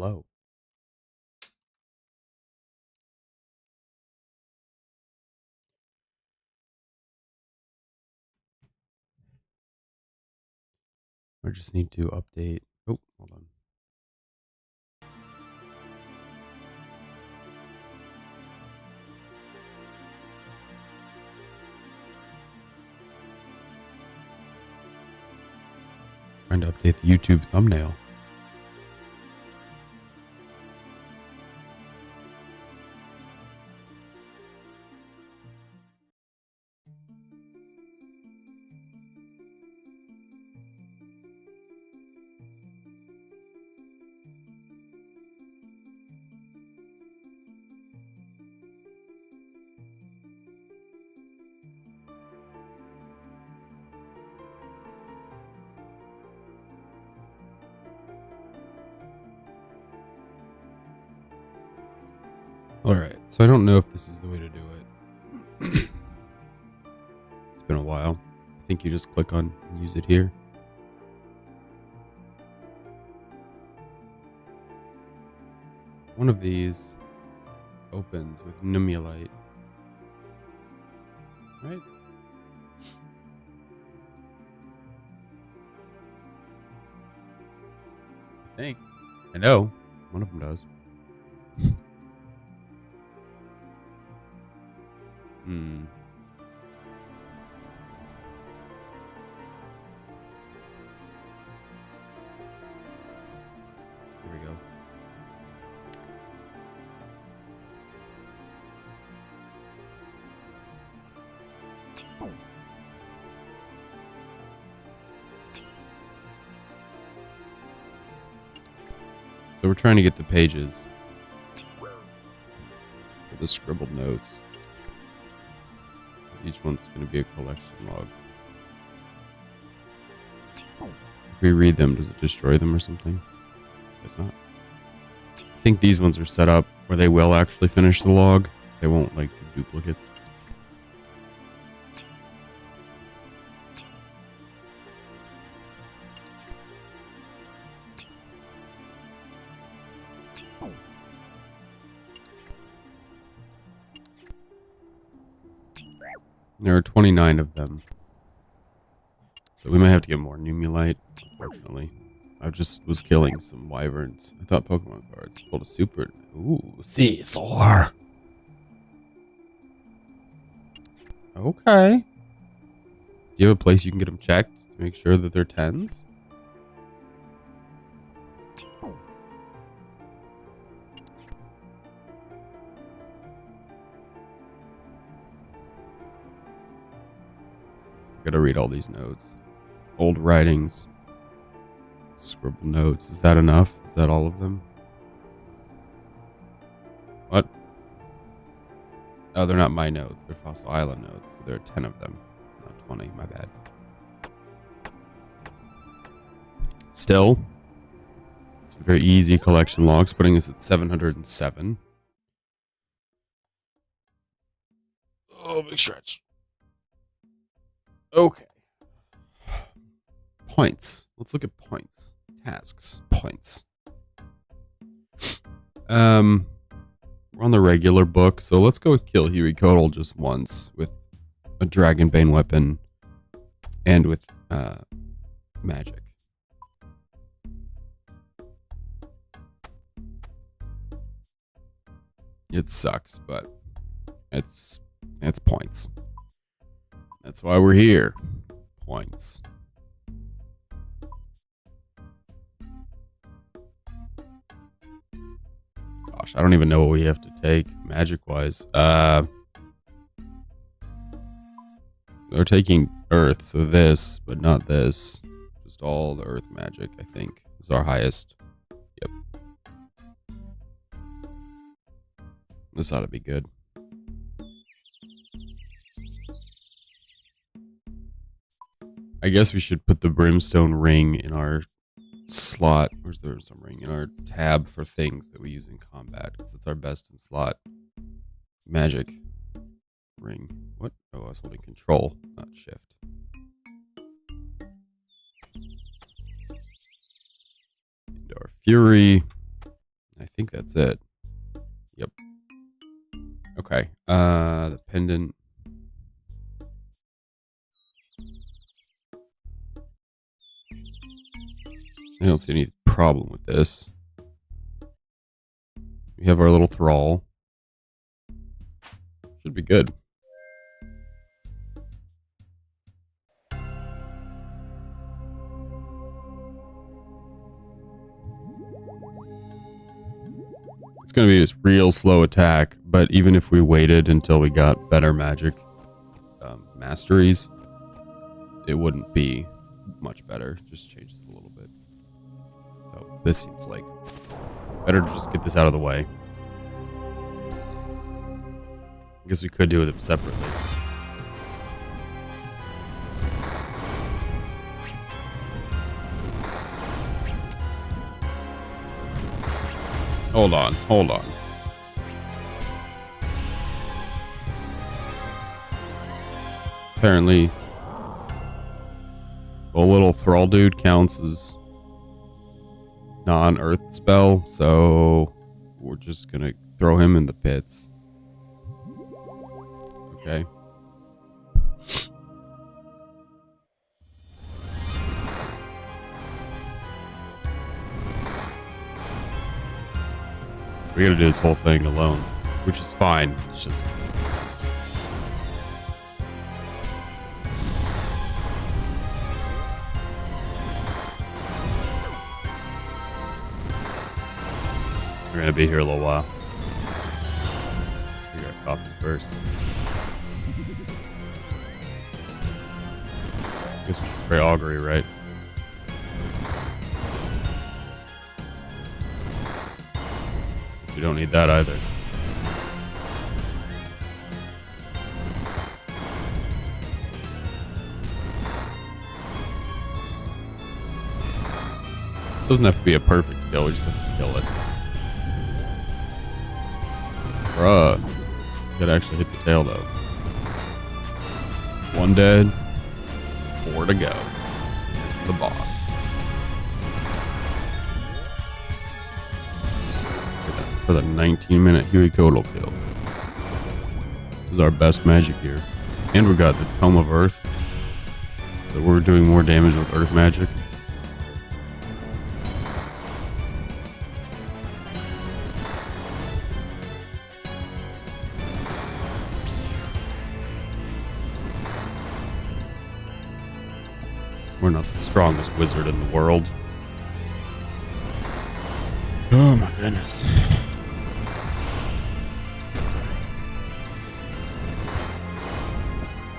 hello. I just need to update. Oh, hold on. Trying to update the YouTube thumbnail. Alright, so I don't know if this is the way to do it. It's been a while. I think you just click on use it here. One of these opens with Numulite. Right? I think. I know. One of them does. Hmm. Here we go. So we're trying to get the pages for the scribbled notes. Each one's going to be a collection log. If we read them, does it destroy them or something? Guess not. I think these ones are set up where they will actually finish the log. They won't like do duplicates. There are 29 of them. So we might have to get more Numulite, unfortunately. I just was killing some wyverns. I thought Pokemon cards. Pulled a super. Ooh, Caesar. Okay. Do you have a place you can get them checked to make sure that they're 10s? Gotta read all these notes. Old writings. Scribble notes. Is that enough? Is that all of them? What? Oh, they're not my notes. They're Fossil Island notes. So there are 10 of them. Not 20. My bad. Still, it's a very easy collection logs, putting us at 707. Oh, big stretch. Okay. Points. Let's look at points. Tasks. Points. We're on the regular book, so let's go with Kill Hirikotal just once with a Dragonbane weapon and with magic. It sucks, but it's points. That's why we're here. Points. Gosh, I don't even know what we have to take magic-wise. We're taking Earth, so this, but not this. Just all the Earth magic, I think, is our highest. Yep. This ought to be good. I guess we should put the Brimstone ring in our slot. Where's the Brimstone ring? In our tab for things that we use in combat. Because it's our best in slot. Magic ring. What? Oh, I was holding control, not shift. Indoor Fury. think that's it. Yep. Okay. The pendant. I don't see any problem with this. We have our little thrall. Should be good. It's going to be this real slow attack, but even if we waited until we got better magic masteries, it wouldn't be much better. Just change it a little bit. So this seems like better to just get this out of the way. I guess we could do it separately. Hold on, hold on. Apparently, the little thrall dude counts as non-earth spell, so we're just gonna throw him in the pits. Okay. We gotta do this whole thing alone, which is fine. It's just... We're gonna be here a little while. You gotta copy first. Guess we should pray augury, right? Guess we don't need that either. Doesn't have to be a perfect kill, we just have to kill it. Bruh. Gotta actually hit the tail though. One dead. 4 to go. The boss. For the 19-minute Huey Kodal kill. This is our best magic here. And we got the Tome of Earth. So we're doing more damage with Earth magic. We're not the strongest wizard in the world. Oh my goodness.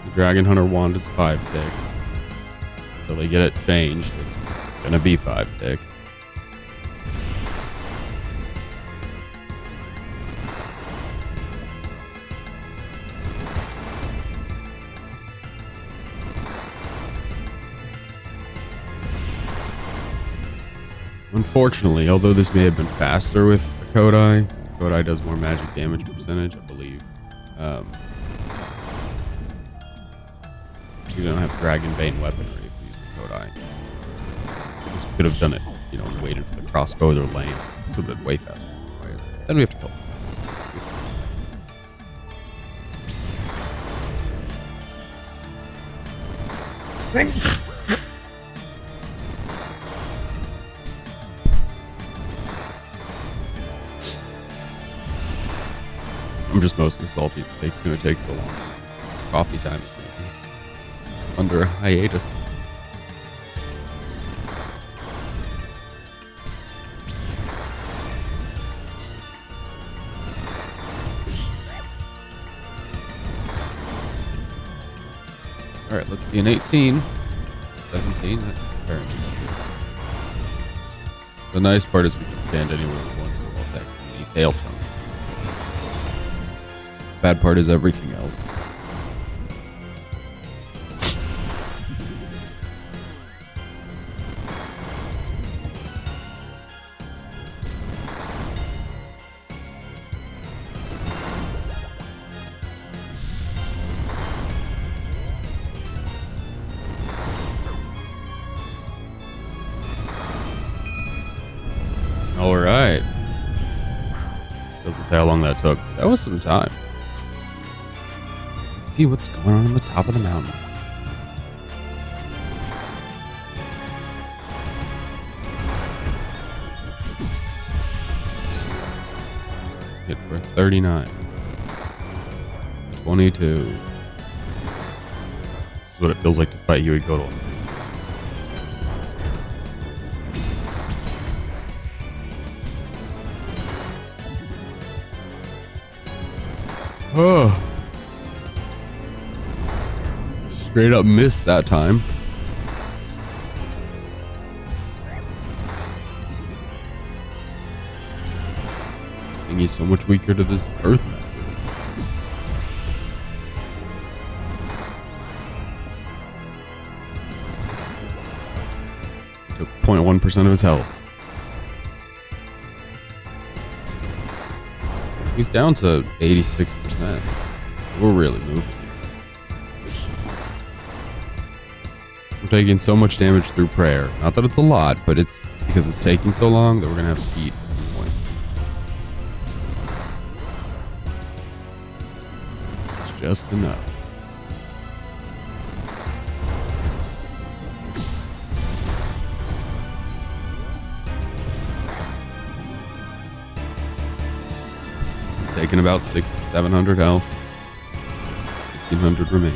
The Dragon Hunter wand is 5 tick. Until they get it changed, it's gonna be 5 tick. Unfortunately, although this may have been faster with Kodai, Kodai does more magic damage percentage, I believe. We don't have Dragonbane weaponry if we use the Kodai. I guess we could have done it, you know, waited for the crossbow or lance. This would have been way faster. Then we have to kill this. I'm just mostly salty it's gonna take so long. Coffee time is gonna be under a hiatus. Alright, let's see an 18. 17. That's apparently the nice part is we can stand anywhere we want to while attacking any tail chunk. Bad part is everything else. All right. Doesn't say how long that took. That was some time. Let's see what's going on the top of the mountain. Hit for 39. 22. This is what it feels like to fight Huey Godel. Oh. Straight up missed that time. And he's so much weaker to this earth map. Took 0.1% of his health. He's down to 86%. We're really moving. We're taking so much damage through prayer. Not that it's a lot, but it's because it's taking so long that we're going to have to eat at some point. It's just enough. Taking about 600-700 health. 1,500 remains.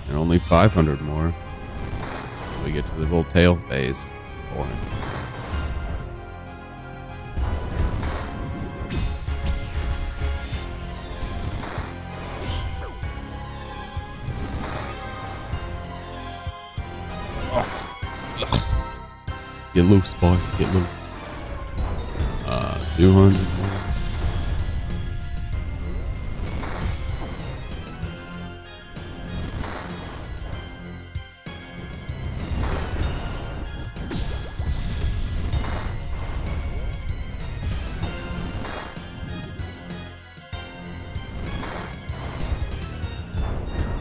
And only 500 more. We get to the little tail phase. Boring. Get loose, boys. Get loose. 200 more.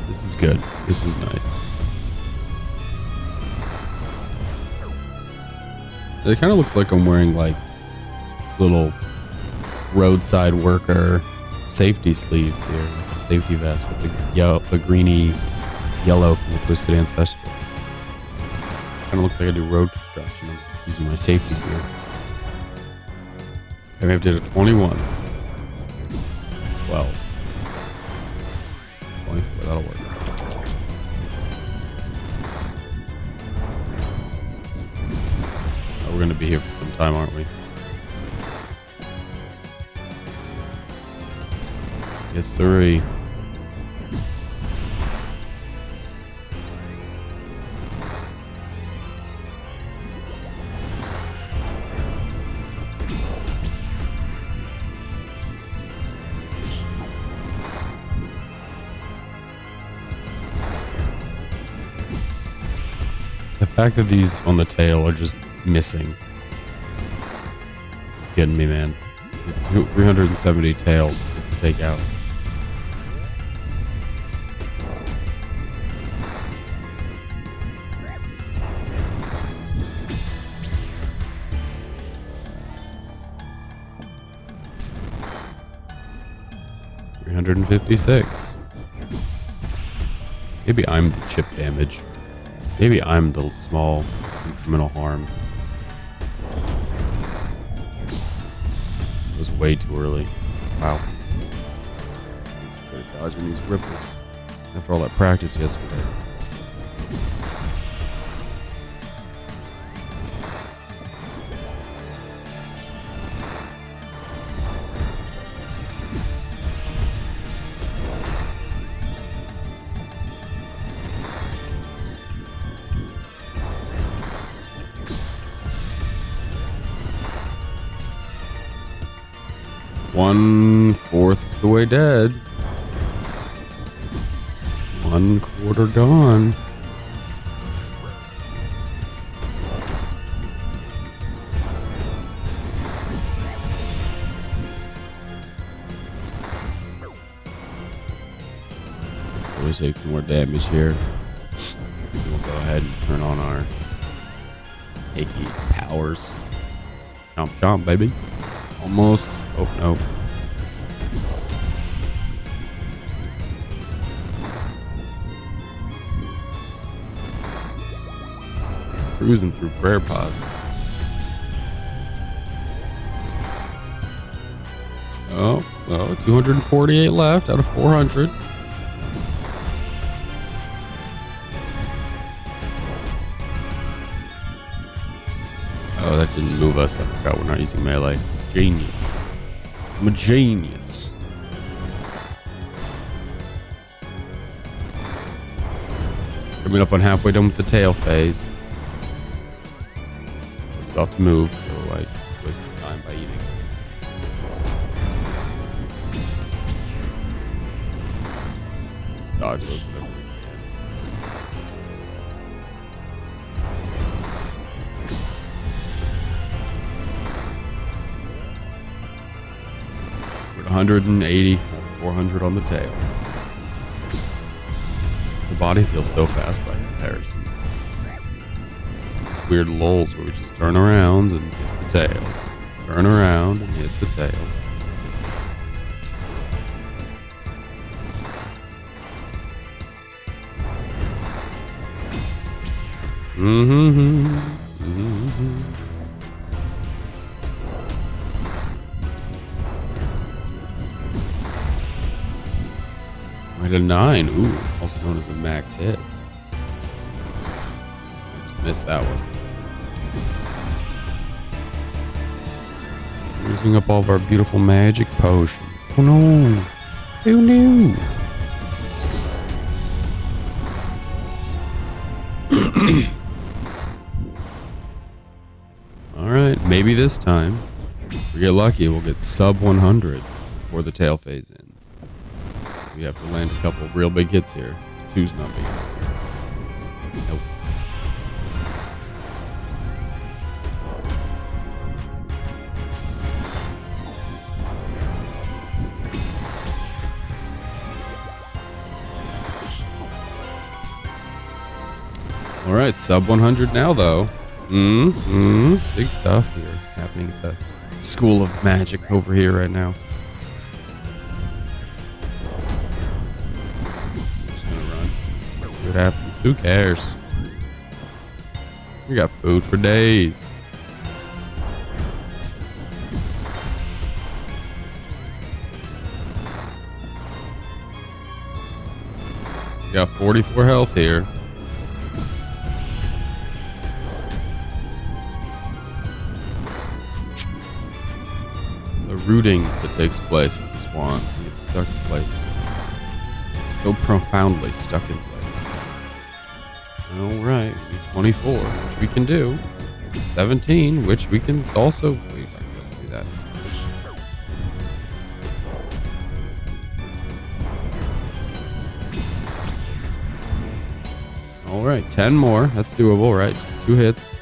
This is good. This is nice. It kind of looks like I'm wearing like little roadside worker safety sleeves here, like the safety vest with the greeny yellow from the Twisted Ancestral. Kind of looks like I do road construction. I'm using my safety gear. Okay, we have to hit a 21. 12. 24, that'll work. We're going to be here for some time, aren't we? Yes, sirree. The fact that these on the tail are just missing. It's getting me, man. 370 tail to take out. $356. Maybe I'm the chip damage. Maybe I'm the small incremental harm. It was way too early. Wow. Just started dodging these ripples after all that practice yesterday. One-fourth of the way dead. 1/4 gone. Always take some more damage here. We'll go ahead and turn on our achy powers. Chomp chomp, baby. Almost. Oh, no. Cruising through prayer pods. Oh, 248 left out of 400. Oh, that didn't move us. I forgot we're not using melee. Genius. I'm a genius. Coming up on halfway done with the tail phase. I was about to move, so I wasted time by eating. Just dodge those whatever we can. We're at 180, 400 on the tail. The body feels so fast by comparison. Weird lulls where we just turn around and hit the tail. Turn around and hit the tail. We're at a 9. Ooh, also known as a max hit. Just missed that one. Using up all of our beautiful magic potions. Oh no! Oh no! Alright, maybe this time, if we get lucky, we'll get sub 100 before the tail phase ends. We have to land a couple of real big hits here. 2's not big enough. Nope. Alright, sub 100 now though. Big stuff here happening at the School of Magic over here right now. Just gonna run. Let's see what happens. Who cares? We got food for days. We got 44 health here. Rooting that takes place with the swan. It gets stuck in place. So profoundly stuck in place. Alright, 24, which we can do. 17, which we can also... Wait, I can't do that. Alright, 10 more. That's doable, right? Just 2 hits.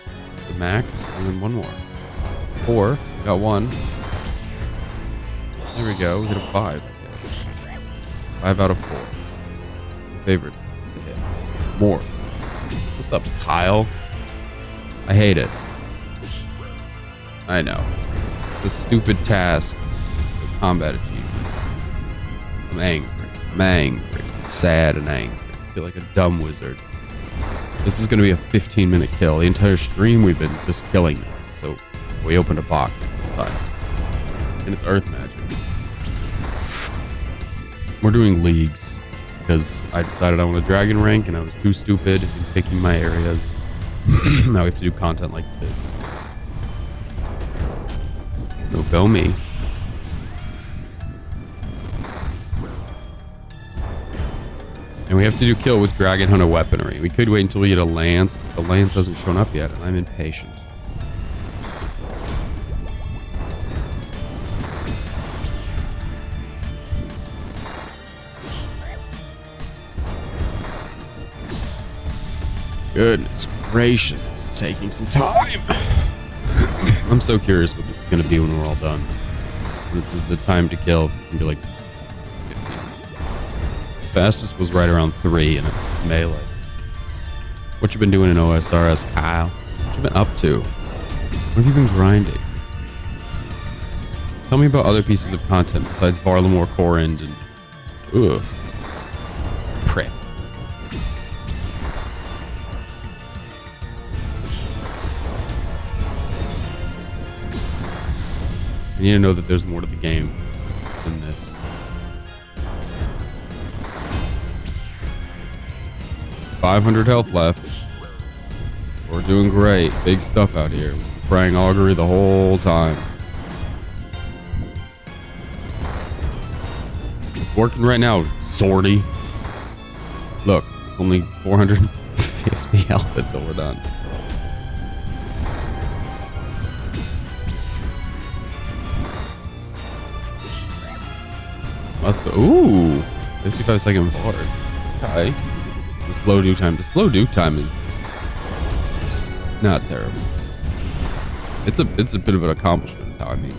The max, and then 1 more. 4. Got 1. There we go. We hit a 5, I guess. 5 out of 4. My favorite to hit. More. What's up, Kyle? I hate it. I know. The stupid task. The combat achievement. I'm angry. I'm angry. I'm sad and angry. I feel like a dumb wizard. This is going to be a 15-minute kill. The entire stream we've been just killing this. So we opened a box a couple times. And it's earth magic. We're doing leagues because I decided I want a dragon rank and I was too stupid in picking my areas. Now we have to do content like this. So go me. And we have to do kill with dragon hunter weaponry. We could wait until we get a lance, but the lance hasn't shown up yet and I'm impatient. Goodness gracious, this is taking some time. I'm so curious what this is going to be when we're all done. This is the time to kill. It's going to be like 15 minutes. Fastest was right around 3 in a melee. What you been doing in OSRS, Kyle? What you been up to? What have you been grinding? Tell me about other pieces of content besides Varlamore Corrin and... Ugh. Prick. I need to know that there's more to the game than this. $500 health left. We're doing great. Big stuff out here. Praying augury the whole time. It's working right now, Sorty. Look, it's only 450 health until we're done. Must be. Ooh, 55-second bar. Okay. The slow do time. The slow do time is not terrible. It's a bit of an accomplishment, is how I mean.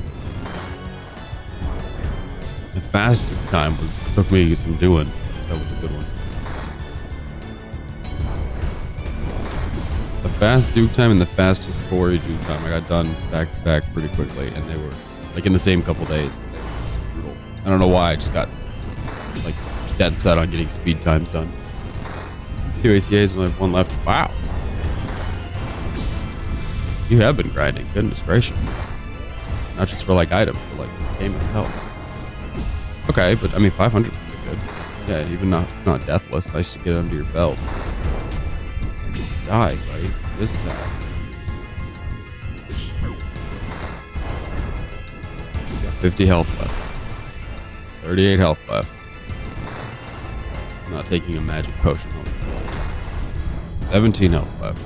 The fast do time took me some doing. That was a good one. The fast do time and the fast Hispori do time I got done back to back pretty quickly, and they were like in the same couple days. And they were just brutal. I don't know why. I just got like dead set on getting speed times done. 2 ACAs and I have 1 left. Wow. You have been grinding. Goodness gracious. Not just for like items, but like the game itself. Okay, but I mean 500 is pretty good. Yeah, even not deathless. Nice to get under your belt. Just die, right? This time. You got 50 health left. 38 health left. I'm not taking a magic potion home. 17 health left.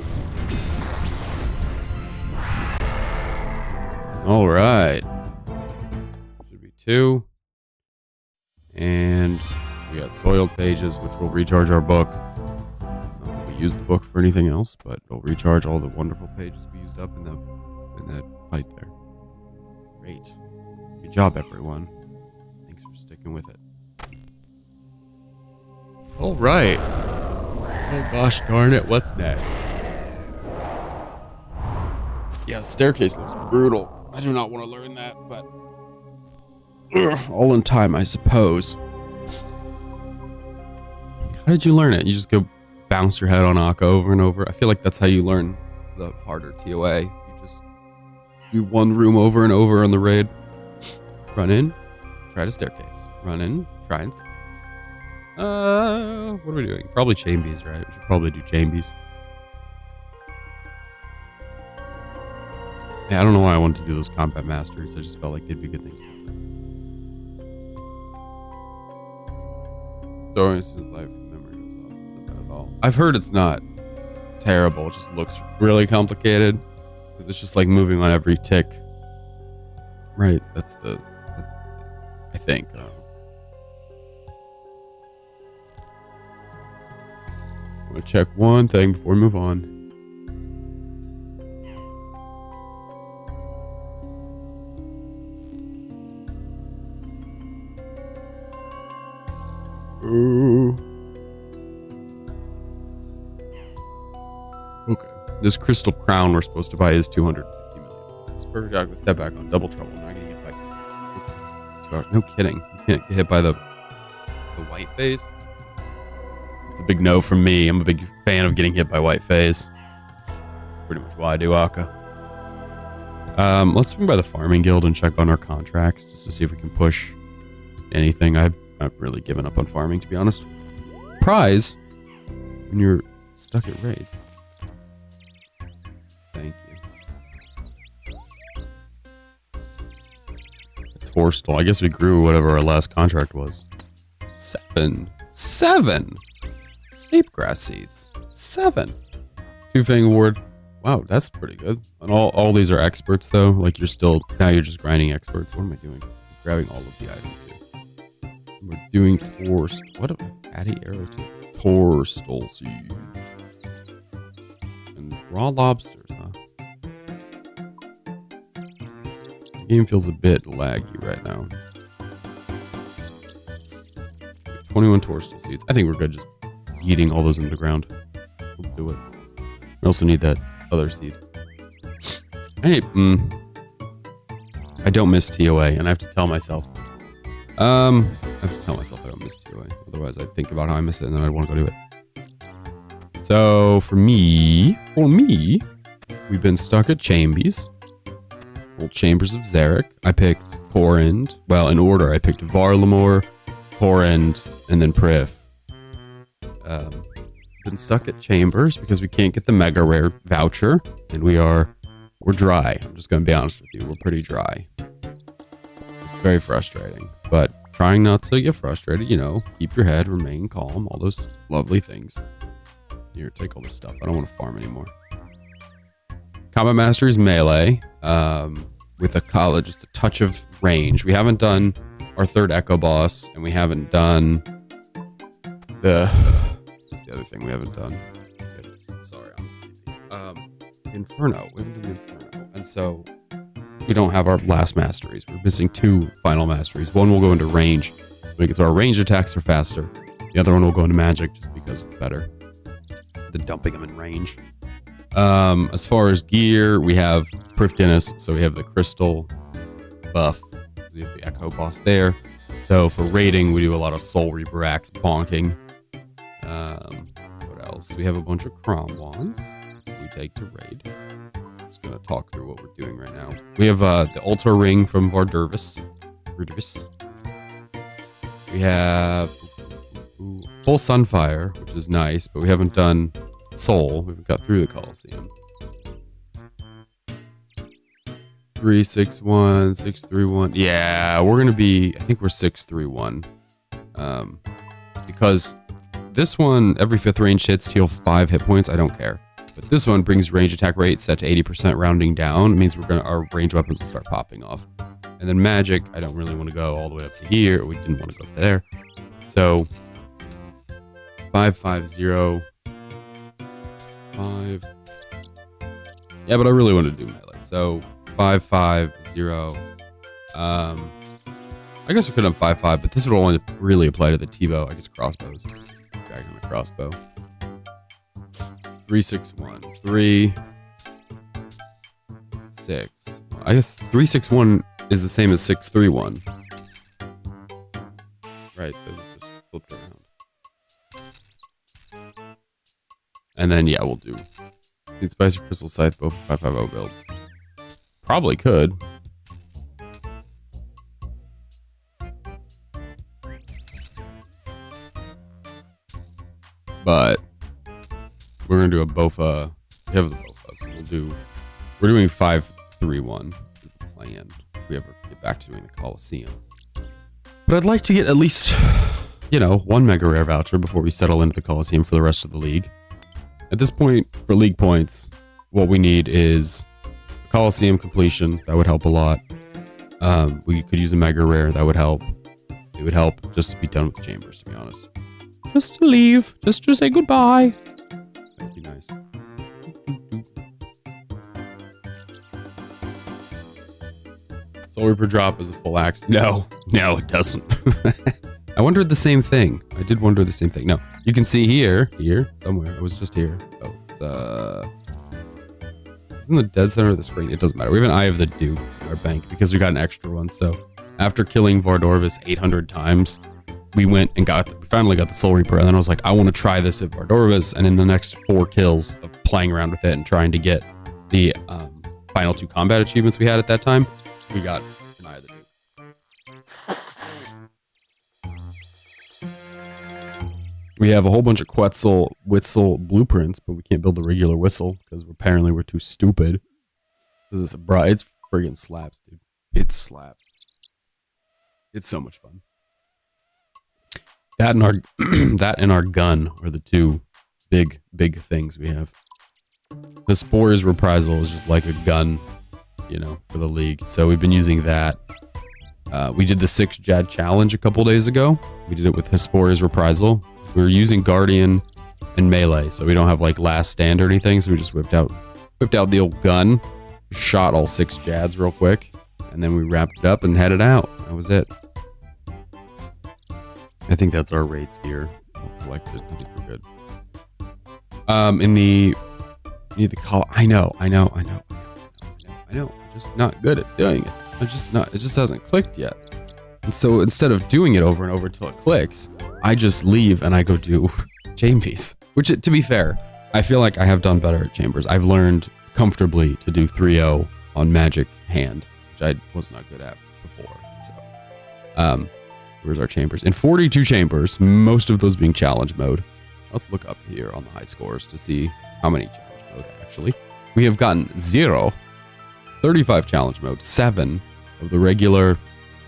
All right. Should be 2. And we got soiled pages, which will recharge our book. Not that we use the book for anything else, but it'll recharge all the wonderful pages we used up in that fight there. Great. Good job, everyone. Thanks for sticking with it. All right. Oh gosh darn it, what's next? Yeah, staircase looks brutal. I do not want to learn that, but all in time, I suppose. How did you learn it? You just go bounce your head on Akka over and over? I feel like that's how you learn the harder TOA. You just do one room over and over on the raid. Run in, try to staircase. Run in, try and staircase. What are we doing? Probably chambies, right? We should probably do chambies. Yeah, I don't know why I wanted to do those combat masters. I just felt like they'd be good things. Doris' life memory goes off. Not bad at all. I've heard it's not terrible. It just looks really complicated because it's just like moving on every tick. Right. That's I think. I'm gonna check one thing before we move on. Ooh. Okay. This crystal crown we're supposed to buy is 250 million. It's perfect time to step back on double trouble. I'm not gonna get back. No kidding. You can't get hit by the white phase. It's a big no from me. I'm a big fan of getting hit by white phase. Pretty much why I do Akka. Let's swing by the farming guild and check on our contracts just to see if we can push anything. I've really given up on farming, to be honest. Prize when you're stuck at raid. Thank you. Torstal. I guess we grew whatever our last contract was. 7. Snape grass seeds. 7. Two-Fang Award. Wow, that's pretty good. And all these are experts, though. Like, you're just grinding experts. What am I doing? I'm grabbing all of the items here. We're doing what a fatty arrow tips. Torstal seeds. And raw lobsters, huh? The game feels a bit laggy right now. 21 toadstool seeds. I think we're good just eating all those in the ground. Let's do it. We also need that other seed. I don't miss TOA, and I have to tell myself. I have to tell myself I don't miss TOA. Otherwise, I'd think about how I miss it, and then I'd want to go do it. So for me, we've been stuck at Chambies. Old Chambers of Zarek. I picked Porend. Well, in order, I picked Varlamore, Porend, and then Priv. Been stuck at Chambers because we can't get the MegaRare voucher, and we're dry. I'm just gonna be honest with you, we're pretty dry. It's very frustrating, but trying not to get frustrated, you know, keep your head, remain calm, all those lovely things. Here, take all this stuff. I don't want to farm anymore. Combat Mastery is melee, with just a touch of range. We haven't done our third Echo Boss, and we haven't done the other thing we haven't done. Sorry, I'm sleepy. Inferno. We haven't done the Inferno. And so we don't have our last masteries. We're missing 2 final masteries. One will go into range. So our range attacks are faster. The other one will go into magic just because it's better than dumping them in range. As far as gear, we have Prif Dennis, so we have the crystal buff. We have the Echo Boss there. So for raiding, we do a lot of Soul Reaper Axe bonking. What else? We have a bunch of Crom Wands we take to raid. I'm just going to talk through what we're doing right now. We have the Altar Ring from Vardervis. We have full Sunfire, which is nice, but we haven't done Soul. We haven't got through the Coliseum. 361, 631. Yeah, we're gonna be. I think we're 631. Because this one, every 5th range hits heal 5 hit points. I don't care. But this one brings range attack rate set to 80%, rounding down. It means our range weapons will start popping off. And then magic, I don't really want to go all the way up to here. We didn't want to go up there. So 550. 5. Yeah, but I really want to do melee. So 550. I guess I could have 5.5, but this would only really apply to the T-bow. I guess crossbows. Back on the crossbow. 361. 3. 6. I guess 361 is the same as 631. Right, those just flipped around. And then, yeah, we'll do Seed Spicer, Crystal Scythe, both 550 builds. Probably could. But we're gonna do a Bofa. We have the Bofa, so we're doing 531 is the plan if we ever get back to doing the Coliseum. But I'd like to get at least, one MegaRare voucher before we settle into the Coliseum for the rest of the league. At this point, for league points, what we need is a Coliseum completion. That would help a lot. We could use a MegaRare. That would help. It would help just to be done with the Chambers, to be honest. Just to leave. Just to say goodbye. That'd be nice. Soul Reaper drop is a full axe. No, it doesn't. I wondered the same thing. I did wonder the same thing. No, you can see here, somewhere. It was just here. Oh, it's in the dead center of the screen. It doesn't matter. We have an Eye of the Duke in our bank because we got an extra one. So after killing Vardorvis 800 times, we went and we finally got the Soul Reaper. And then I was like, I want to try this at Vardorvis. And in the next 4 kills of playing around with it and trying to get the final 2 combat achievements we had at that time, we got an Eye of the Duke. We have a whole bunch of Quetzal whistle blueprints, but we can't build the regular whistle because apparently we're too stupid. This is it's friggin' slaps, dude. It slaps. It's so much fun. That and our gun are the 2 big things we have. The Spores Reprisal is just like a gun, for the league. So we've been using that. We did the 6 Jad challenge a couple days ago. We did it with Hesporia's Reprisal. We were using Guardian and Melee, so we don't have like Last Stand or anything. So we just whipped out the old gun, shot all 6 Jads real quick, and then we wrapped it up and headed out. That was it. I think that's our rates here. I'll collect it. I think we're good. In the... You need the call. I know. I'm just not good at doing it. It just hasn't clicked yet. And so instead of doing it over and over till it clicks, I just leave and I go do chambers. Which, to be fair, I feel like I have done better at chambers. I've learned comfortably to do 3-0 on magic hand, which I was not good at before. So, where's our chambers? In 42 chambers, most of those being challenge mode. Let's look up here on the high scores to see how many challenge mode actually. We have gotten 0, 35 challenge mode, 7 of the regular,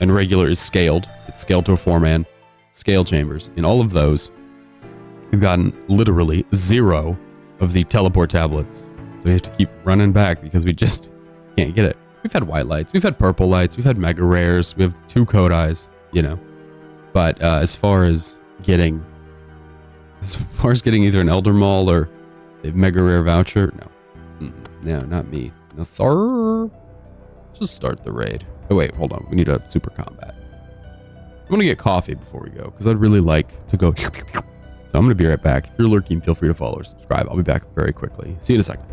and regular is scaled. It's scaled to a 4-man, scale chambers. In all of those, we've gotten literally 0 of the teleport tablets. So we have to keep running back because we just can't get it. We've had white lights, we've had purple lights, we've had MegaRares, we have 2 Kodais, you know. But as far as getting either an Elder Maul or a MegaRare voucher, no. No, not me. No, sir. Just start the raid. Oh, wait, hold on. We need a super combat. I'm going to get coffee before we go because I'd really like to go. So I'm going to be right back. If you're lurking, feel free to follow or subscribe. I'll be back very quickly. See you in a second.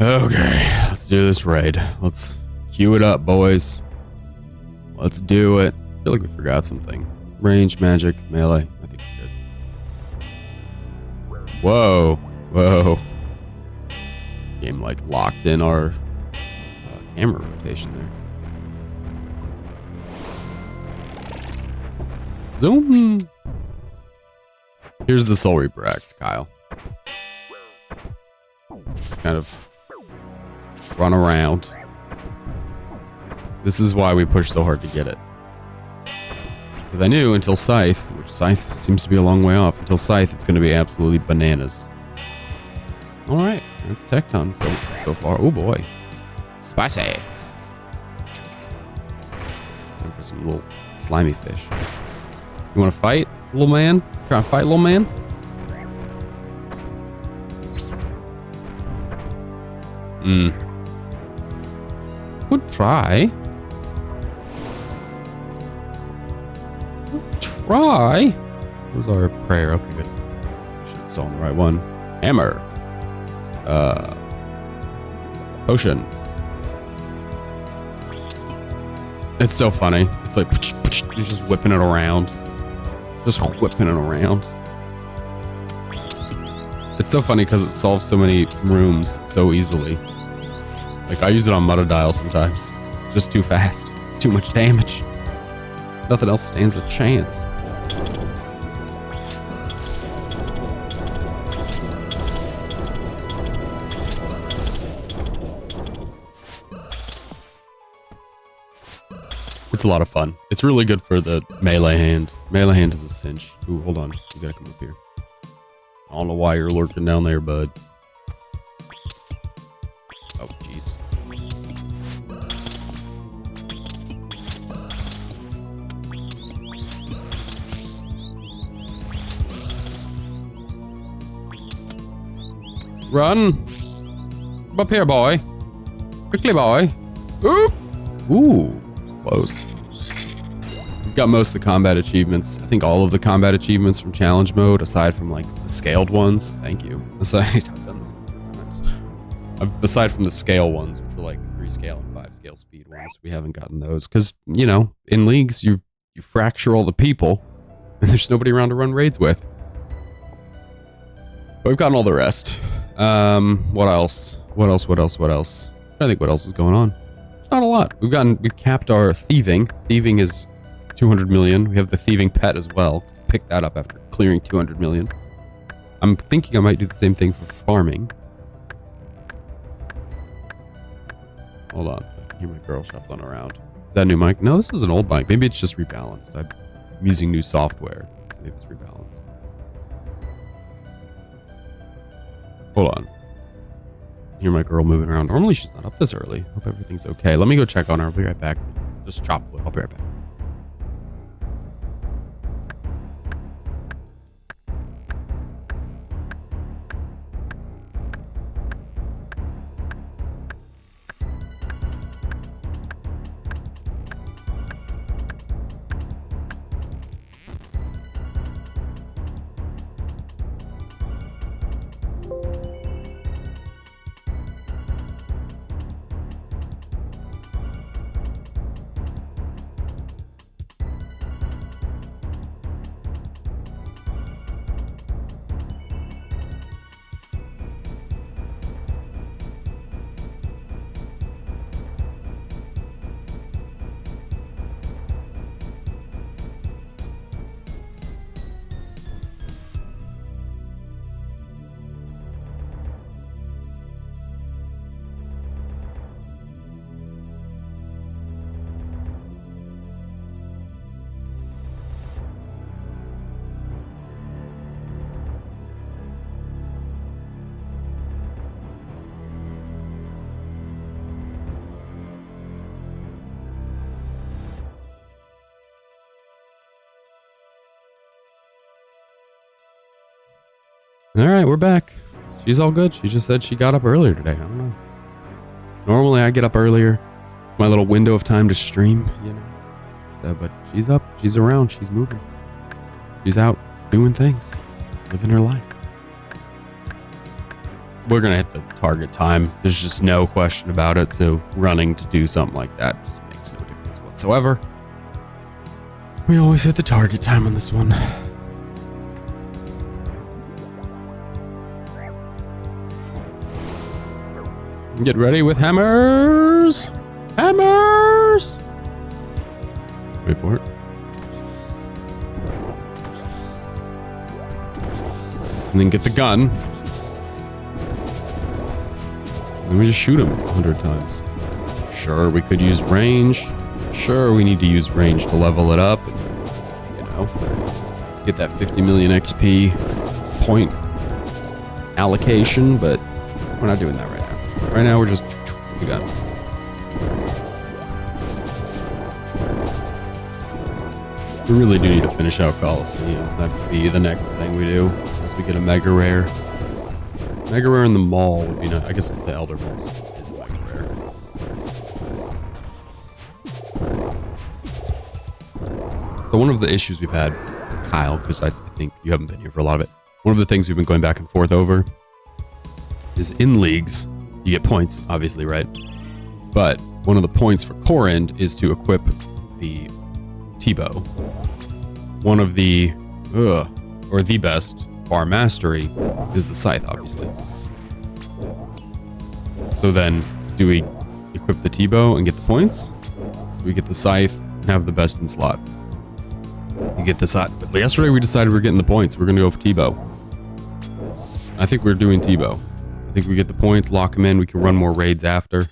Okay, let's do this raid. Let's queue it up, boys. Let's do it. I feel like we forgot something. Range, magic, melee. I think we're good. Whoa. Whoa. Game like locked in our camera rotation there. Zoom. Here's the Soul Reaper Axe, Kyle. Kind of run around. This is why we push so hard to get it. Because I knew until Scythe, which Scythe seems to be a long way off, until Scythe it's going to be absolutely bananas. Alright, that's Tecton so far. Oh boy. Spicy! Looking for some little slimy fish. You want to fight, little man? Trying to fight, little man? Would try. Try. What was our prayer? Okay, good. Should install the right one. Hammer. Potion. It's so funny. It's like you're just whipping it around. Just whipping it around. It's so funny because it solves so many rooms so easily. Like, I use it on Mudadial sometimes. It's just too fast. It's too much damage. Nothing else stands a chance. It's a lot of fun. It's really good for the melee hand. Melee hand is a cinch. Ooh, hold on. You gotta come up here. I don't know why you're lurking down there, bud. Oh, jeez. Run! Come up here, boy. Quickly, boy. Oop. Ooh, close. We've got most of the combat achievements. I think all of the combat achievements from challenge mode, aside from like the scaled ones. Thank you. Aside, I've done this a few times. Aside from the scale ones, which are like 3 scale and 5 scale speed ones, we haven't gotten those because you know in leagues you fracture all the people, and there's nobody around to run raids with. But we've gotten all the rest. What else? What else? I think what else is going on. It's not a lot. We've capped our thieving. Thieving is 200 million. We have the thieving pet as well. Pick that up after clearing 200 million. I'm thinking I might do the same thing for farming. Hold on. I hear my girl shuffling around. Is that a new mic? No, this is an old mic. Maybe it's just rebalanced. I'm using new software. So maybe it's rebalanced. Hold on. I hear my girl moving around. Normally she's not up this early. Hope everything's okay. Let me go check on her. I'll be right back. Just chop wood. I'll be right back. All right, we're back. She's all good. She just said she got up earlier today. I don't know. Normally I get up earlier. My little window of time to stream, you know. So, but she's up. She's around. She's moving. She's out doing things. Living her life. We're going to hit the target time. There's just no question about it. So running to do something like that just makes no difference whatsoever. We always hit the target time on this one. Get ready with hammers! Hammers! Wait for it. And then get the gun. And we just shoot him 100 times. Sure, we could use range. Sure, we need to use range to level it up. And, you know, get that 50 million XP point allocation, but we're not doing that right now. Right now, we're just... We got... We really do need to finish out Coliseum. That'd be the next thing we do. Once we get a Mega Rare. Mega Rare in the mall would be nice. I guess the Elder Mall is a Mega Rare. So one of the issues we've had, Kyle, because I think you haven't been here for a lot of it. One of the things we've been going back and forth over is in leagues, you get points, obviously, right? But one of the points for core end is to equip the T-bow. One of the, or the best bar mastery is the scythe, obviously. So then, do we equip the T-bow and get the points? Do we get the scythe and have the best in slot? You get the scythe. But yesterday we decided we're getting the points. We're going to go for T-bow. I think we're doing T-bow. I think we get the points, lock them in. We can run more raids after.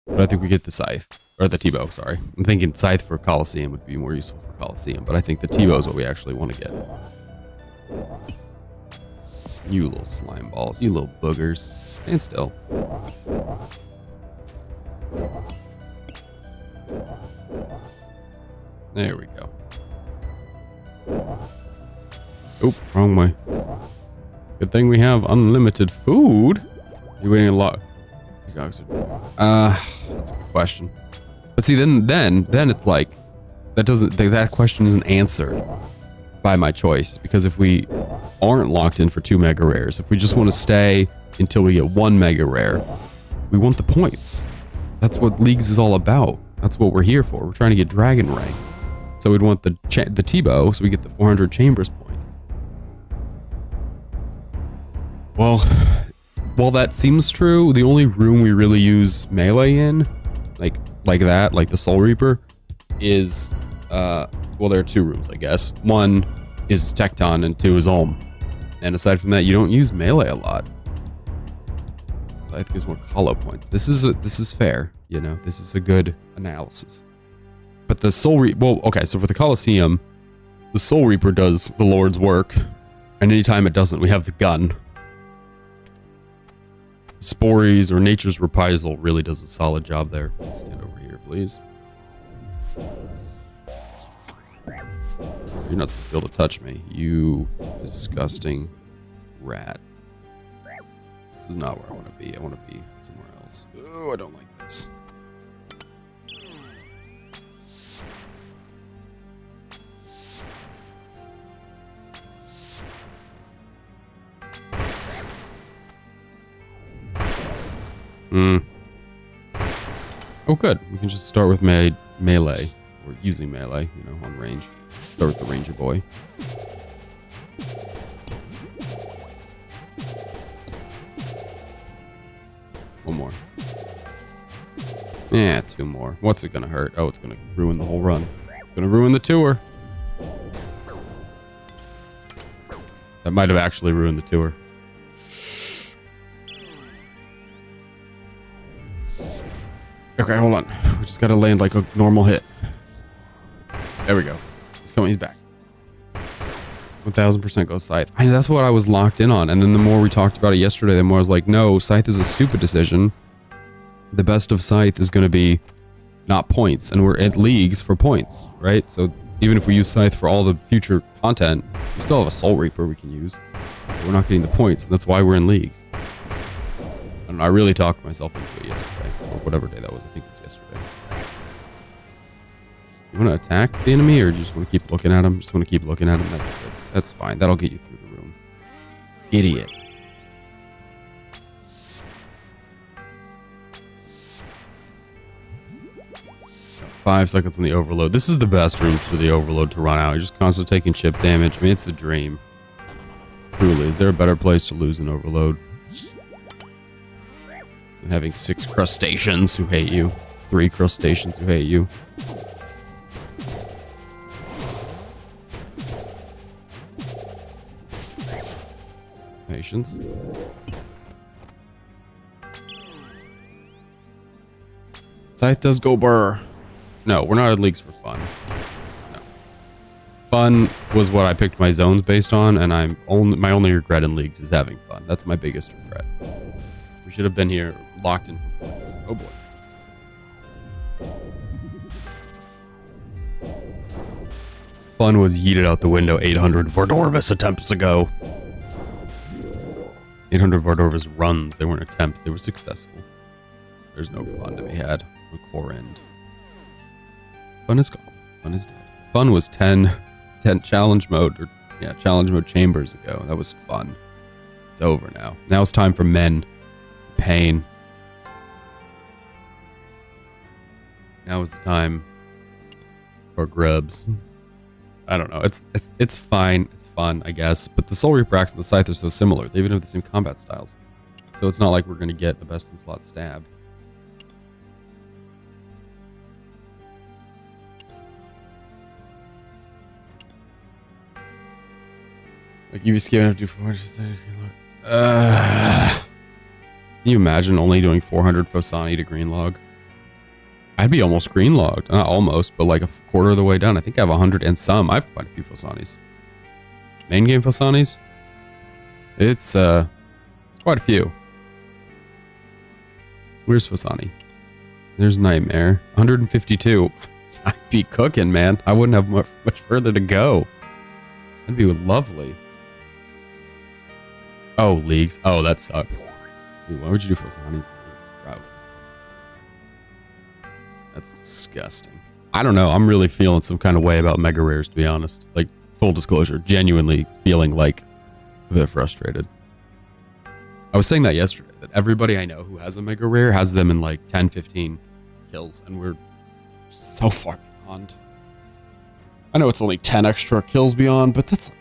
But I think we get the scythe. Or the T-bow, sorry. I'm thinking scythe for Coliseum would be more useful for Coliseum. But I think the T-bow is what we actually want to get. You little slime balls. You little boogers. Stand still. There we go. Oh, wrong way. Good thing we have unlimited food. You're waiting a lot. That's a good question. But see, then it's like that question isn't answered by my choice, because if we aren't locked in for 2 mega rares, if we just want to stay until we get 1 mega rare, we want the points. That's what Leagues is all about. That's what we're here for. We're trying to get Dragon rank. So we'd want the T-bow so we get the 400 Chambers points. Well, while that seems true, the only room we really use melee in, like that, like the Soul Reaper, is, well, there are 2 rooms, I guess. 1 is Tecton and 2 is Ulm. And aside from that, you don't use melee a lot. So I think there's more hollow points. This is fair, you know. This is a good analysis. But the Soul Reaper, well, okay, so for the Colosseum, the Soul Reaper does the Lord's work, and anytime it doesn't, we have the gun. Spories or Nature's Reprisal really does a solid job there. Stand over here, please. You're not supposed to be able to touch me, you disgusting rat. This is not where I want to be. I want to be somewhere else. Oh, I don't like this. Oh, good. We can just start with melee, or using melee, you know, on range. Start with the Ranger Boy. One more. Yeah, 2 more. What's it gonna hurt? Oh, it's gonna ruin the whole run. It's gonna ruin the tour. That might have actually ruined the tour. Okay, hold on. We just gotta land like a normal hit. There we go. He's coming. He's back. 1000% goes Scythe. I know, that's what I was locked in on. And then the more we talked about it yesterday, the more I was like, no, Scythe is a stupid decision. The best of Scythe is going to be not points. And we're at Leagues for points, right? So even if we use Scythe for all the future content, we still have a Soul Reaper we can use. But we're not getting the points. And that's why we're in Leagues. I don't know, I really talked myself into it yesterday. Or whatever day that was. I think it was yesterday. You want to attack the enemy, or do you just want to keep looking at him? Just want to keep looking at him? That's good. That's fine. That'll get you through the room. Idiot. Five seconds on the overload. This is the best room for the overload to run out. You're just constantly taking chip damage. I mean, it's the dream. Truly. Is there a better place to lose an overload than having 6 crustaceans who hate you? 3 crustaceans who hate you? Patience. Scythe does go burr. No, we're not in Leagues for fun. No. Fun was what I picked my zones based on, and my only regret in Leagues is having fun. That's my biggest regret. We should have been here locked in for points. Oh boy. Fun was yeeted out the window 800 Vordorvis attempts ago. 800 Vardorva's runs, they weren't attempts, they were successful. There's no fun to be had on core end. Fun is gone. Fun is dead. Fun was 10 challenge mode, or yeah, challenge mode chambers ago. That was fun. It's over now. Now it's time for men. Pain. Now is the time for grubs. I don't know. It's fine. It's fun, I guess. But the Soul Reaper Axe and the Scythe are so similar. They even have the same combat styles. So it's not like we're going to get a best in slot stab. Like you escape and have to do 400. Can you imagine only doing 400 Phosani to green log? I'd be almost green logged. Not almost, but like a quarter of the way down. I think I have 100 and some. I have quite a few Phosanis. Main game Phosanis? It's quite a few. Where's Phosani? There's Nightmare. 152. I'd be cooking, man. I wouldn't have much further to go. That'd be lovely. Oh, Leagues. Oh, that sucks. Dude, why would you do Phosanis? Gross. That's disgusting. I don't know. I'm really feeling some kind of way about MegaRares, to be honest. Like, full disclosure, genuinely feeling like a bit frustrated. I was saying that yesterday, that everybody I know who has a MegaRare has them in like 10, 15 kills, and we're so far beyond. I know it's only 10 extra kills beyond, but that's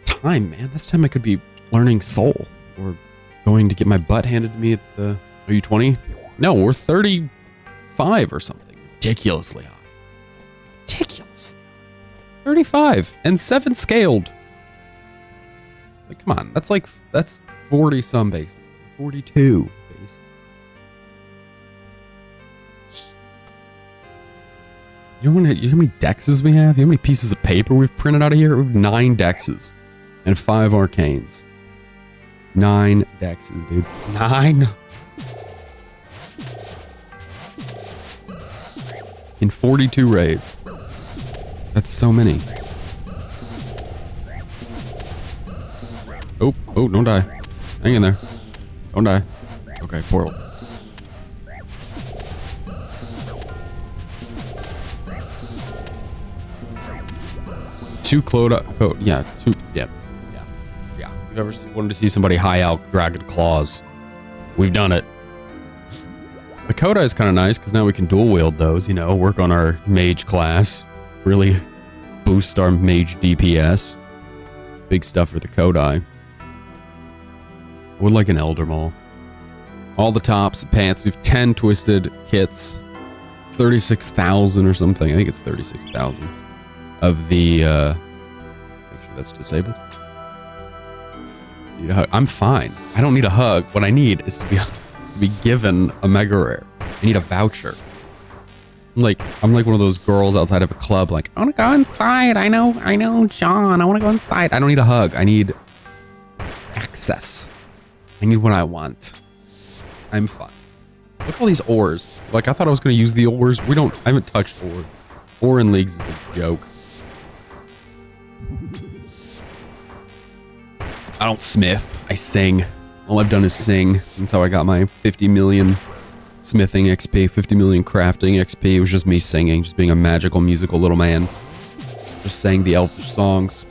time, man. That's time I could be learning Soul or going to get my butt handed to me at the... Are you 20? No, we're 35 or something. Ridiculously high. Ridiculously high. 35 and 7 scaled. Like, come on. That's 40 some base. 42 base. You know how many dexes we have? You know how many pieces of paper we've printed out of here? We have 9 dexes and 5 arcanes. 9 dexes, dude. 9? In 42 raids. That's so many. Oh, don't die. Hang in there. Don't die. Okay, portal. Two Cloda. Oh, yeah. Two. Yeah. If you've ever wanted to see somebody high out Dragon Claws, we've done it. The Koda is kind of nice because now we can dual wield those, you know, work on our mage class, really boost our mage DPS. Big stuff for the Kodai. I would like an Elder Maul. All the tops, pants. We have 10 twisted kits. 36,000 or something. I think it's 36,000 of the, make sure that's disabled. I'm fine. I don't need a hug. What I need is to be given a MegaRare. I need a voucher. I'm like one of those girls outside of a club. Like, I want to go inside. I know, John. I want to go inside. I don't need a hug. I need access. I need what I want. I'm fine. Look at all these ores. Like, I thought I was going to use the ores. I haven't touched ore. Ore in leagues is a joke. I don't smith. I sing. All I've done is sing. That's how I got my 50 million smithing XP, 50 million crafting XP. It was just me singing, just being a magical musical little man. Just sang the elfish songs.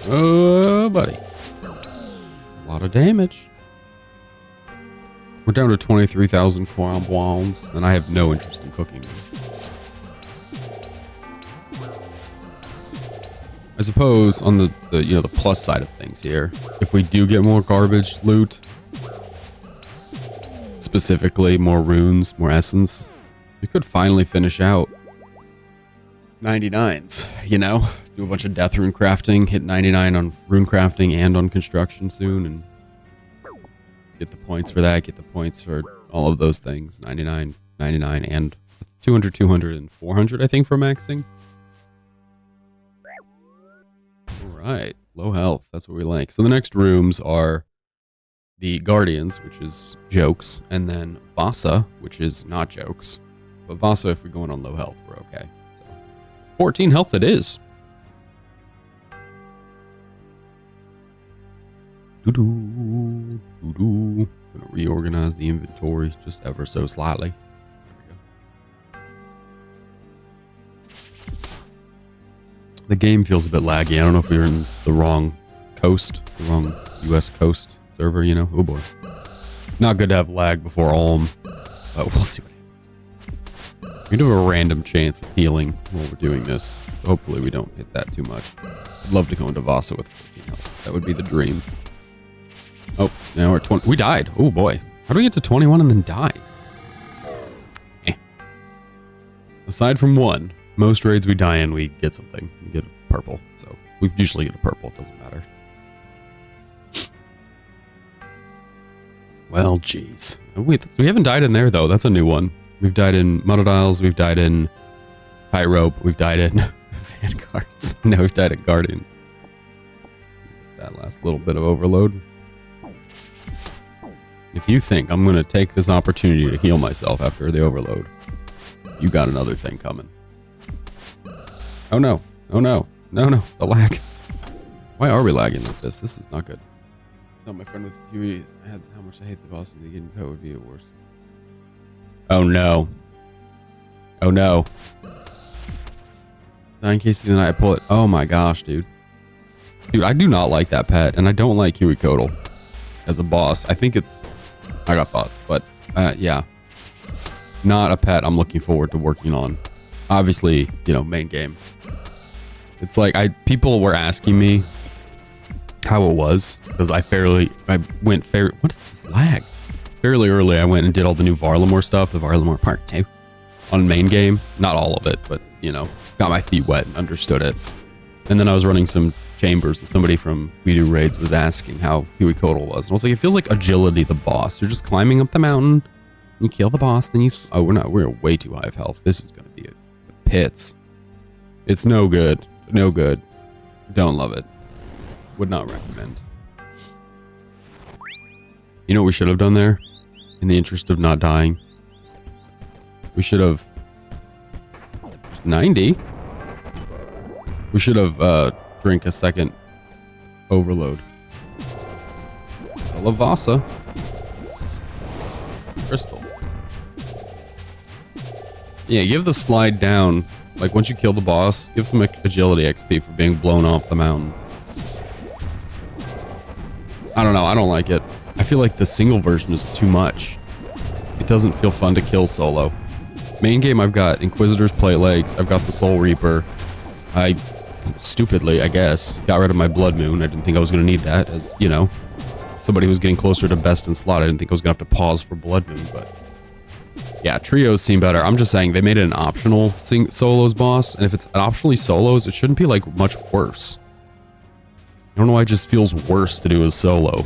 Oh, buddy. It's a lot of damage. We're down to 23,000 quambwans, and I have no interest in cooking them. I suppose on the plus side of things here, if we do get more garbage loot, specifically more runes, more essence, we could finally finish out 99s, you know? Do a bunch of death rune crafting, hit 99 on rune crafting and on construction soon, and get the points for that, get the points for all of those things. 99, 99, and it's 200, 200, and 400, I think, for maxing. Alright, low health, that's what we like. So the next rooms are the Guardians, which is jokes, and then Vasa, which is not jokes. But Vasa, if we're going on low health, we're okay. So 14 health it is. Doo-doo, doo-doo. I'm gonna reorganize the inventory just ever so slightly. There we go. The game feels a bit laggy. I don't know if we were in the wrong coast, the wrong US coast server, you know? Oh boy. Not good to have lag before Ulm, but we'll see what happens. We do have a random chance of healing while we're doing this. So hopefully we don't hit that too much. I'd love to go into Vasa with 14 health. That would be the dream. Oh, now we're at 20. We died. Oh boy. How do we get to 21 and then die? Eh. Aside from one, most raids we die in, we get something. We get a purple. So we usually get a purple. It doesn't matter. Well, jeez. Oh, wait, we haven't died in there, though. That's a new one. We've died in Monodiles. We've died in Pyrope. We've died in Vanguards. No, we've died at Guardians. That last little bit of overload. If you think I'm going to take this opportunity to heal myself after the overload, you got another thing coming. Oh no. Oh no. No, no. The lag. Why are we lagging like this? This is not good. Tell my friend with Huey had how much I hate the boss and the getting code would be worse. Oh no. Oh no. 9KC the night I pull it. Oh my gosh, dude. Dude, I do not like that pet, and I don't like Huey Codal as a boss. I think it's... I got thoughts, but yeah. Not a pet I'm looking forward to working on. Obviously, you know, main game. It's like, people were asking me how it was, because what is this lag? Fairly early, I went and did all the new Varlamore stuff, the Varlamore Part 2, on main game. Not all of it, but, you know, got my feet wet and understood it. And then I was running some chambers, and somebody from We Do Raids was asking how Huey Codal was. And I was like, it feels like Agility the boss. You're just climbing up the mountain, you kill the boss, then you... Oh, we're way too high of health. This is going to be the pits. It's no good. No good. Don't love it. Would not recommend. You know what we should have done there? In the interest of not dying. We should have... 90? We should have drink a second overload. Lavasa. Crystal. Yeah, give the slide down. Like, once you kill the boss, give some agility XP for being blown off the mountain. I don't know, I don't like it. I feel like the single version is too much. It doesn't feel fun to kill solo. Main game, I've got Inquisitor's Plate Legs, I've got the Soul Reaper. I, stupidly, I guess, got rid of my Blood Moon. I didn't think I was going to need that, as, you know, somebody who was getting closer to best in slot. I didn't think I was going to have to pause for Blood Moon, but... Yeah, trios seem better. I'm just saying, they made it an optional solos boss, and if it's optionally solos, it shouldn't be, like, much worse. I don't know why it just feels worse to do as solo.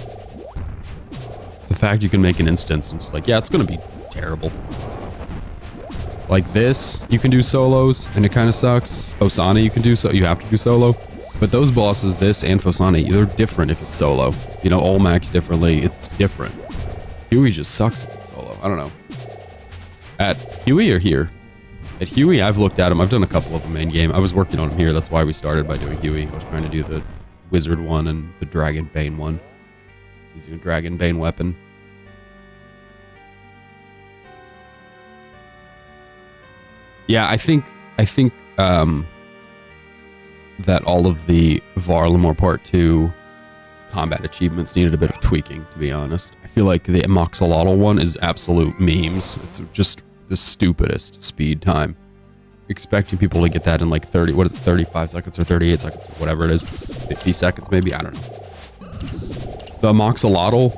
The fact you can make an instance, and it's like, yeah, it's gonna be terrible. Like this, you can do solos, and it kind of sucks. Fosani, you have to do solo. But those bosses, this and Fosani, they're different if it's solo. You know, Olmec's differently, it's different. Huey just sucks if it's solo, I don't know. At Huey or here? At Huey, I've looked at him. I've done a couple of them main game. I was working on him here. That's why we started by doing Huey. I was trying to do the Wizard one and the Dragon Bane one. Using a Dragon Bane weapon. Yeah, I think that all of the Varlamore Part 2 combat achievements needed a bit of tweaking, to be honest. I feel like the Moxolotl one is absolute memes. It's just the stupidest speed time. Expecting people to get that in like 35 seconds or 38 seconds, or whatever it is. 50 seconds maybe, I don't know. The Moxolotl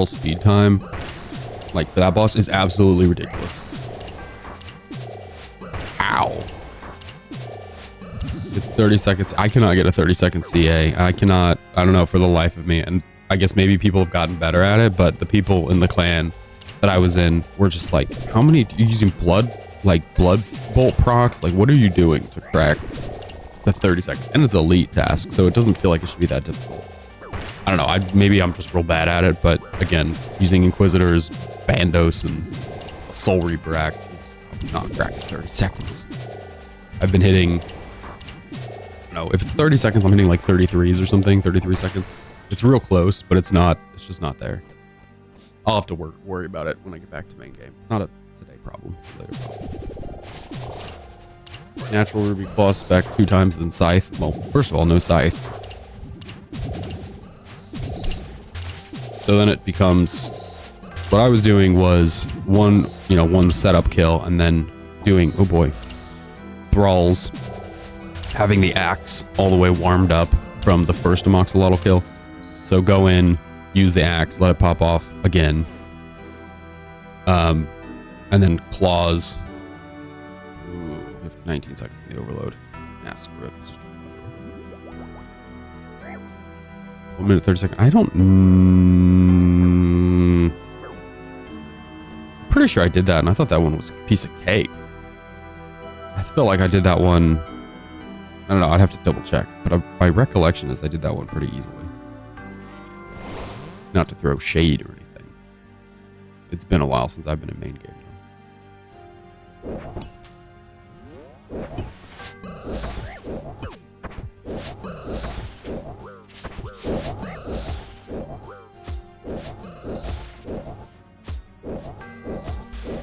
speed time, like for that boss, is absolutely ridiculous. Ow. It's 30 seconds. I cannot get a 30-second CA. I don't know for the life of me. And I guess maybe people have gotten better at it, but the people in the clan that I was in were just like, how many are you using blood bolt procs? Like, what are you doing to crack the 30 seconds? And it's an elite task, so it doesn't feel like it should be that difficult. I don't know. Maybe I'm just real bad at it, but again, using Inquisitors, Bandos, and Soul Reaper axe, I'm not cracking 30 seconds. I've been hitting, I don't know, if it's 30 seconds, I'm hitting like 33s or something, 33 seconds. It's real close, but it's just not there. I'll have to worry about it when I get back to main game. Not a today problem, it's a later problem. Natural Ruby Claw spec 2 times than Scythe. Well, first of all, no Scythe. So then it becomes, what I was doing was one setup kill and then doing, oh boy, Thralls, having the axe all the way warmed up from the first Amoxolotl kill. So go in, use the axe, let it pop off again. And then claws. Ooh, 19 seconds in the overload. Yeah, screw it. 1 minute 30 seconds. I don't. Pretty sure I did that, and I thought that one was a piece of cake. I felt like I did that one. I don't know. I'd have to double check, but my recollection is I did that one pretty easily. Not to throw shade or anything. It's been a while since I've been in main game.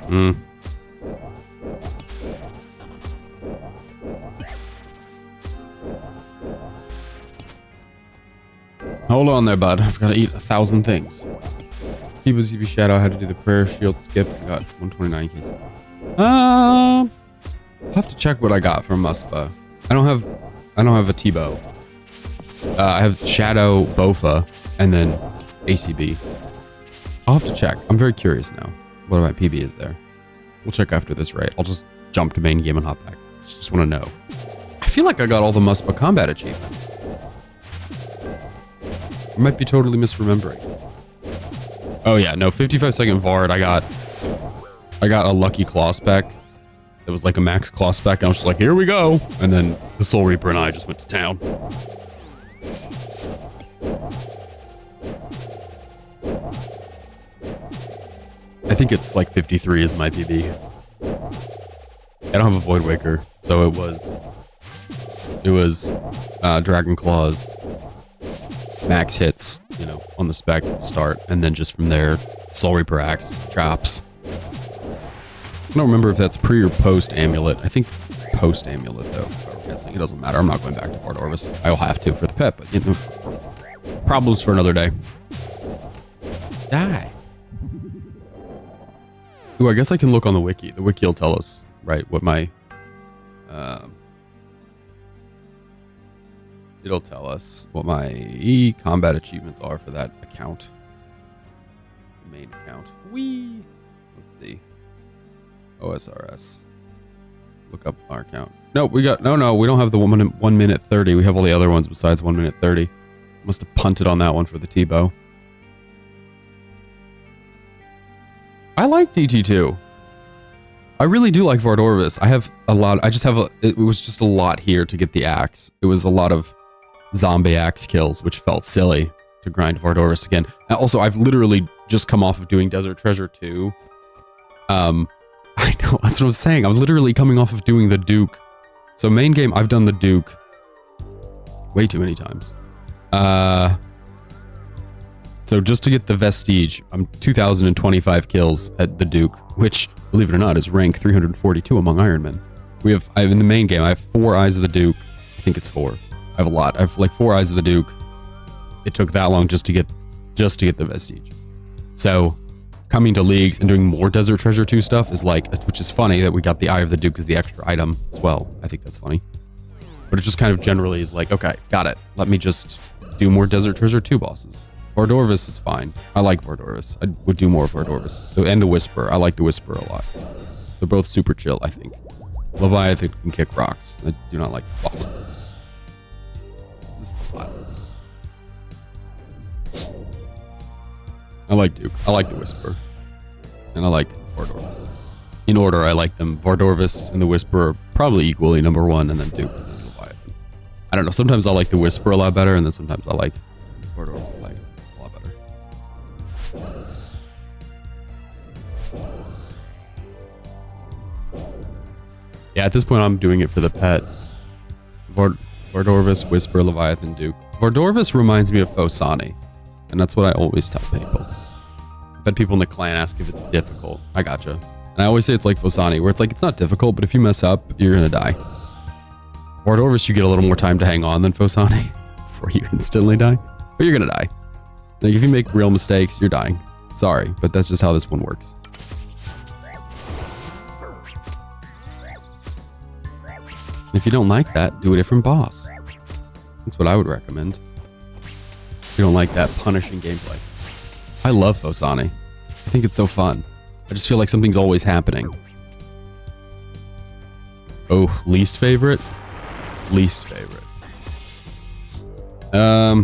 Hmm. Hold on there, bud. I've got to eat 1,000 things. People ZB Shadow had to do the prayer shield skip. I got 129 cases. I'll have to check what I got from Muspa. I don't have a T-bow. I have Shadow, Bofa, and then ACB. I'll have to check. I'm very curious now. What my PB is there? We'll check after this raid. I'll just jump to main game and hop back. Just want to know. I feel like I got all the Muspa combat achievements. I might be totally misremembering. Oh yeah, no, 55-second Vard. I got a lucky claw spec. It was like a max claw spec. And I was just like, here we go. And then the Soul Reaper and I just went to town. I think it's like 53 is my PB. I don't have a Void Waker, so it was Dragon Claws, max hits, you know, on the spec to start, and then just from there, Soul Reaper Axe, chops. I don't remember if that's pre or post Amulet. I think post Amulet though. I'm guessing it doesn't matter. I'm not going back to Fort Orvis. I'll have to for the pet, but you know, problems for another day. Die. Ooh, I guess I can look on the wiki. The wiki will tell us, right, what my... it'll tell us what my combat achievements are for that account. The main account. Whee! Let's see. OSRS. Look up our account. No, we got... No, we don't have the 1 minute 30. We have all the other ones besides 1 minute 30. Must have punted on that one for the T-bow. I like DT2. I really do like Vard Orvis. I have a lot. It was just a lot here to get the axe. It was a lot of zombie axe kills, which felt silly to grind Vard Orvis again. And also, I've literally just come off of doing Desert Treasure 2. I know, that's what I'm saying. I'm literally coming off of doing the Duke. So main game, I've done the Duke way too many times. So just to get the Vestige, I'm 2,025 kills at the Duke, which, believe it or not, is rank 342 among Ironmen. In the main game, I have 4 Eyes of the Duke. I think it's 4. I have a lot. I have like 4 Eyes of the Duke. It took that long just to get the Vestige. So coming to Leagues and doing more Desert Treasure 2 stuff is like, which is funny that we got the Eye of the Duke as the extra item as well. I think that's funny. But it just kind of generally is like, okay, got it. Let me just do more Desert Treasure 2 bosses. Vard Orvis is fine. I like Vard Orvis. I would do more Vard Orvis. And the Whisperer. I like the Whisperer a lot. They're both super chill, I think. Leviathan can kick rocks. I do not like the boss. It's just a lot. I like Duke. I like the Whisperer. And I like Vard Orvis. In order, I like them. Vard Orvis and the Whisperer probably equally number 1, and then Duke and then Leviathan. I don't know. Sometimes I like the Whisperer a lot better, and then sometimes I like Vard Orvis a lot better. Yeah, at this point, I'm doing it for the pet. Vard Orvis, Whisper, Leviathan, Duke. Vard Orvis reminds me of Fosani, and that's what I always tell people. I've had people in the clan ask if it's difficult. I gotcha. And I always say it's like Fosani, where it's like, it's not difficult, but if you mess up, you're gonna die. Vard Orvis, you get a little more time to hang on than Fosani before you instantly die, but you're gonna die. Like, if you make real mistakes, you're dying. Sorry, but that's just how this one works. If you don't like that, do a different boss. That's what I would recommend. If you don't like that punishing gameplay. I love Fosani. I think it's so fun. I just feel like something's always happening. Oh, least favorite? Least favorite. Let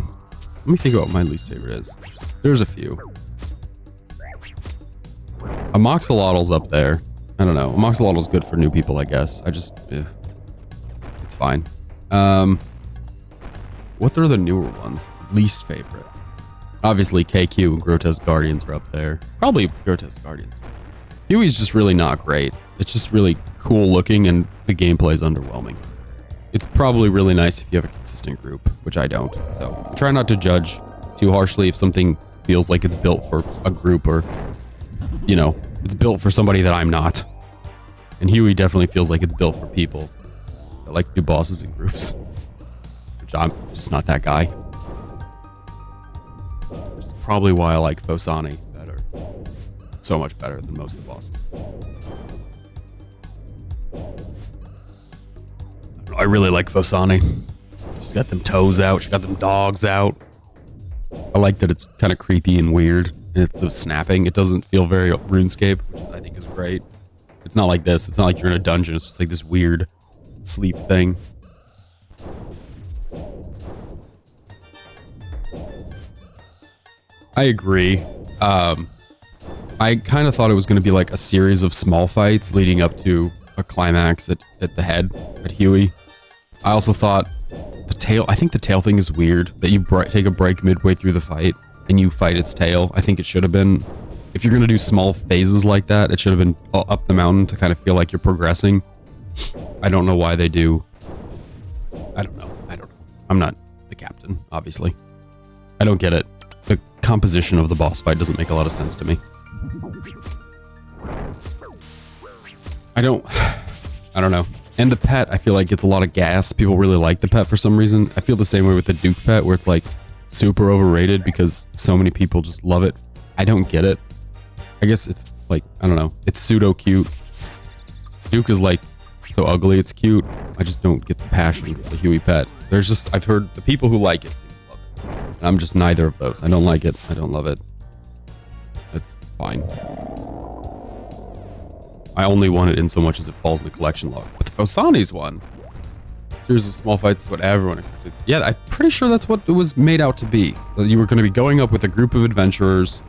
me think about what my least favorite is. There's a few. Amoxolotl's up there. I don't know. Amoxolotl's good for new people, I guess. It's fine. What are the newer ones? Least favorite. Obviously, KQ and Grotesque Guardians are up there. Probably Grotesque Guardians. Huey's just really not great. It's just really cool looking, and the gameplay is underwhelming. It's probably really nice if you have a consistent group, which I don't. So try not to judge too harshly if something feels like it's built for a group or, you know, It's built for somebody that I'm not. And Huey definitely feels like it's built for people that like to do bosses in groups. Which I'm just not that guy. Which is probably why I like Phosani better. So much better than most of the bosses. I really like Phosani. She's got them toes out. She's got them dogs out. I like that it's kind of creepy and weird. And it's the snapping. It doesn't feel very RuneScape, which I think is great. It's not like this. It's not like you're in a dungeon. It's just like this weird sleep thing. I agree. I kind of thought it was going to be like a series of small fights leading up to a climax at the head, at Huey. I also thought the tail, I think the tail thing is weird, that you take a break midway through the fight and you fight its tail. I think it should have been, if you're going to do small phases like that, it should have been up the mountain to kind of feel like you're progressing. I don't know why they do. I don't know. I'm not the captain, obviously. I don't get it. The composition of the boss fight doesn't make a lot of sense to me. I don't know. And the pet, I feel like gets a lot of gas. People really like the pet for some reason. I feel the same way with the Duke pet, where it's like super overrated because so many people just love it. I don't get it. I guess it's like, I don't know. It's pseudo cute. Duke is like so ugly, it's cute. I just don't get the passion for the Huey pet. There's just, I've heard the people who like it seem to love it. And I'm just neither of those. I don't like it. I don't love it. It's fine. I only want it in so much as it falls in the collection log. But the Phosani's one, series of small fights is what everyone expected. Yeah, I'm pretty sure that's what it was made out to be. That you were going to be going up with a group of adventurers,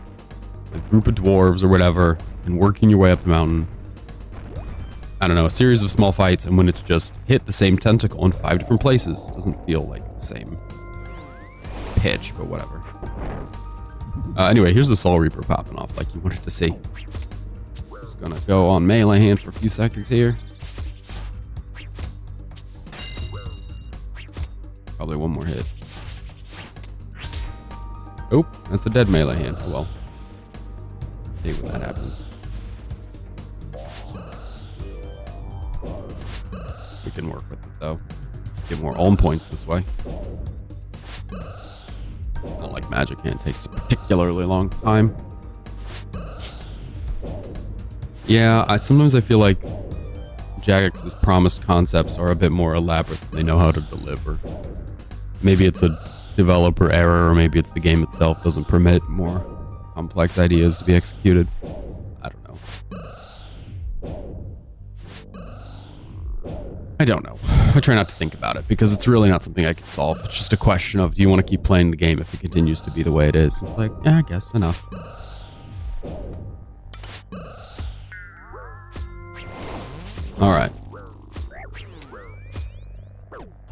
a group of dwarves or whatever, and working your way up the mountain. I don't know, a series of small fights, and when it's just hit the same tentacle in 5 different places, doesn't feel like the same pitch, but whatever. Anyway, here's the Soul Reaper popping off like you wanted to see. Just gonna go on melee hand for a few seconds here. Probably one more hit. Oh, that's a dead melee hand. Oh well. See when that happens. We can work with it though. Get more own points this way. Not like magic hand takes a particularly long time. Yeah, sometimes I feel like Jagex's promised concepts are a bit more elaborate than they know how to deliver. Maybe it's a developer error, or maybe it's the game itself doesn't permit more complex ideas to be executed. I don't know. I don't know. I try not to think about it because it's really not something I can solve. It's just a question of, do you want to keep playing the game if it continues to be the way it is? It's like, yeah, I guess, enough. Alright.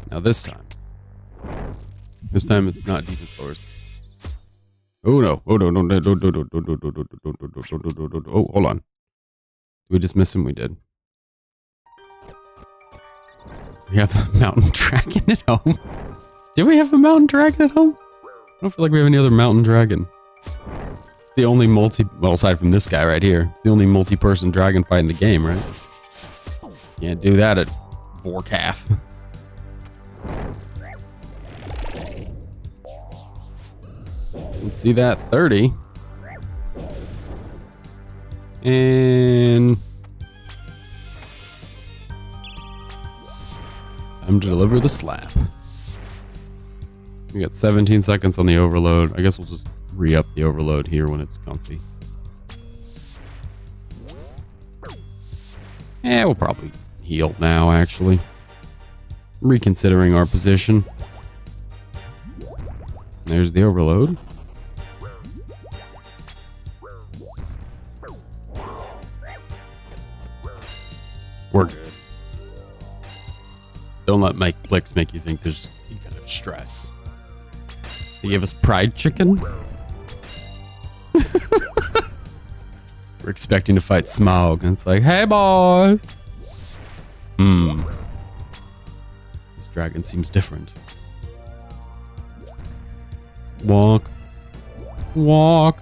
Now this time it's not defense force. Oh no. Oh no, no. Oh, hold on. Did we dismiss him? We did. We have the mountain dragon at home. Do we have a mountain dragon at home? I don't feel like we have any other mountain dragon. It's the only well, aside from this guy right here, the only multi-person dragon fight in the game, right? Can't do that at Vorkath. Let's see that 30. And time to deliver the slap. We got 17 seconds on the overload. I guess we'll just re-up the overload here when it's comfy. Yeah, we'll probably heal now, actually. Reconsidering our position. There's the overload. We're good. Don't let Mike Blix make you think there's any kind of stress. They give us fried chicken? We're expecting to fight Smaug, and it's like, hey boys! This dragon seems different. Walk. Walk.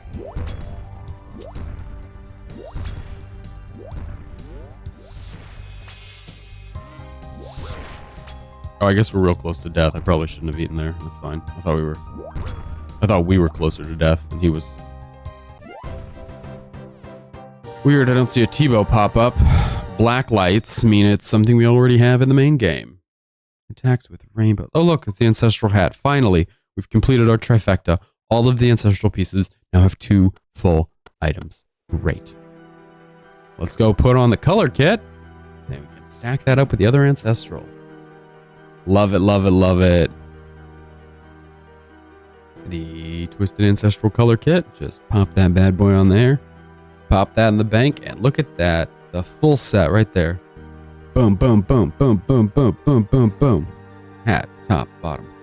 Oh, I guess we're real close to death. I probably shouldn't have eaten there. That's fine. I thought we were closer to death than he was. Weird, I don't see a T-bow pop up. Black lights mean it's something we already have in the main game. Attacks with rainbow. Oh, look, it's the ancestral hat. Finally, we've completed our trifecta. All of the ancestral pieces now have 2 full items. Great. Let's go put on the color kit. And we can stack that up with the other ancestral. Love it, love it, love it. The twisted ancestral color kit. Just pop that bad boy on there. Pop that in the bank, and look at that. The full set right there. Boom, boom, boom, boom, boom, boom, boom, boom, boom. Hat, top, bottom.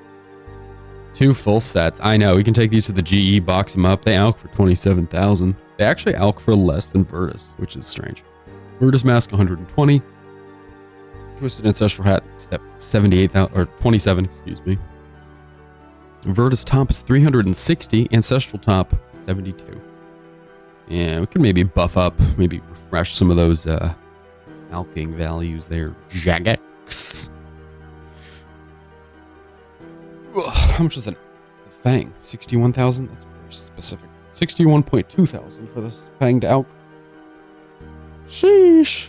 2 full sets. I know, we can take these to the GE, box them up. They alk for 27,000. They actually alk for less than Virtus, which is strange. Virtus mask 120. Twisted ancestral hat, step 78,000, or 27, excuse me. Virtus top is 360. Ancestral top, 72. Yeah, we could maybe buff up, maybe refresh some of those alking values there. Jagex. How much is a fang? 61,000? That's very specific. 61.2 thousand for this fang to alk. Sheesh.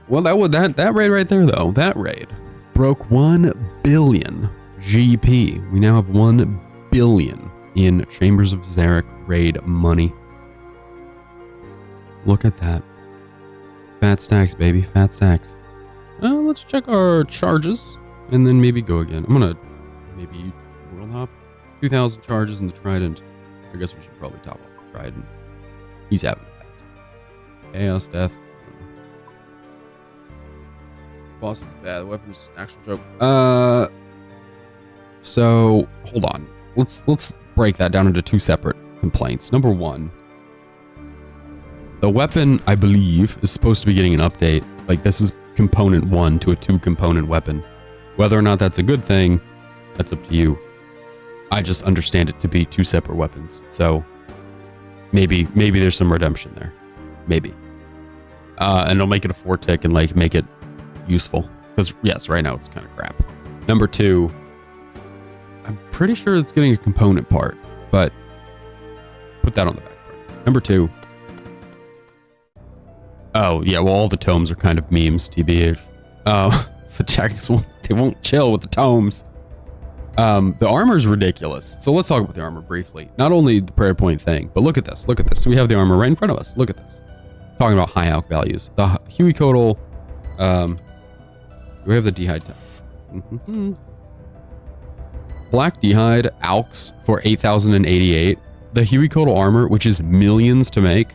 Well, that raid right there, though, that raid broke 1 billion GP. We now have 1 billion in Chambers of Zarek raid money. Look at that. Fat stacks, baby. Fat stacks. Let's check our charges and then maybe go again. I'm going to maybe world hop. 2,000 charges in the Trident. I guess we should probably top off the Trident. He's having a bad time. Chaos Death. Boss is bad. The weapon is an actual joke. So hold on. Let's break that down into 2 separate complaints. Number 1. The weapon, I believe, is supposed to be getting an update. Like, this is component 1 to a 2-component weapon. Whether or not that's a good thing, that's up to you. I just understand it to be 2 separate weapons. So, maybe there's some redemption there. Maybe. And it'll make it a 4-tick and, like, make it useful. Because, yes, right now it's kind of crap. Number 2, I'm pretty sure it's getting a component part. But, put that on the back burner. Number 2. Oh, yeah, well, all the tomes are kind of memes, TBH. The Jackets won't chill with the tomes. The armor's ridiculous. So let's talk about the armor briefly. Not only the prayer point thing, but look at this. Look at this. So we have the armor right in front of us. Look at this. Talking about high alk values. The Huey Codal, we have the D'hide time. Black D'hide alks for 8,088. The Huey Codal armor, which is millions to make,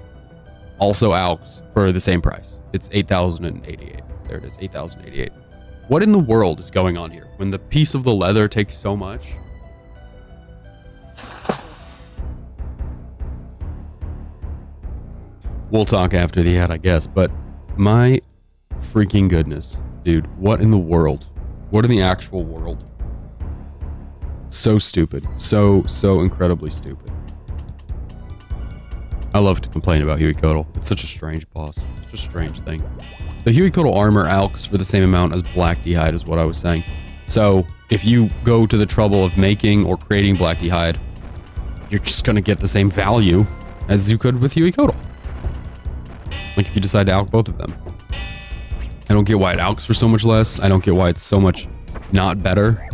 also alks for the same price. It's 8,088. There it is, 8,088. What in the world is going on here? When the piece of the leather takes so much? We'll talk after the ad, I guess, but my freaking goodness, dude, what in the world? What in the actual world? So stupid. So incredibly stupid. I love to complain about Huey Codal. It's such a strange boss. Such a strange thing. The Huey Codal armor alks for the same amount as Black D'hide is what I was saying. So if you go to the trouble of making or creating Black D'hide, you're just going to get the same value as you could with Huey Codal. Like if you decide to alk both of them. I don't get why it alks for so much less. I don't get why it's so much not better.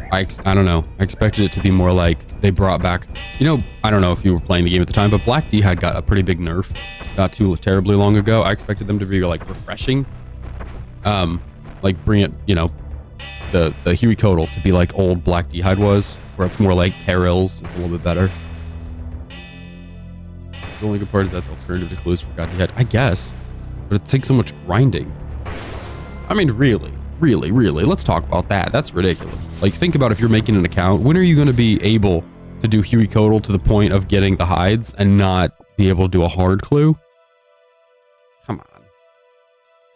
I don't know. I expected it to be more like they brought back, you know, I don't know if you were playing the game at the time, but Black D'hide got a pretty big nerf not too terribly long ago. I expected them to be like refreshing. Like bring it, you know, the Huey Codal to be like old Black D'hide was, where it's more like Carril's. It's a little bit better. The only good part is that's alternative to clues for God D'hide, I guess. But it takes so much grinding. I mean, really, let's talk about that. That's ridiculous. Like, think about if you're making an account, when are you going to be able to do Huey Codal to the point of getting the hides and not be able to do a hard clue?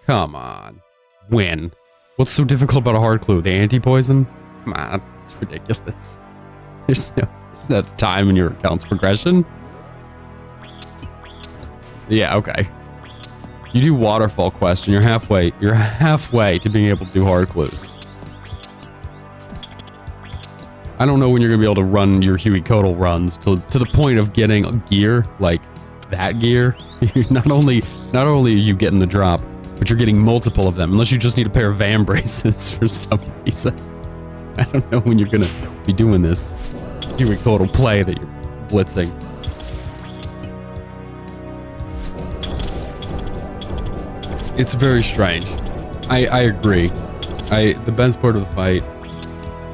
Come on. When? What's so difficult about a hard clue? The anti-poison? Come on, it's ridiculous. There's no time in your account's progression. Yeah, okay. You do waterfall quest and you're halfway to being able to do hard clues. I don't know when you're gonna be able to run your Huey Codal runs to the point of getting gear like that gear. not only are you getting the drop, but you're getting multiple of them. Unless you just need a pair of van braces for some reason. I don't know when you're gonna be doing this Huey Codal play that you're blitzing. It's very strange. I agree. The best part of the fight,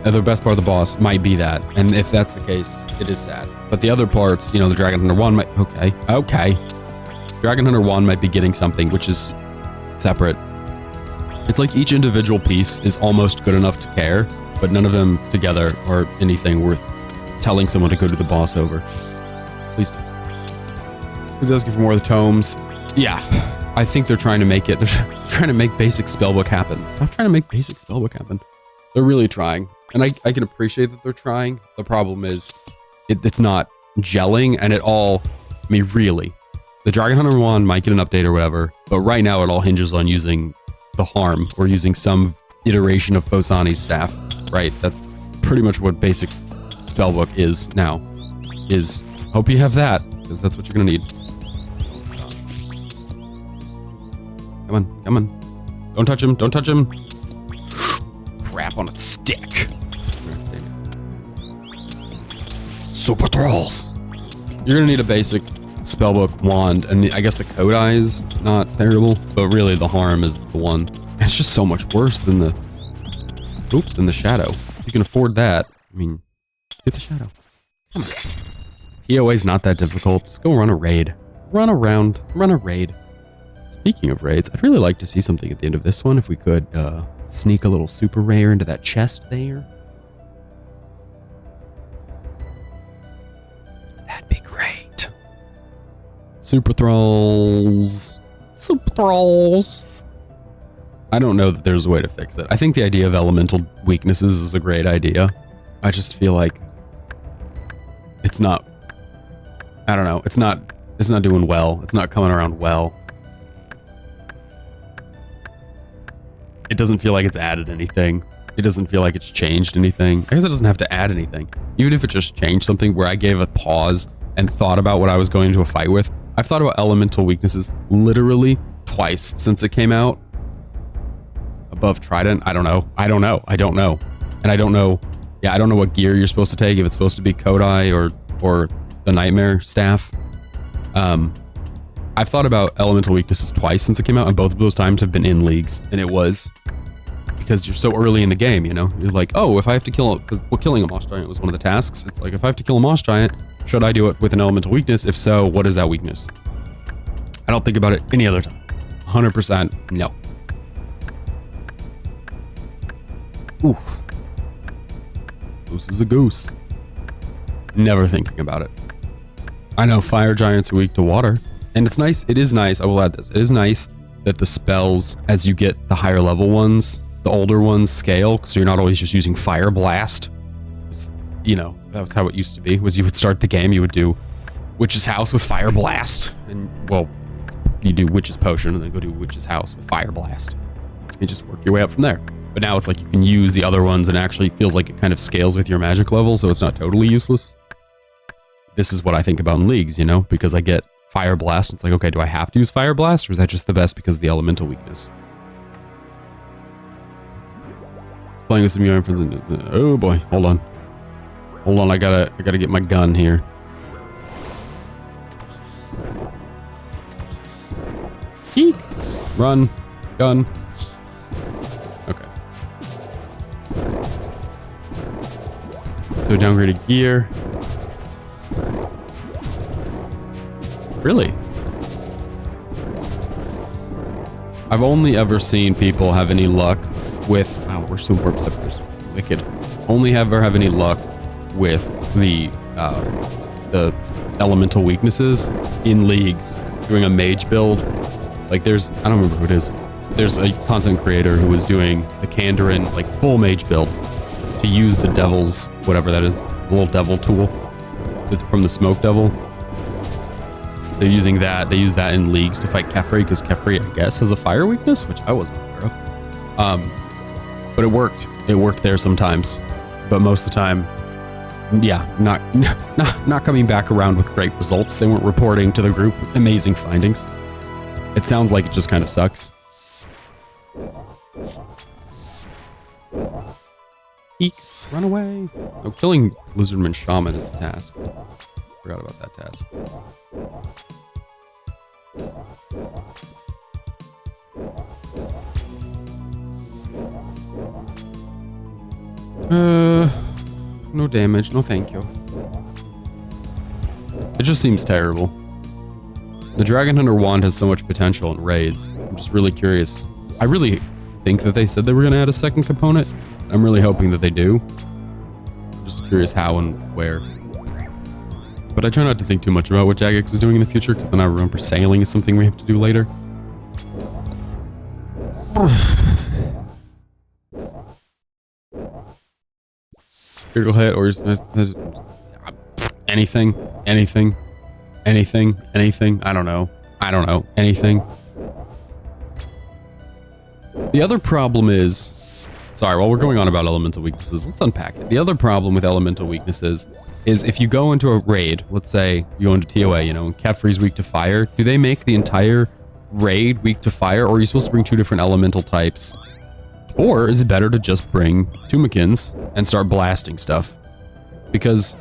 the best part of the boss might be that. And if that's the case, it is sad. But the other parts, you know, the Dragon Hunter 1 might, okay. Dragon Hunter 1 might be getting something, which is separate. It's like each individual piece is almost good enough to care, but none of them together are anything worth telling someone to go to the boss over. Please don't. Who's asking for more of the tomes? Yeah. I think they're trying to make it. They're trying to make basic spellbook happen. Stop trying to make basic spellbook happen. They're really trying. And I can appreciate that they're trying. The problem is it's not gelling and it all, I mean, really. The Dragon Hunter 1 might get an update or whatever, but right now it all hinges on using the harm or using some iteration of Phosani's staff, right? That's pretty much what basic spellbook is now. Hope you have that, because that's what you're gonna need. Come on. Don't touch him. Don't touch him. Crap on a stick. Super Thralls. You're going to need a basic spellbook wand, and I guess the Kodai is not terrible, but really the harm is the one. It's just so much worse than the shadow. If you can afford that, I mean, get the shadow. Come on. TOA is not that difficult. Just go run a raid. Run around. Run a raid. Speaking of raids, I'd really like to see something at the end of this one. If we could sneak a little super rare into that chest there. That'd be great. Super Thralls. Super Thralls. I don't know that there's a way to fix it. I think the idea of elemental weaknesses is a great idea. I just feel like it's not, I don't know, it's not doing well. It's not coming around well. It doesn't feel like it's added anything. It doesn't feel like it's changed anything. I guess it doesn't have to add anything. Even if it just changed something where I gave a pause and thought about what I was going into a fight with. I've thought about elemental weaknesses literally twice since it came out. Above Trident, I don't know. And I don't know. Yeah, I don't know what gear you're supposed to take. If it's supposed to be Kodai or the Nightmare Staff. I've thought about elemental weaknesses twice since it came out, and both of those times have been in leagues, and it was because you're so early in the game, you know? You're like, oh, if I have to kill, because killing a Moss Giant was one of the tasks. It's like, if I have to kill a Moss Giant, should I do it with an elemental weakness? If so, what is that weakness? I don't think about it any other time. 100% no. Ooh. Goose is a goose. Never thinking about it. I know fire giants are weak to water. And it's nice, it is nice, I will add this, it is nice that the spells, as you get the higher level ones, the older ones scale, so you're not always just using Fire Blast. You know, that was how it used to be, was you would start the game, you would do Witch's House with Fire Blast, and, well, you do Witch's Potion, and then go do Witch's House with Fire Blast. You just work your way up from there. But now it's like you can use the other ones, and actually feels like it kind of scales with your magic level, so it's not totally useless. This is what I think about in leagues, you know, because I get Fire Blast. It's like, okay, do I have to use Fire Blast, or is that just the best because of the elemental weakness? Playing with some of your friends. Oh boy, hold on. Hold on, I gotta get my gun here. Eek. Run. Gun. Okay. So downgraded gear. Really? I've only ever seen people have any luck with... Wow, we're so warp scepters. Wicked. Only ever have any luck with the elemental weaknesses in leagues. Doing a mage build. Like there's... I don't remember who it is. There's a content creator who was doing the Kandarin, like full mage build. To use the devil's... whatever that is. The little devil tool. From the smoke devil. They're using that. They use that in leagues to fight Kefri, because Kefri, I guess, has a fire weakness, which I wasn't aware of. But it worked. It worked there sometimes. But most of the time, yeah, not coming back around with great results. They weren't reporting to the group amazing findings. It sounds like it just kind of sucks. Eek, run away. Oh, killing Lizardman Shaman is a task. Forgot about that task. No damage, no thank you. It just seems terrible. The Dragon Hunter wand has so much potential in raids. I'm just really curious. I really think that they said they were going to add a second component. I'm really hoping that they do. I'm just curious how and where. But I try not to think too much about what Jagex is doing in the future, because then I remember sailing is something we have to do later. Critical hit or anything. I don't know. Anything. The other problem is, sorry, while we're going on about elemental weaknesses, let's unpack it. The other problem with elemental weaknesses is if you go into a raid, let's say you go into TOA, you know, and Kefri's weak to fire, do they make the entire raid weak to fire, or are you supposed to bring 2 different elemental types? Or is it better to just bring Tumikins and start blasting stuff? Because,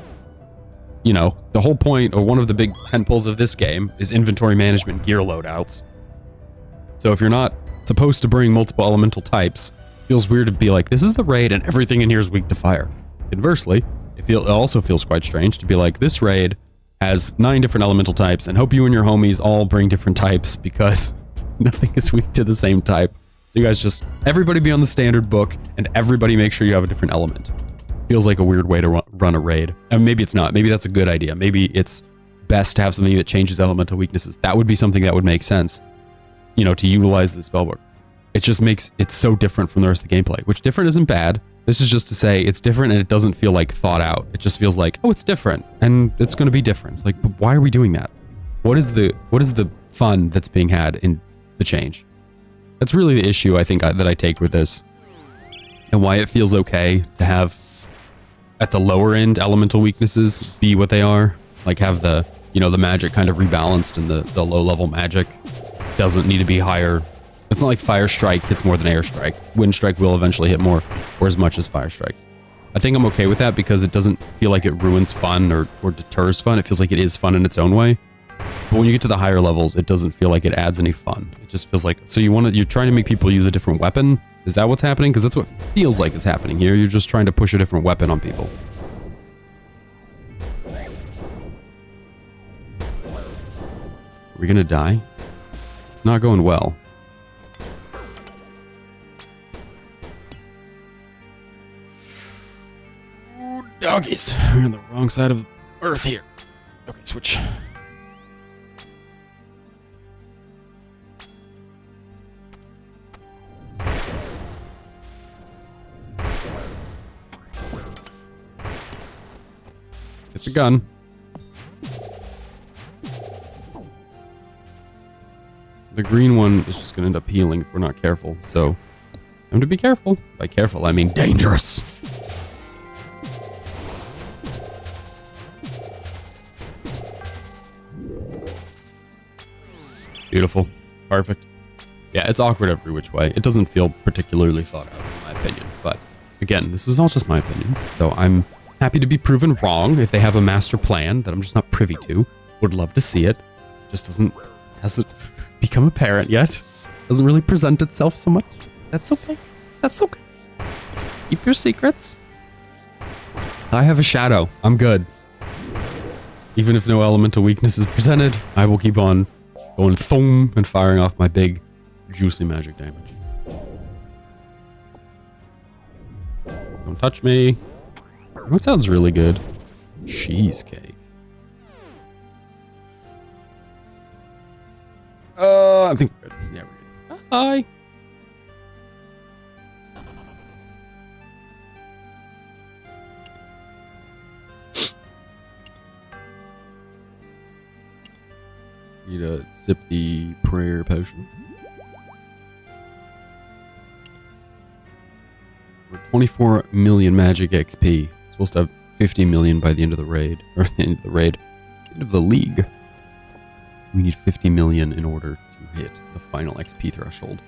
you know, the whole point, or one of the big tentpoles of this game, is inventory management gear loadouts. So if you're not supposed to bring multiple elemental types, it feels weird to be like, this is the raid and everything in here is weak to fire. Conversely, it also feels quite strange to be like, this raid has 9 different elemental types and hope you and your homies all bring different types because nothing is weak to the same type. So you guys just, everybody be on the standard book and everybody make sure you have a different element. Feels like a weird way to run a raid. And maybe it's not. Maybe that's a good idea. Maybe it's best to have something that changes elemental weaknesses. That would be something that would make sense, you know, to utilize the spellbook. It just makes it so different from the rest of the gameplay, which different isn't bad. This is just to say it's different and it doesn't feel like thought out. It just feels like, oh, it's different and it's going to be different. It's like, but why are we doing that? What is the fun that's being had in the change? That's really the issue I think that I take with this, and why it feels okay to have at the lower end elemental weaknesses be what they are. Like have the, you know, the magic kind of rebalanced, and the low level magic doesn't need to be higher. It's not like Fire Strike hits more than Air Strike. Wind Strike will eventually hit more or as much as Fire Strike. I think I'm okay with that because it doesn't feel like it ruins fun or deters fun. It feels like it is fun in its own way. But when you get to the higher levels, it doesn't feel like it adds any fun. It just feels like, so you're trying to make people use a different weapon? Is that what's happening? Because that's what feels like is happening here. You're just trying to push a different weapon on people. Are we gonna die? It's not going well. Ooh, doggies. We're on the wrong side of Earth here. Okay, switch. Get the gun. The green one is just going to end up healing if we're not careful, so I'm to be careful. By careful, I mean dangerous. Beautiful. Perfect. Yeah, it's awkward every which way. It doesn't feel particularly thought out, in my opinion, but again, this is all just my opinion, so I'm happy to be proven wrong if they have a master plan that I'm just not privy to. Would love to see it. Just hasn't become apparent yet. Doesn't really present itself so much. That's okay. That's okay. Keep your secrets. I have a shadow. I'm good. Even if no elemental weakness is presented, I will keep on going thum and firing off my big, juicy magic damage. Don't touch me. What sounds really good? Cheesecake. I think we're good. Yeah, we're good. Bye. Need to sip the prayer potion. We're 24 million magic XP. Supposed to have 50 million by the end of the raid. Or the end of the raid. End of the league. We need 50 million in order to hit the final XP threshold.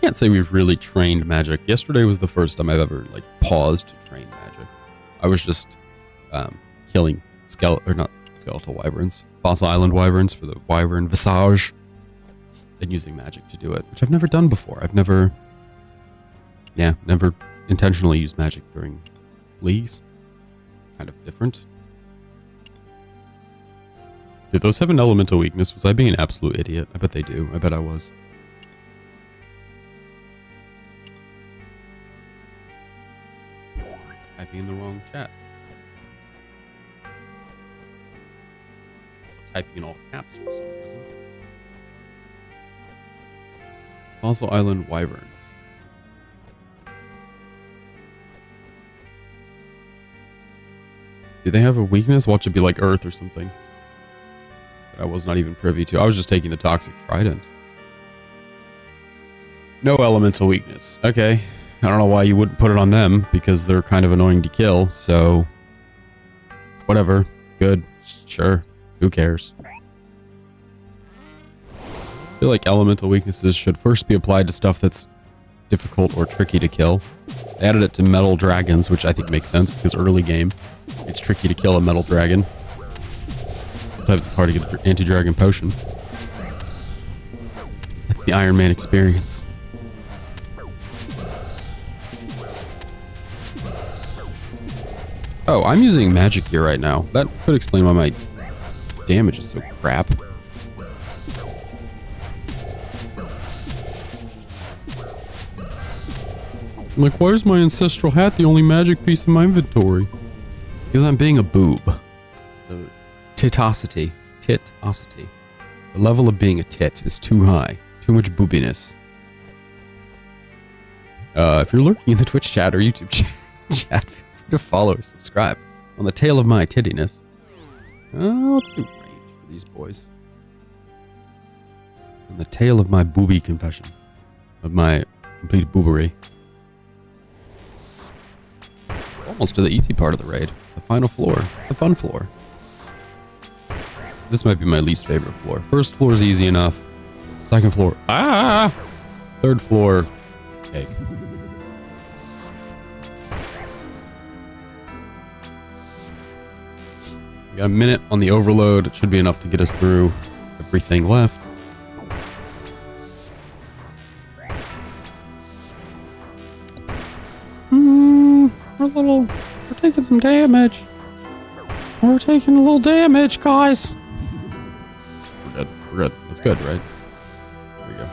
Can't say we've really trained magic. Yesterday was the first time I've ever like paused to train magic. I was just killing skeletal wyverns, fossil island wyverns for the wyvern visage, and using magic to do it, which I've never done before. I've never intentionally used magic during leagues. Kind of different. Did those have an elemental weakness? Was I being an absolute idiot? I bet they do. I bet I was. Typing in the wrong chat. Also typing in all caps for some reason. Fossil Island Wyverns. Do they have a weakness? Watch it be like Earth or something. I was not even privy to. I was just taking the Toxic Trident. No elemental weakness. Okay. I don't know why you wouldn't put it on them, because they're kind of annoying to kill, so... Whatever. Good. Sure. Who cares? I feel like elemental weaknesses should first be applied to stuff that's difficult or tricky to kill. They added it to metal dragons, which I think makes sense, because early game, it's tricky to kill a metal dragon. Sometimes it's hard to get an anti-dragon potion. That's the Iron Man experience. Oh, I'm using magic gear right now. That could explain why my damage is so crap. I'm like, why is my ancestral hat the only magic piece in my inventory? Because I'm being a boob. The titosity. Titosity. The level of being a tit is too high. Too much boobiness. If you're lurking in the Twitch chat or YouTube chat, feel free to follow or subscribe. On the tail of my tittiness. Let's do range for these boys. On the tail of my booby confession. Of my complete boobery. Almost to the easy part of the raid. The final floor. The fun floor. This might be my least favorite floor. First floor is easy enough. Second floor. Ah! Third floor. Cake. We got a minute on the overload. It should be enough to get us through everything left. We're taking some damage. We're taking a little damage, guys. We're good. We're good. That's good, right? There we go.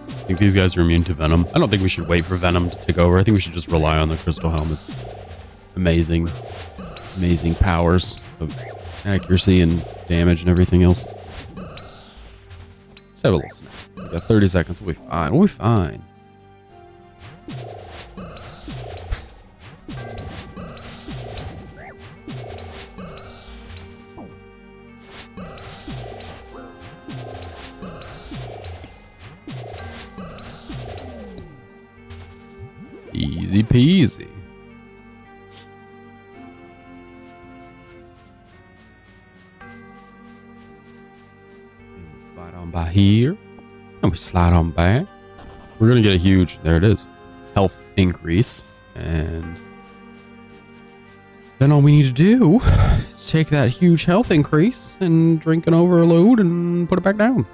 I think these guys are immune to Venom. I don't think we should wait for Venom to take over. I think we should just rely on the Crystal Helmet's amazing, amazing powers of accuracy and damage and everything else. Let's have a little snack. We got 30 seconds. We'll be fine. We'll be fine. Easy peasy. Slide on by here. And we slide on back. We're going to get a huge, there it is, health increase. And then all we need to do is take that huge health increase and drink an overload and put it back down.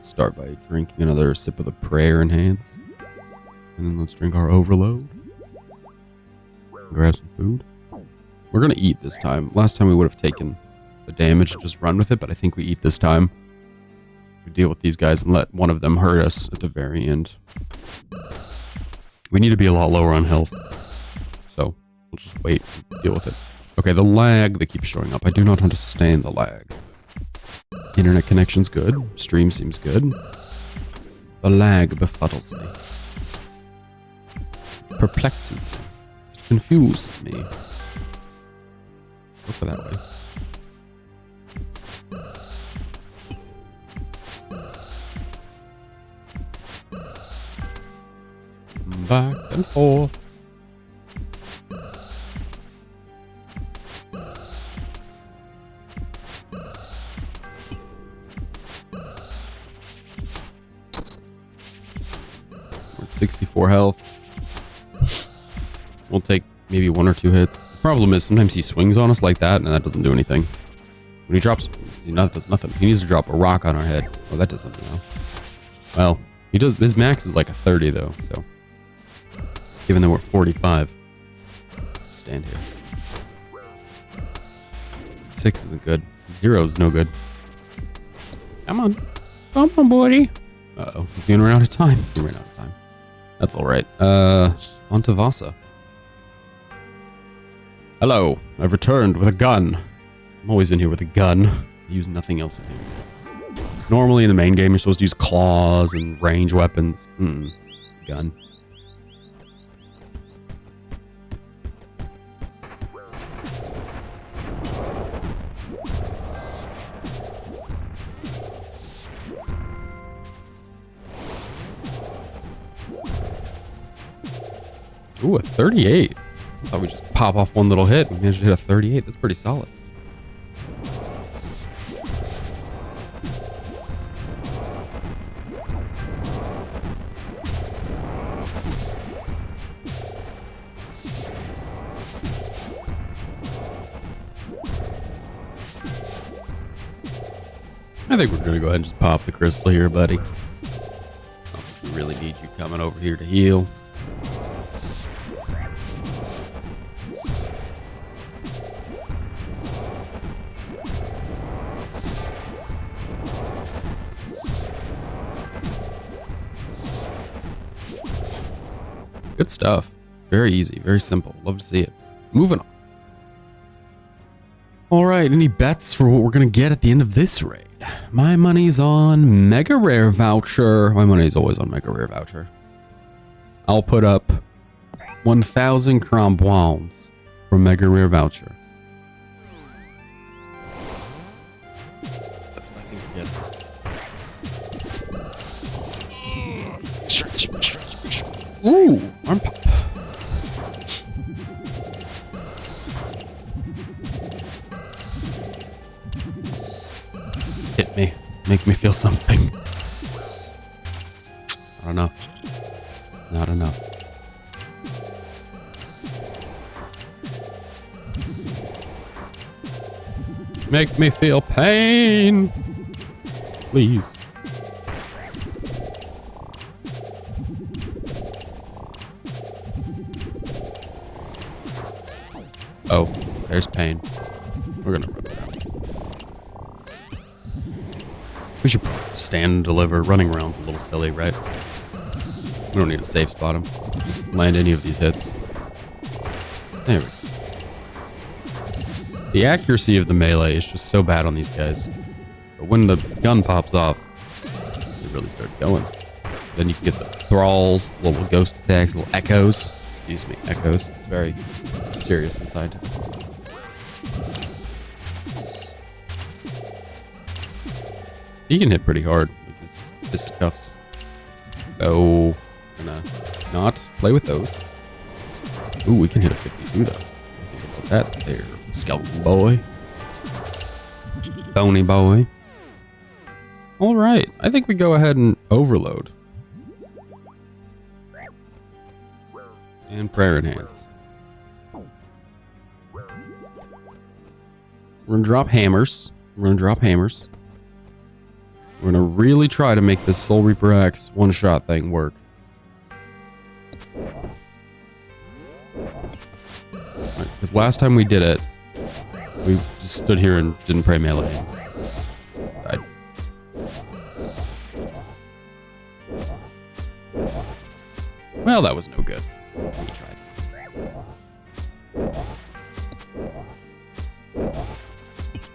Start by drinking another sip of the prayer enhance. And then let's drink our overload. Grab some food. We're going to eat this time. Last time we would have taken the damage, just run with it, but I think we eat this time. We deal with these guys and let one of them hurt us at the very end. We need to be a lot lower on health. So, we'll just wait and deal with it. Okay, the lag that keeps showing up. I do not understand the lag. Internet connection's good. Stream seems good. The lag befuddles me. Perplexes me. Confuses me. Go for that way. back and forth. We're at 64 health. We'll take maybe 1 or 2 hits. The problem is sometimes he swings on us like that, and that doesn't do anything. When he drops, he does nothing. He needs to drop a rock on our head. Oh, that does something now. Well, he does. His max is like a 30 though, so even though we're 45, stand here. 6 isn't good. 0 is no good. Come on, come on, buddy. Uh-oh, he's gonna run out of time. He ran out of time. That's all right. On to Vasa. Hello, I've returned with a gun. I'm always in here with a gun. I use nothing else in here. Normally in the main game, you're supposed to use claws and range weapons. Gun. Ooh, a 38. I thought we'd just pop off one little hit. We managed to hit a 38. That's pretty solid. I think we're going to go ahead and just pop the crystal here, buddy. I don't think we really need you coming over here to heal. Good stuff. Very easy, very simple. Love to see it. Moving on. All right, any bets for what we're going to get at the end of this raid? My money's on MegaRare voucher. My money's always on MegaRare voucher. I'll put up 1,000 cromboins for MegaRare voucher. That's what I think we get. Ooh, arm pop. Hit me. Make me feel something. Not enough. Not enough. Make me feel pain. Please. Oh, there's pain. We're gonna run around. We should stand and deliver. Running around's a little silly, right? We don't need to safe spot him. Just land any of these hits. There we go. The accuracy of the melee is just so bad on these guys. But when the gun pops off, it really starts going. Then you can get the thralls, little ghost attacks, little echoes. Excuse me, echoes. It's very serious inside. He can hit pretty hard with his fisticuffs. So, gonna not play with those. Ooh, we can hit a 52 though. Think about that there, skeleton boy. Bony boy. Alright, I think we go ahead and overload. And prayer enhance. We're gonna drop hammers. We're gonna drop hammers. We're gonna really try to make this Soul Reaper X one-shot thing work. Because last time we did it, we just stood here and didn't pray melee. Died. Well, that was no good. We tried.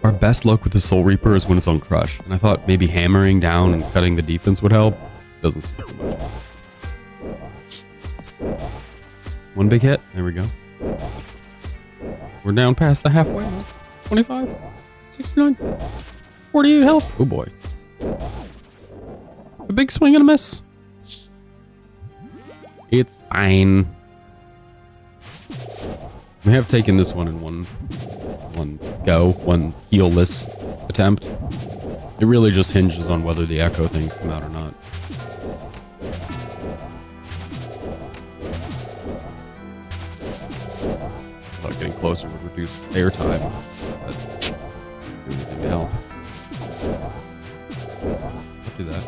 Our best luck with the Soul Reaper is when it's on Crush. And I thought maybe hammering down and cutting the defense would help. Doesn't seem too much. One big hit. There we go. We're down past the halfway mark. 25, 69, 48 health. Oh boy. A big swing and a miss. It's fine. We have taken this one in one heelless attempt. It really just hinges on whether the echo things come out or not. Thought getting closer would reduce airtime, but do anything to help. I'll do that.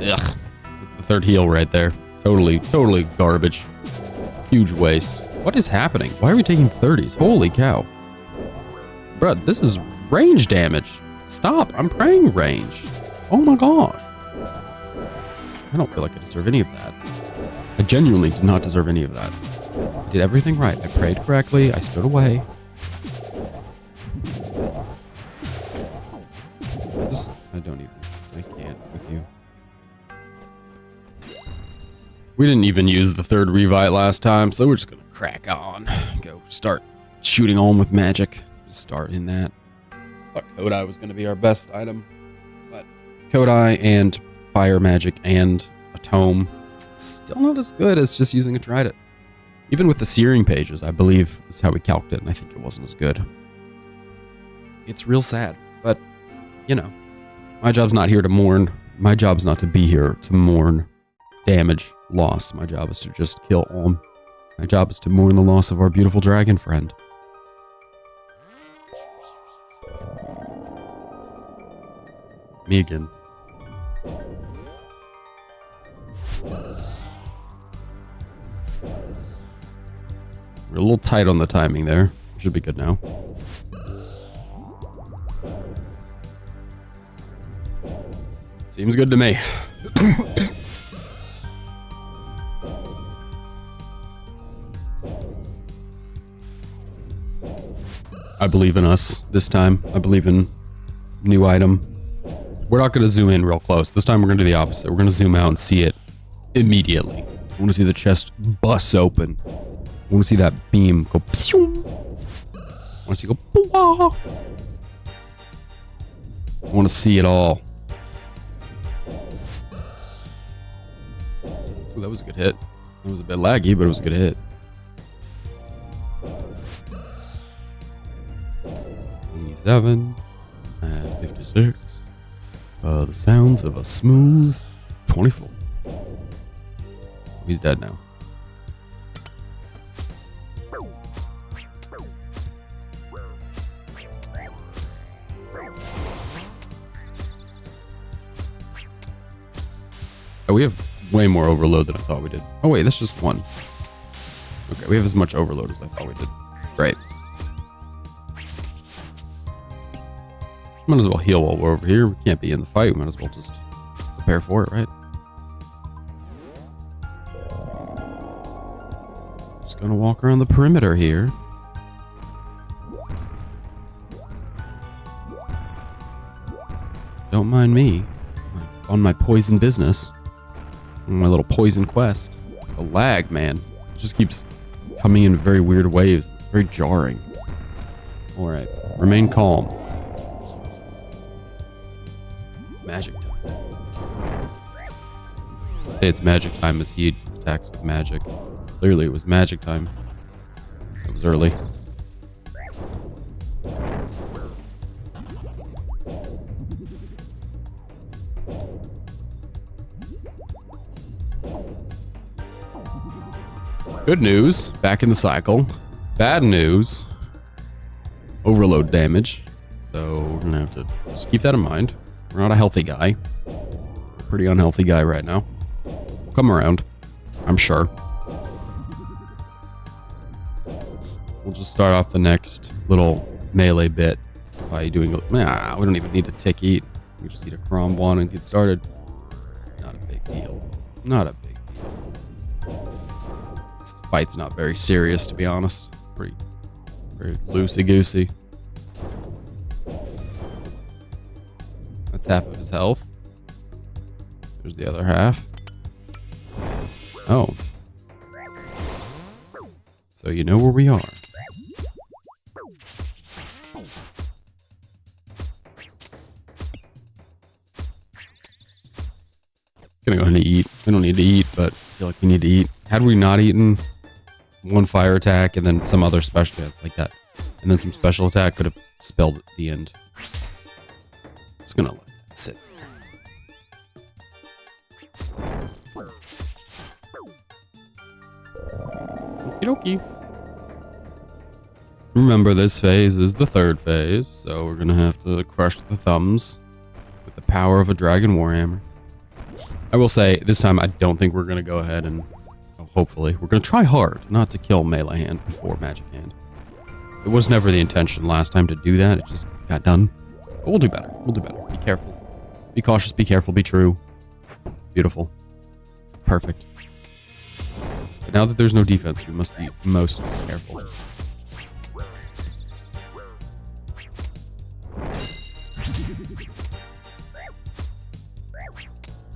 Ugh. That's the third heal right there. Totally garbage. Huge waste. What is happening? Why are we taking 30s? Holy cow. Bruh, this is range damage. Stop. I'm praying range. Oh my gosh. I don't feel like I deserve any of that. I genuinely did not deserve any of that. I did everything right. I prayed correctly. I stood away. I don't even. I can't with you. We didn't even use the third Revite last time, so we're just gonna crack on. Go start shooting on with magic. Just start in that. Thought Kodai was gonna be our best item, but Kodai and fire magic and a tome still not as good as just using a trident. Even with the searing pages, I believe is how we calced it, and I think it wasn't as good. It's real sad, but you know, my job's not here to mourn. My job's not to be here to mourn damage, loss. My job is to just kill Olm. My job is to mourn the loss of our beautiful dragon friend. Me again. We're a little tight on the timing there. Should be good now. Seems good to me. I believe in us this time. I believe in new item. We're not going to zoom in real close. This time we're going to do the opposite. We're going to zoom out and see it immediately. I want to see the chest bust open. I want to see that beam go. I want to see it go. I want to see it all. Ooh, that was a good hit. It was a bit laggy, but it was a good hit. 87 and 56. The sounds of a smooth 24. He's dead now. Oh, we have way more overload than I thought we did. Oh wait, that's just one. Okay, we have as much overload as I thought we did. Great. Might as well heal while we're over here. We can't be in the fight. We might as well just prepare for it, right? Just gonna walk around the perimeter here. Don't mind me. On my poison business. On my little poison quest. The lag, man. It just keeps coming in very weird waves. It's very jarring. Alright. Remain calm. Magic time. Say it's magic time as he attacks with magic. Clearly it was magic time. It was early. Good news, back in the cycle. Bad news, overload damage. So we're gonna have to just keep that in mind. We're not a healthy guy. We're a pretty unhealthy guy right now. We'll come around, I'm sure. We'll just start off the next little melee bit by doing, we don't even need to tick eat. We just need a Crom Wand and get started. Not a big deal. Not a big deal. This fight's not very serious, to be honest. Pretty very loosey-goosey. That's half of his health. There's the other half. Oh. So you know where we are. Gonna go ahead and eat. We don't need to eat, but I feel like we need to eat. Had we not eaten, one fire attack and then some other special, yeah, like that, and then some special attack could have spelled the end. Just gonna let that sit. Okie dokie. Remember, this phase is the third phase, so we're gonna have to crush the thumbs with the power of a dragon warhammer. I will say, this time I don't think we're gonna go ahead and, hopefully, we're gonna try hard not to kill melee hand before magic hand. It was never the intention last time to do that, it just got done. But we'll do better, we'll do better. Be careful. Be cautious, be careful, be true. Beautiful. Perfect. But now that there's no defense, we must be most careful.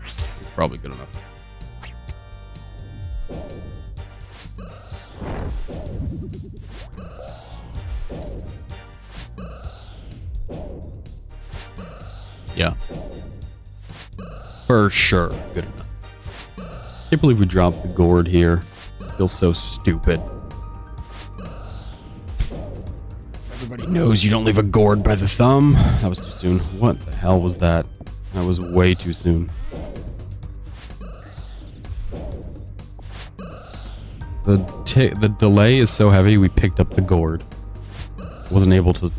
It's probably good enough. Yeah. For sure. Good enough. Can't believe we dropped the gourd here. Feels so stupid. Everybody knows you don't leave a gourd by the thumb. That was too soon. What the hell was that? That was way too soon. The delay is so heavy, we picked up the gourd. Wasn't able to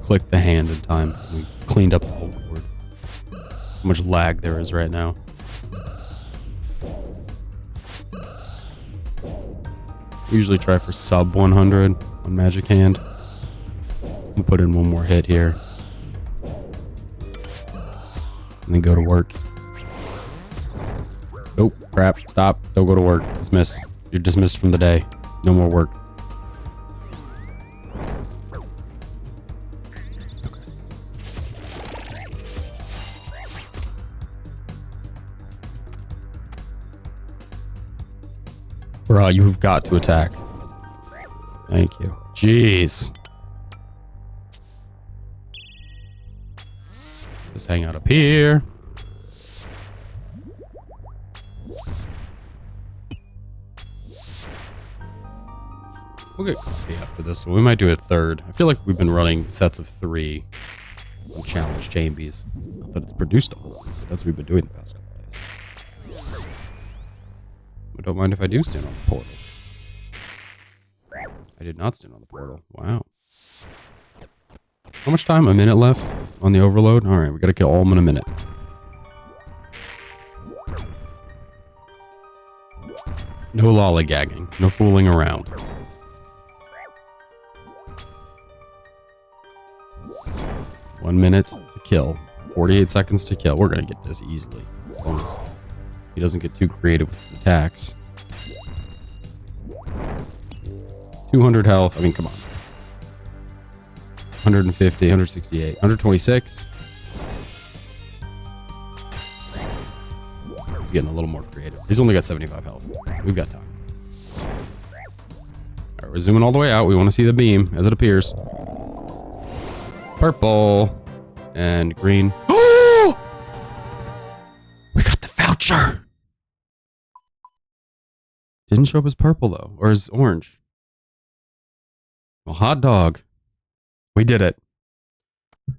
click the hand in time. We cleaned up the whole gourd. How much lag there is right now. Usually try for sub 100 on magic hand. We'll put in one more hit here. And then go to work. Oh, crap. Stop. Don't go to work. Dismiss. You're dismissed from the day. No more work. Bro, you've got to attack. Thank you. Jeez. Just hang out up here. We'll get coffee after this one. We might do a third. I feel like we've been running sets of 3 on challenge champies. Not that it's produced a whole lot, but that's what we've been doing the past couple days. I don't mind if I do stand on the portal. I did not stand on the portal. Wow. How much time? A minute left on the overload? Alright, we gotta kill all of them in a minute. No lollygagging. No fooling around. One minute to kill. 48 seconds to kill. We're gonna get this easily. As long as he doesn't get too creative with attacks. 200 health. I mean, come on. 150, 168, 126. He's getting a little more creative. He's only got 75 health. We've got time. Alright, we're zooming all the way out. We want to see the beam as it appears. Purple. And green. Oh! We got the voucher! Didn't show up as purple, though. Or as orange. Well, hot dog. We did it.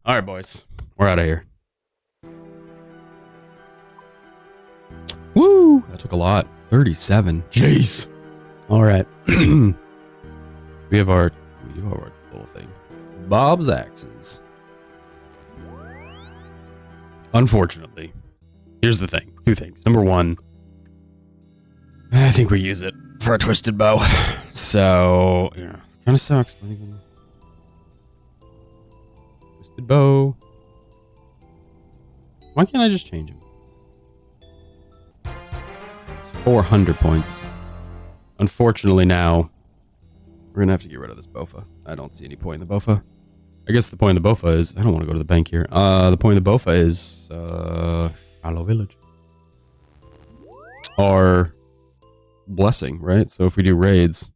Alright, boys. We're out of here. Woo! That took a lot. 37. Jeez. Alright. we have our little thing. Bob's axes. Unfortunately. Here's the thing. 2 things. Number 1. I think we use it for a twisted bow. So, yeah. Kind of sucks. Twisted bow. Why can't I just change him? It's 400 points. Unfortunately now, we're going to have to get rid of this Bofa. I don't see any point in the Bofa. I guess the point of the Bofa is... I don't want to go to the bank here. The point of the Bofa is... Shallow Village. Our blessing, right? So if we do raids...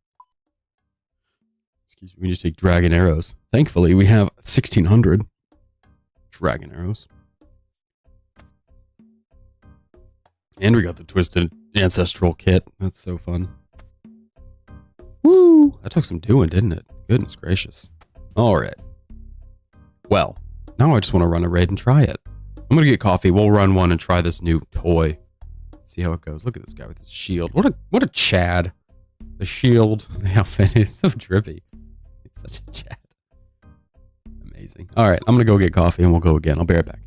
Excuse me, we just take dragon arrows. Thankfully, we have 1,600 dragon arrows. And we got the Twisted Ancestral Kit. That's so fun. Woo! That took some doing, didn't it? Goodness gracious. Alright. Well, now I just want to run a raid and try it. I'm gonna get coffee. We'll run one and try this new toy. See how it goes. Look at this guy with his shield. What a Chad. The shield, the outfit is so drippy. He's such a Chad. Amazing. Alright, I'm gonna go get coffee and we'll go again. I'll be right back.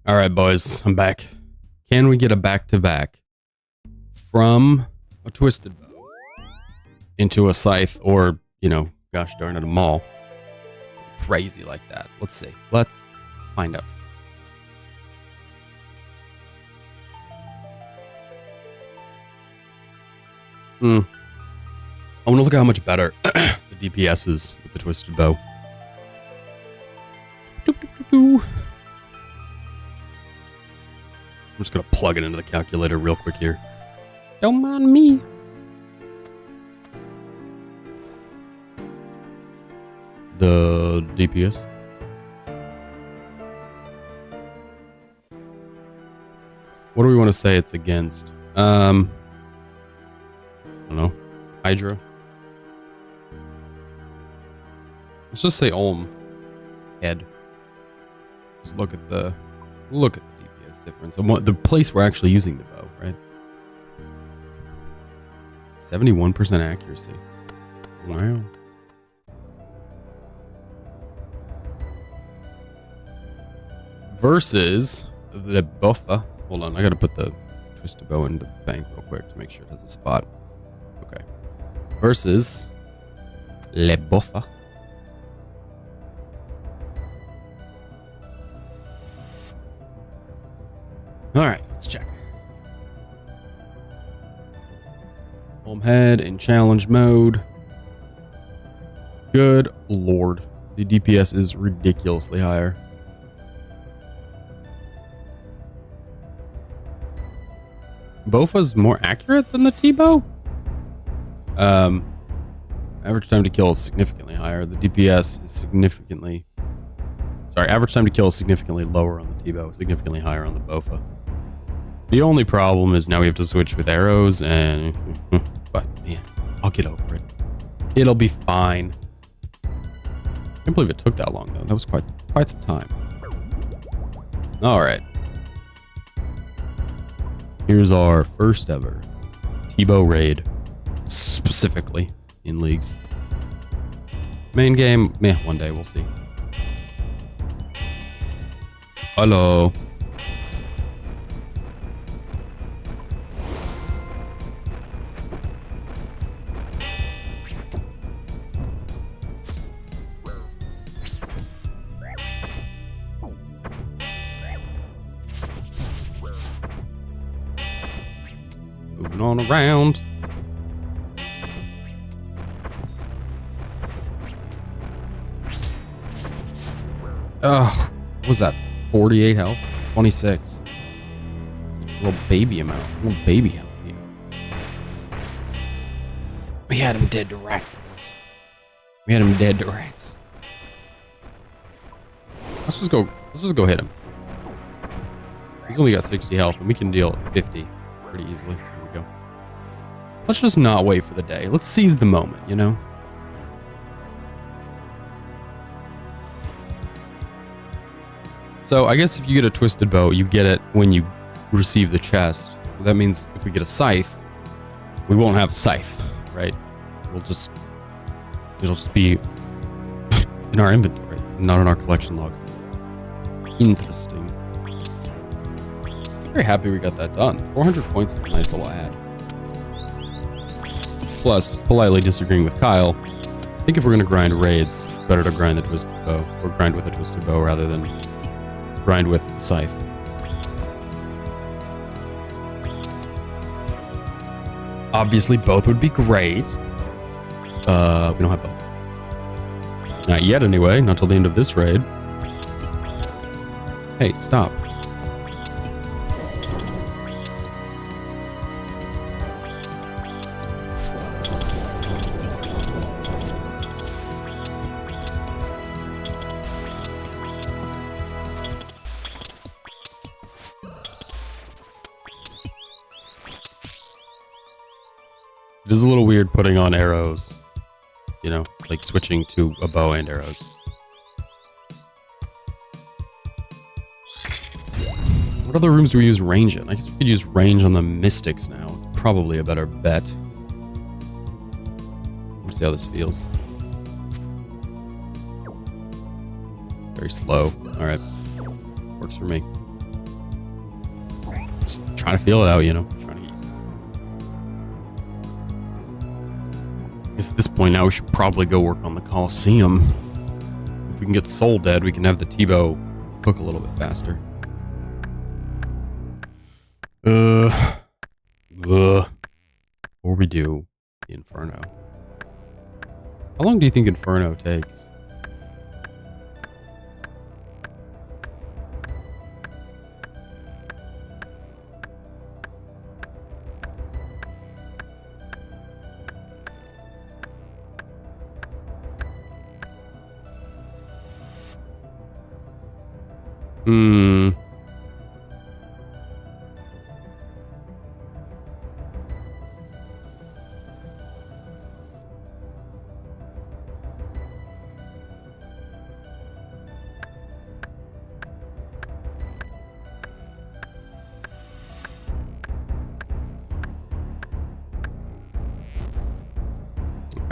All right, boys, I'm back. Can we get a back-to-back from a Twisted Bow into a Scythe or, you know, gosh darn it, a Maul? Crazy like that. Let's see. Let's find out. I want to look at how much better the DPS is with the Twisted Bow. I'm just going to plug it into the calculator real quick here. Don't mind me. The DPS. What do we want to say it's against? I don't know. Hydra. Let's just say Ulm. Head. Just look at the DPS difference. And what the place we're actually using the bow, right? 71% accuracy. Wow. Versus the buffa. Hold on, I gotta put the Twisted Bow into the bank real quick to make sure it has a spot. Okay. Versus Le Buffa. Alright, let's check. Home head in challenge mode. Good lord. The DPS is ridiculously higher. Bofa's more accurate than the T-Bow? Average time to kill is significantly higher. The DPS is significantly... Sorry, average time to kill is significantly lower on the T-Bow, significantly higher on the Bofa. The only problem is now we have to switch with arrows and... But, man, I'll get over it. It'll be fine. I can't believe it took that long, though. That was quite some time. Alright. Here's our first ever T-Bow raid, specifically in leagues. Main game, meh, one day we'll see. Hello. Moving on around. Oh, what was that? 48 health? 26. It's a little baby amount. A little baby health here. We had him dead to rats, boys. We had him dead to rats. Let's just go hit him. He's only got 60 health, and we can deal 50 pretty easily. There we go. Let's just not wait for the day. Let's seize the moment, you know? So I guess if you get a twisted bow, you get it when you receive the chest. So that means if we get a scythe, we won't have a scythe, right? It'll just be in our inventory, not in our collection log. Interesting. Very happy we got that done. 400 points is a nice little add. Plus, politely disagreeing with Kyle, I think if we're going to grind raids, it's better to grind the twisted bow, or grind with a twisted bow rather than grind with scythe. Obviously, both would be great. We don't have both. Not yet, anyway. Not till the end of this raid. Hey, stop. It is a little weird putting on arrows, you know, like switching to a bow and arrows. What other rooms do we use range in? I guess we could use range on the mystics now. It's probably a better bet. Let's see how this feels. Very slow. All right. Works for me. Just trying to feel it out, you know. At this point now we should probably go work on the Colosseum. If we can get Soul dead, we can have the T-bow cook a little bit faster. Or we do the Inferno. How long do you think Inferno takes?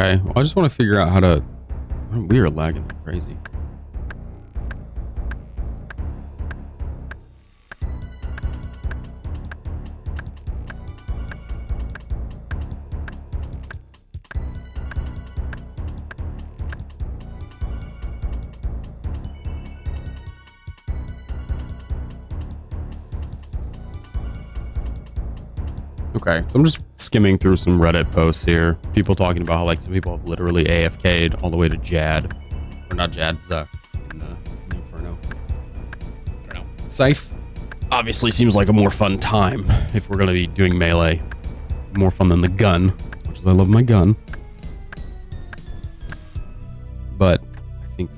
Okay, well, I just want to figure out how to... We are lagging like crazy. Okay, so I'm just skimming through some Reddit posts here. People talking about how like some people have literally AFK'd all the way to Jad. Or not Jad, Zuck in the Inferno. I don't know. Scythe obviously seems like a more fun time if we're going to be doing melee. More fun than the gun, as much as I love my gun. But I think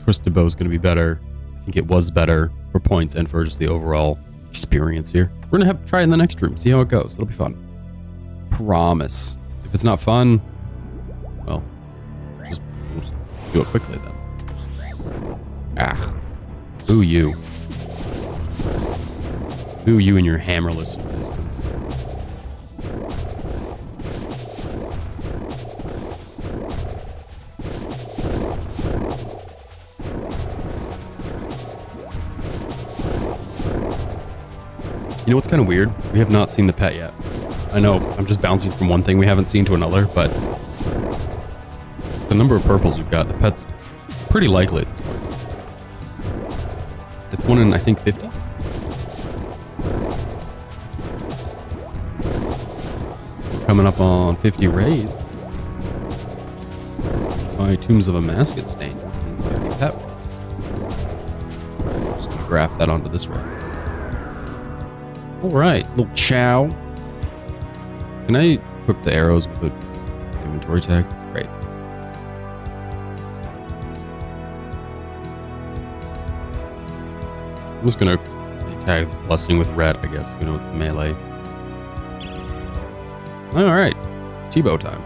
Twisted Bow is going to be better. I think it was better for points and for just the overall experience here. We're gonna have to try it in the next room, see how it goes. It'll be fun. Promise. If it's not fun, well, we'll just do it quickly then. Ah. Boo you. Boo you and your hammerless existence. You know what's kind of weird? We have not seen the pet yet. I know, I'm just bouncing from one thing we haven't seen to another, but the number of purples we've got, the pet's pretty likely at this point. It's one in, I think, 50? We're coming up on 50 raids. My Tombs of a Masket Stain contains 50 pet worms. Just gonna graph that onto this raid. Alright, little chow. Can I equip the arrows with an inventory tag? Great. I'm just gonna Tag blessing with red, I guess. You know, it's melee. Alright. T-bow time.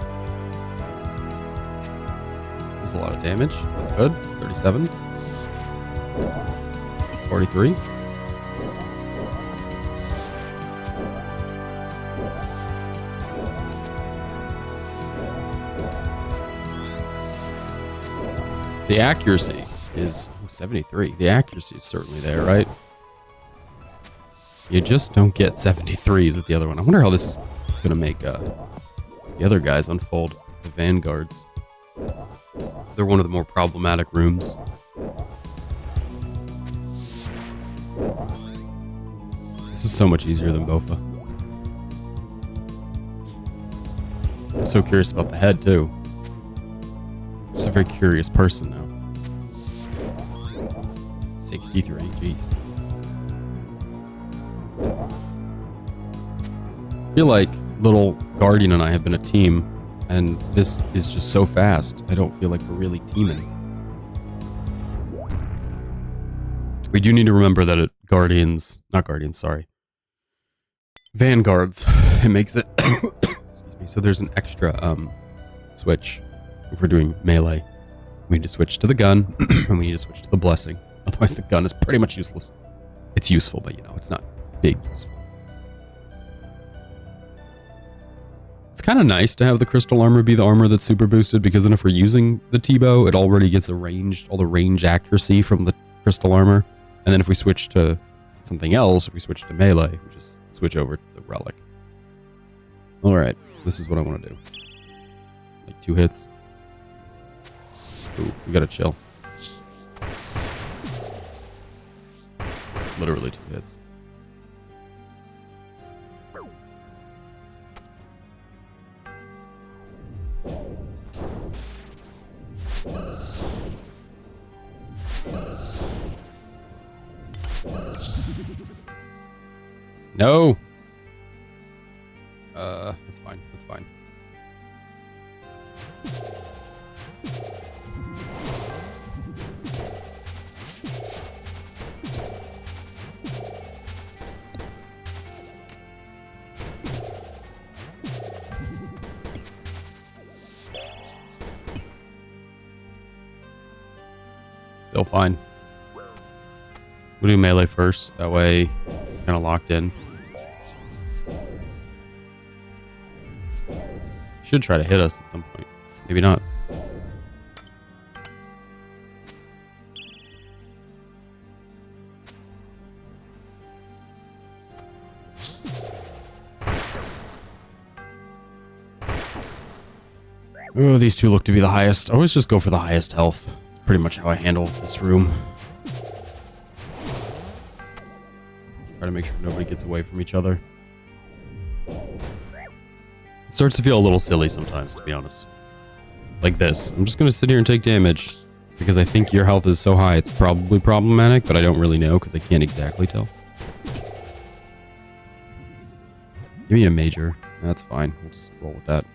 That's a lot of damage. Good. 37. 43. The accuracy is 73. The accuracy is certainly there, right? You just don't get 73s with the other one. I wonder how this is going to make the other guys unfold. The vanguards. They're one of the more problematic rooms. This is so much easier than Bofa. I'm so curious about the head, too. Just a very curious person now. 63, jeez. I feel like little Guardian and I have been a team, and this is just so fast. I don't feel like we're really teaming. We do need to remember that it Vanguards. It makes it excuse me. So there's an extra switch if we're doing melee. We need to switch to the gun, and we need to switch to the blessing. Otherwise, the gun is pretty much useless. It's useful, but you know, it's not big useful. It's kind of nice to have the crystal armor be the armor that's super boosted, because then if we're using the T-bow, it already gets all the range accuracy from the crystal armor. And then if we switch to something else, if we switch to melee, we just switch over to the relic. Alright, this is what I want to do. Like 2 hits. Ooh, we gotta chill. Literally 2 hits. No! That's fine. That's fine. Still fine. We'll do melee first. That way it's kind of locked in. Should try to hit us at some point. Maybe not. Oh, these two look to be the highest. I always just go for the highest health. It's pretty much how I handle this room. Try to make sure nobody gets away from each other. It starts to feel a little silly sometimes, to be honest. Like this. I'm just going to sit here and take damage, because I think your health is so high it's probably problematic, but I don't really know because I can't exactly tell. Give me a major. That's fine. We'll just roll with that.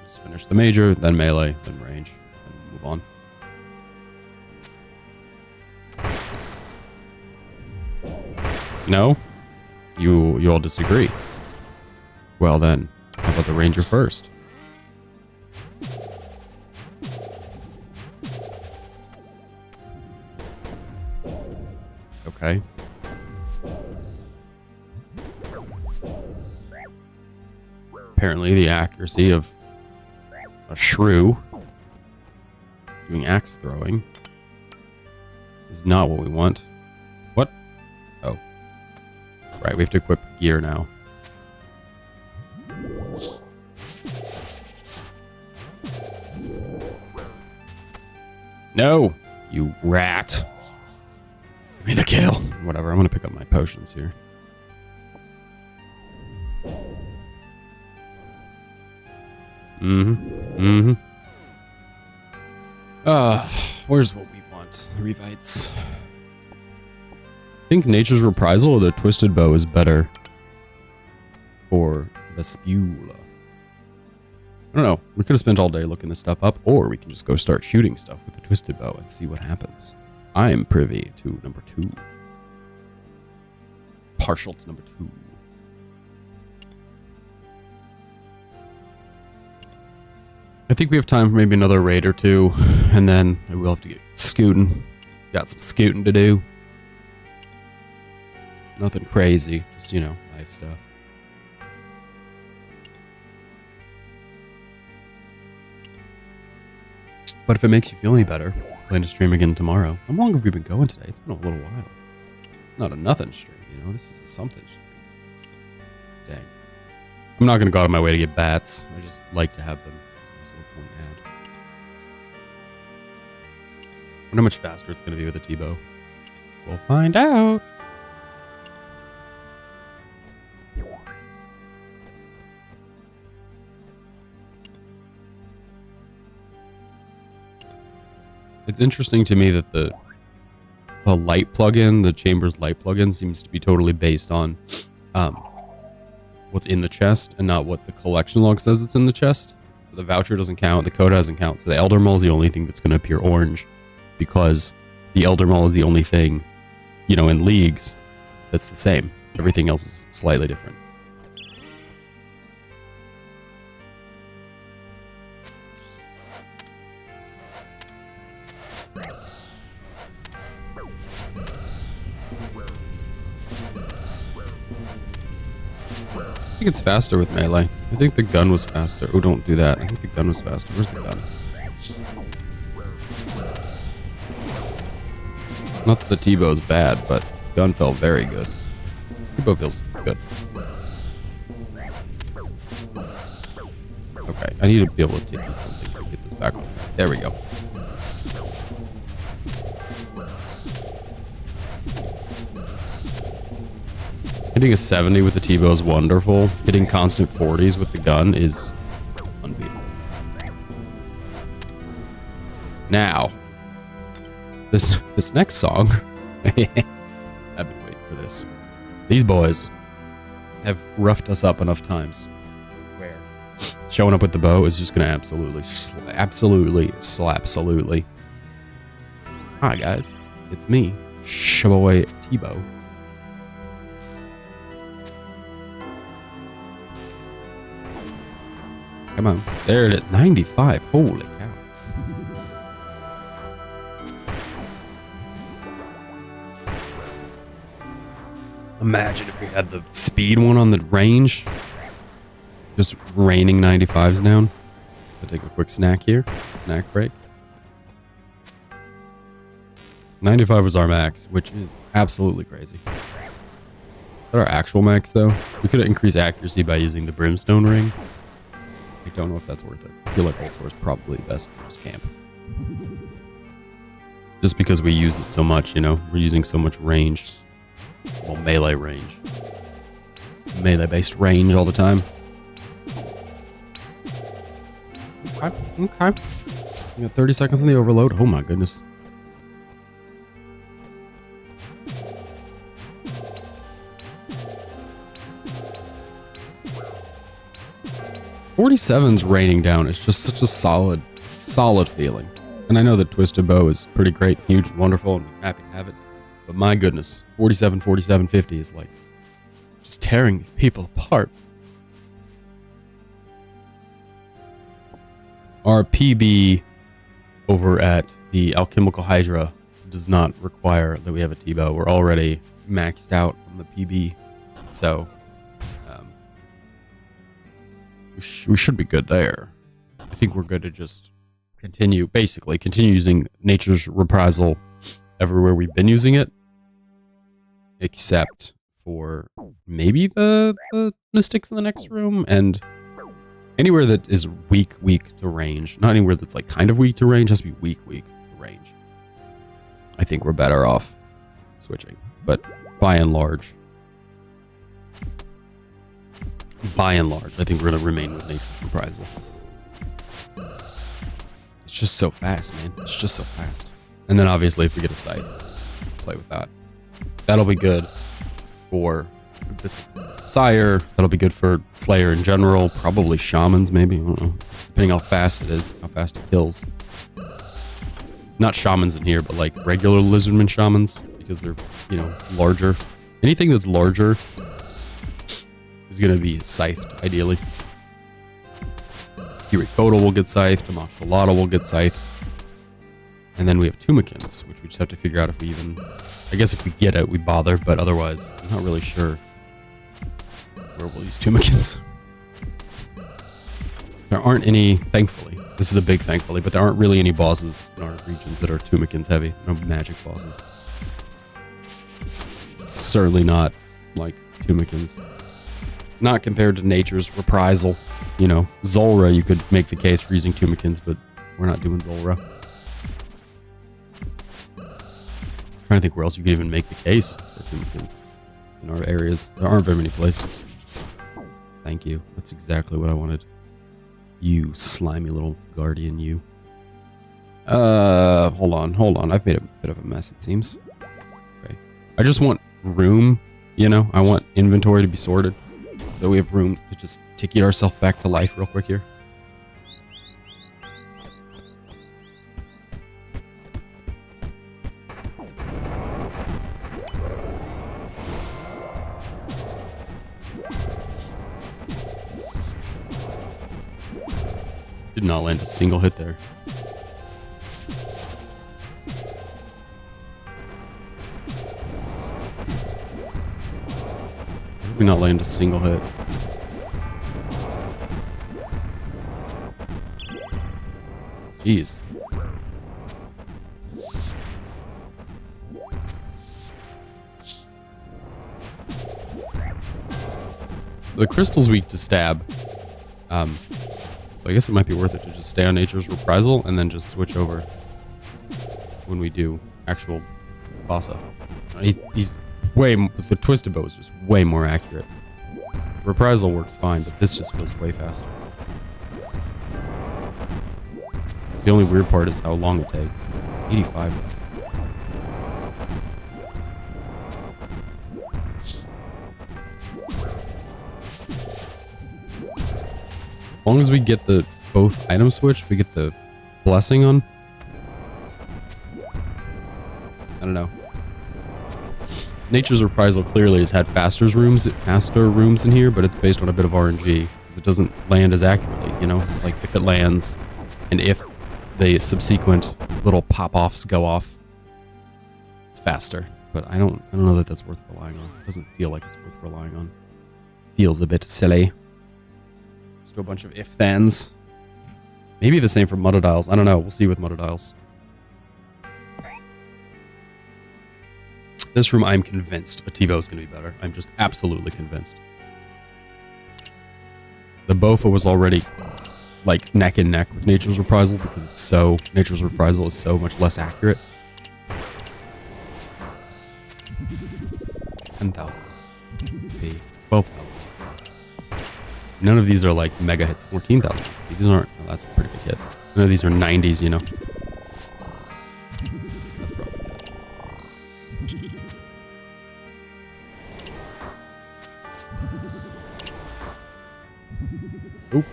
Just finish the major, then melee, then range, and move on. No? You all disagree. Well then, how about the ranger first? Okay. Apparently the accuracy of a shrew doing axe throwing is not what we want. What? Oh. Right, we have to equip gear now. No! You rat! Give me the kill! Whatever, I'm gonna pick up my potions here. Where's what we want? Revites. I think Nature's Reprisal or the Twisted Bow is better for Vespula. I don't know. We could have spent all day looking this stuff up, or we can just go start shooting stuff with the twisted bow and see what happens. I am privy to number 2. Partial to number 2. I think we have time for maybe another raid or 2, and then we'll have to get scooting. Got some scooting to do. Nothing crazy, just, you know, life stuff. But if it makes you feel any better, plan to stream again tomorrow. How long have we been going today? It's been a little while. Not a nothing stream, you know? This is a something stream. Dang. I'm not going to go out of my way to get bats. I just like to have them. There's no point ad. I wonder how much faster it's going to be with a T-bow. We'll find out. It's interesting to me that the light plugin, the Chambers light plugin, seems to be totally based on what's in the chest and not what the collection log says it's in the chest. So the voucher doesn't count, the code doesn't count. So the Elder Maul is the only thing that's going to appear orange because the Elder Maul is the only thing, you know, in leagues that's the same. Everything else is slightly different. I think it's faster with melee. I think the gun was faster. Oh, don't do that. I think the gun was faster. Where's the gun? Not that the T-bow's bad, but the gun felt very good. T-bow feels good. Okay, I need to be able to take something to get this back on. There we go. Hitting a 70 with the T-bow is wonderful. Hitting constant 40s with the gun is unbeatable. Now, this next song, I've been waiting for this. These boys have roughed us up enough times where showing up with the bow is just going to absolutely slap-salutely. Hi guys, it's me, Shaboy T-bow. Come on. There it is. 95. Holy cow. Imagine if we had the speed one on the range. Just raining 95s down. I'll take a quick snack here. Snack break. 95 was our max, which is absolutely crazy. Is that our actual max, though? We could increase accuracy by using the brimstone ring. I don't know if that's worth it. I feel like Ultor is probably best to just camp. Just because we use it so much, you know? We're using so much range. Well, melee range. Melee-based range all the time. Okay. We got 30 seconds on the overload. Oh my goodness. .47's raining down. It's just such a solid feeling. And I know that Twisted Bow is pretty great, huge, wonderful, and happy to have it. But my goodness, 47, 47, 50 is like just tearing these people apart. Our PB over at the Alchemical Hydra does not require that we have a T-bow. We're already maxed out on the PB. So we should be good there. I think we're good to just continue using Nature's Reprisal everywhere we've been using it, except for maybe the Mystics in the next room, and anywhere that is weak to range. Not anywhere that's like kind of weak to range, has to be weak to range. I think we're better off switching, but by and large, I think we're going to remain with Nature's Reprisal. It's just so fast, man. It's just so fast. And then obviously if we get a scythe, play with that. That'll be good for this Sire. That'll be good for Slayer in general. Probably Shamans, maybe. I don't know. Depending how fast it is. How fast it kills. Not Shamans in here, but like regular Lizardman Shamans. Because they're, you know, larger. Anything that's larger is going to be scythed, ideally. Kirikoto will get scythed. Amoxolotl will get scythed. And then we have Tumikins, which we just have to figure out if we even... I guess if we get it, we bother, but otherwise, I'm not really sure where we'll use Tumikins. There aren't any, thankfully. This is a big thankfully, but there aren't really any bosses in our regions that are Tumikins heavy. No magic bosses. Certainly not, like, Tumikins. Not compared to Nature's Reprisal. You know, Zulrah, you could make the case for using Tumikins, but we're not doing Zulrah. Trying to think where else you could even make the case for Tumikins in our areas. There aren't very many places. Thank you. That's exactly what I wanted. You slimy little guardian, you. Hold on. I've made a bit of a mess, it seems. Okay. I just want room, you know? I want inventory to be sorted. So we have room to just ticket ourselves back to life real quick here. Did not land a single hit there. Did not land a single hit. Jeez. The crystal's weak to stab. So I guess it might be worth it to just stay on Nature's Reprisal and then just switch over when we do actual Vasa. He's way... The Twisted Bow is just way more accurate. Reprisal works fine, but this just feels way faster. The only weird part is how long it takes. 85. As long as we get the both item switch, we get the blessing on. I don't know. Nature's Reprisal clearly has had faster rooms in here, but it's based on a bit of RNG because it doesn't land as accurately. You know, like if it lands, and if the subsequent little pop-offs go off, it's faster. But I don't know that that's worth relying on. It doesn't feel like it's worth relying on. Feels a bit silly. A bunch of if-thens. Maybe the same for Muttadiles. I don't know. We'll see with Muttadiles. This room, I'm convinced Ativo is going to be better. I'm just absolutely convinced. The Bofa was already like neck and neck with Nature's Reprisal because it's so... Nature's Reprisal is so much less accurate. 10,000. 12,000. None of these are like mega hits. 14,000. These aren't. Oh, that's a pretty big hit. None of these are 90s, you know. That's probably it. Oop.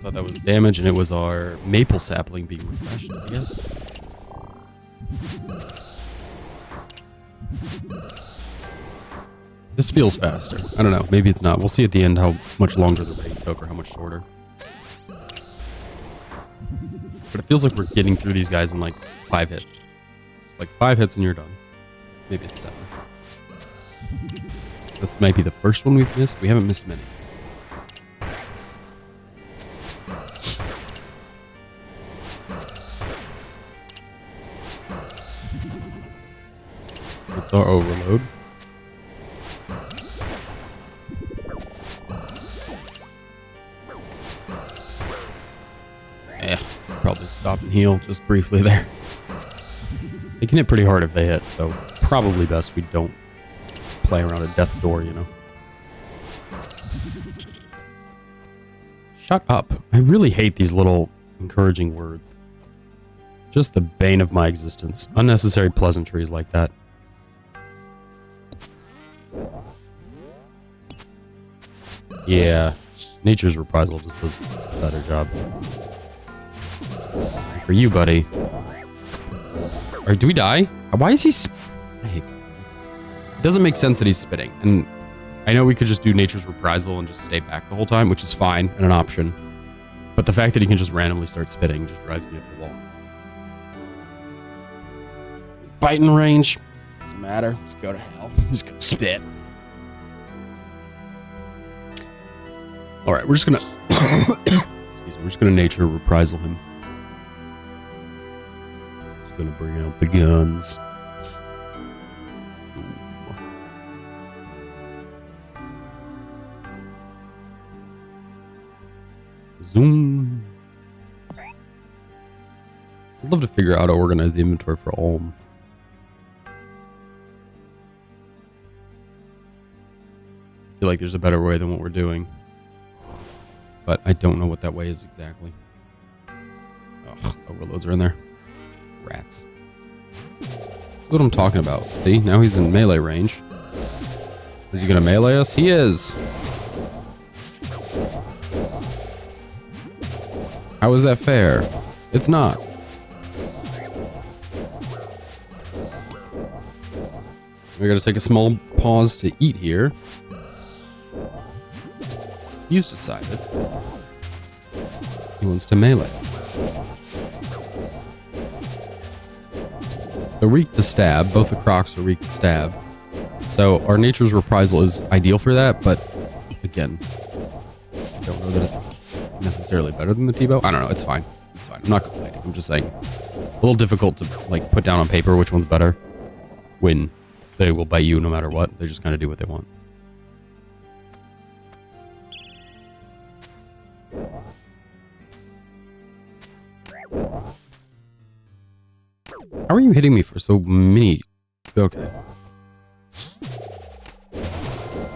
Thought that was damage, and it was our maple sapling being refreshed, I guess. This feels faster. I don't know. Maybe it's not. We'll see at the end how much longer the raid took or how much shorter. But it feels like we're getting through these guys in like 5 hits. Just like 5 hits and you're done. Maybe it's 7. This might be the first one we've missed. We haven't missed many. It's our overload. Probably stop and heal just briefly there. They can hit pretty hard if they hit, so probably best we don't play around at death's door, you know. Shut up. I really hate these little encouraging words. Just the bane of my existence. Unnecessary pleasantries like that. Yeah, Nature's Reprisal just does a better job. For you, buddy. Or do we die? Why is he? I hate that. It doesn't make sense that he's spitting. And I know we could just do Nature's Reprisal and just stay back the whole time, which is fine and an option. But the fact that he can just randomly start spitting just drives me up the wall. Biting range. Doesn't matter. Just go to hell. He's gonna spit. Alright, we're just gonna... Excuse me, we're just gonna Nature Reprisal him. Just gonna bring out the guns. Zoom. I'd love to figure out how to organize the inventory for Ulm. I feel like there's a better way than what we're doing. But I don't know what that way is exactly. Ugh, overloads are in there. Rats. That's what I'm talking about. See, now he's in melee range. Is he gonna melee us? He is! How is that fair? It's not. We gotta take a small pause to eat here. He's decided he wants to melee. They're weak to stab. Both the Crocs are weak to stab. So our Nature's Reprisal is ideal for that, but again, I don't know that it's necessarily better than the T-bow. I don't know. It's fine. It's fine. I'm not complaining. I'm just saying a little difficult to like put down on paper which one's better when they will bite you no matter what. They just kind of do what they want. How are you hitting me for so many? Okay.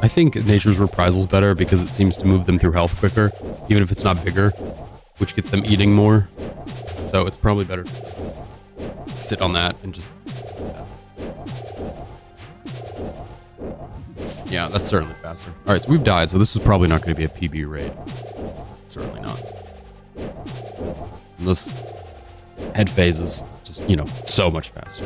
I think Nature's Reprisal is better because it seems to move them through health quicker, even if it's not bigger, which gets them eating more. So it's probably better to sit on that and just... Yeah, that's certainly faster. Alright, so we've died, so this is probably not going to be a PB raid. Certainly not. Unless head phases just, you know, so much faster.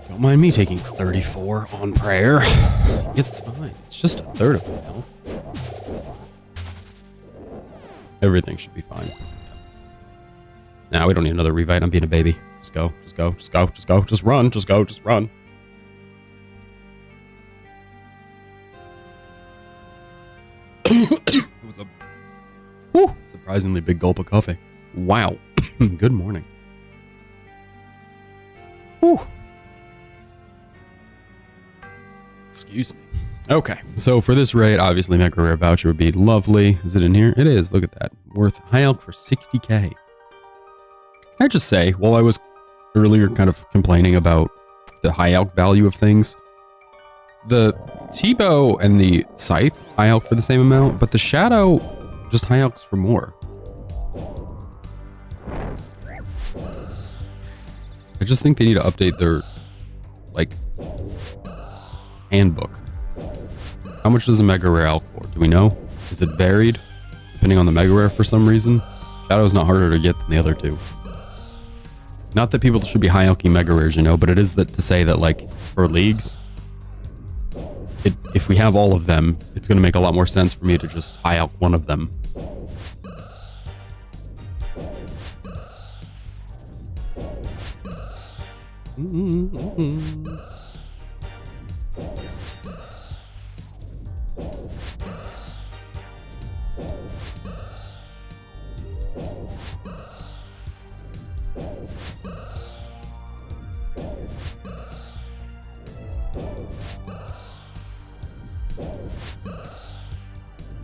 Don't mind me taking 34 on prayer. It's fine. It's just a third of my health. Everything should be fine. Now we don't need another revite. I'm being a baby. Just go. Just go. Just go. Just go. Just run. Just go. Just run. It was a surprisingly big gulp of coffee. Wow. Good morning. Whew. Excuse me. Okay, so for this raid, obviously MegaRare voucher would be lovely. Is it in here? It is. Look at that. Worth high elk for 60k. Can I just say, while I was earlier kind of complaining about the high elk value of things, the T-bow and the scythe high elk for the same amount, but the shadow just high elks for more. I just think they need to update their, like, handbook. How much does a MegaRare elk for? Do we know? Is it varied depending on the MegaRare for some reason? Shadow's not harder to get than the other two. Not that people should be high elking MegaRares, you know, but it is that to say that, like, for leagues, if we have all of them, it's going to make a lot more sense for me to just high elk one of them.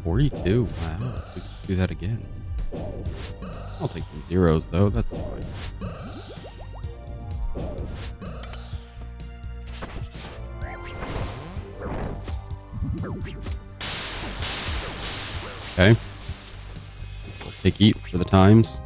$42. Wow, we could just do that again. I'll take some zeros though. That's fine. Okay. We'll take eat for the times.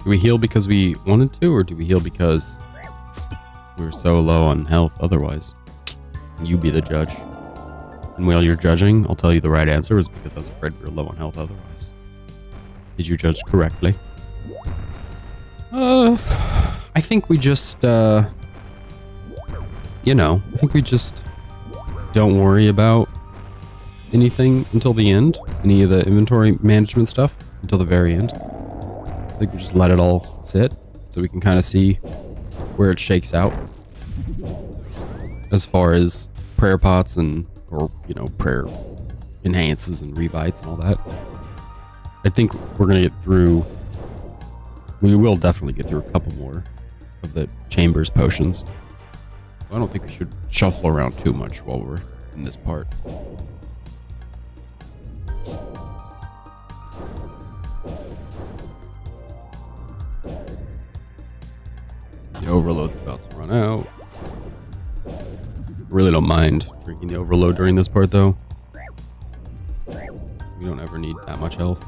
Do we heal because we wanted to, or do we heal because we were so low on health otherwise? You be the judge. And while you're judging, I'll tell you the right answer was because I was afraid we were low on health otherwise. Did you judge correctly? I think we just, I think we just don't worry about anything until the end. Any of the inventory management stuff until the very end. I think we just let it all sit so we can kind of see where it shakes out. As far as prayer pots or prayer enhances and revites and all that. I think we're going to get through. We will definitely get through a couple more of the chambers potions. I don't think we should shuffle around too much while we're in this part. The overload's about to run out. Really don't mind drinking the overload during this part though. We don't ever need that much health.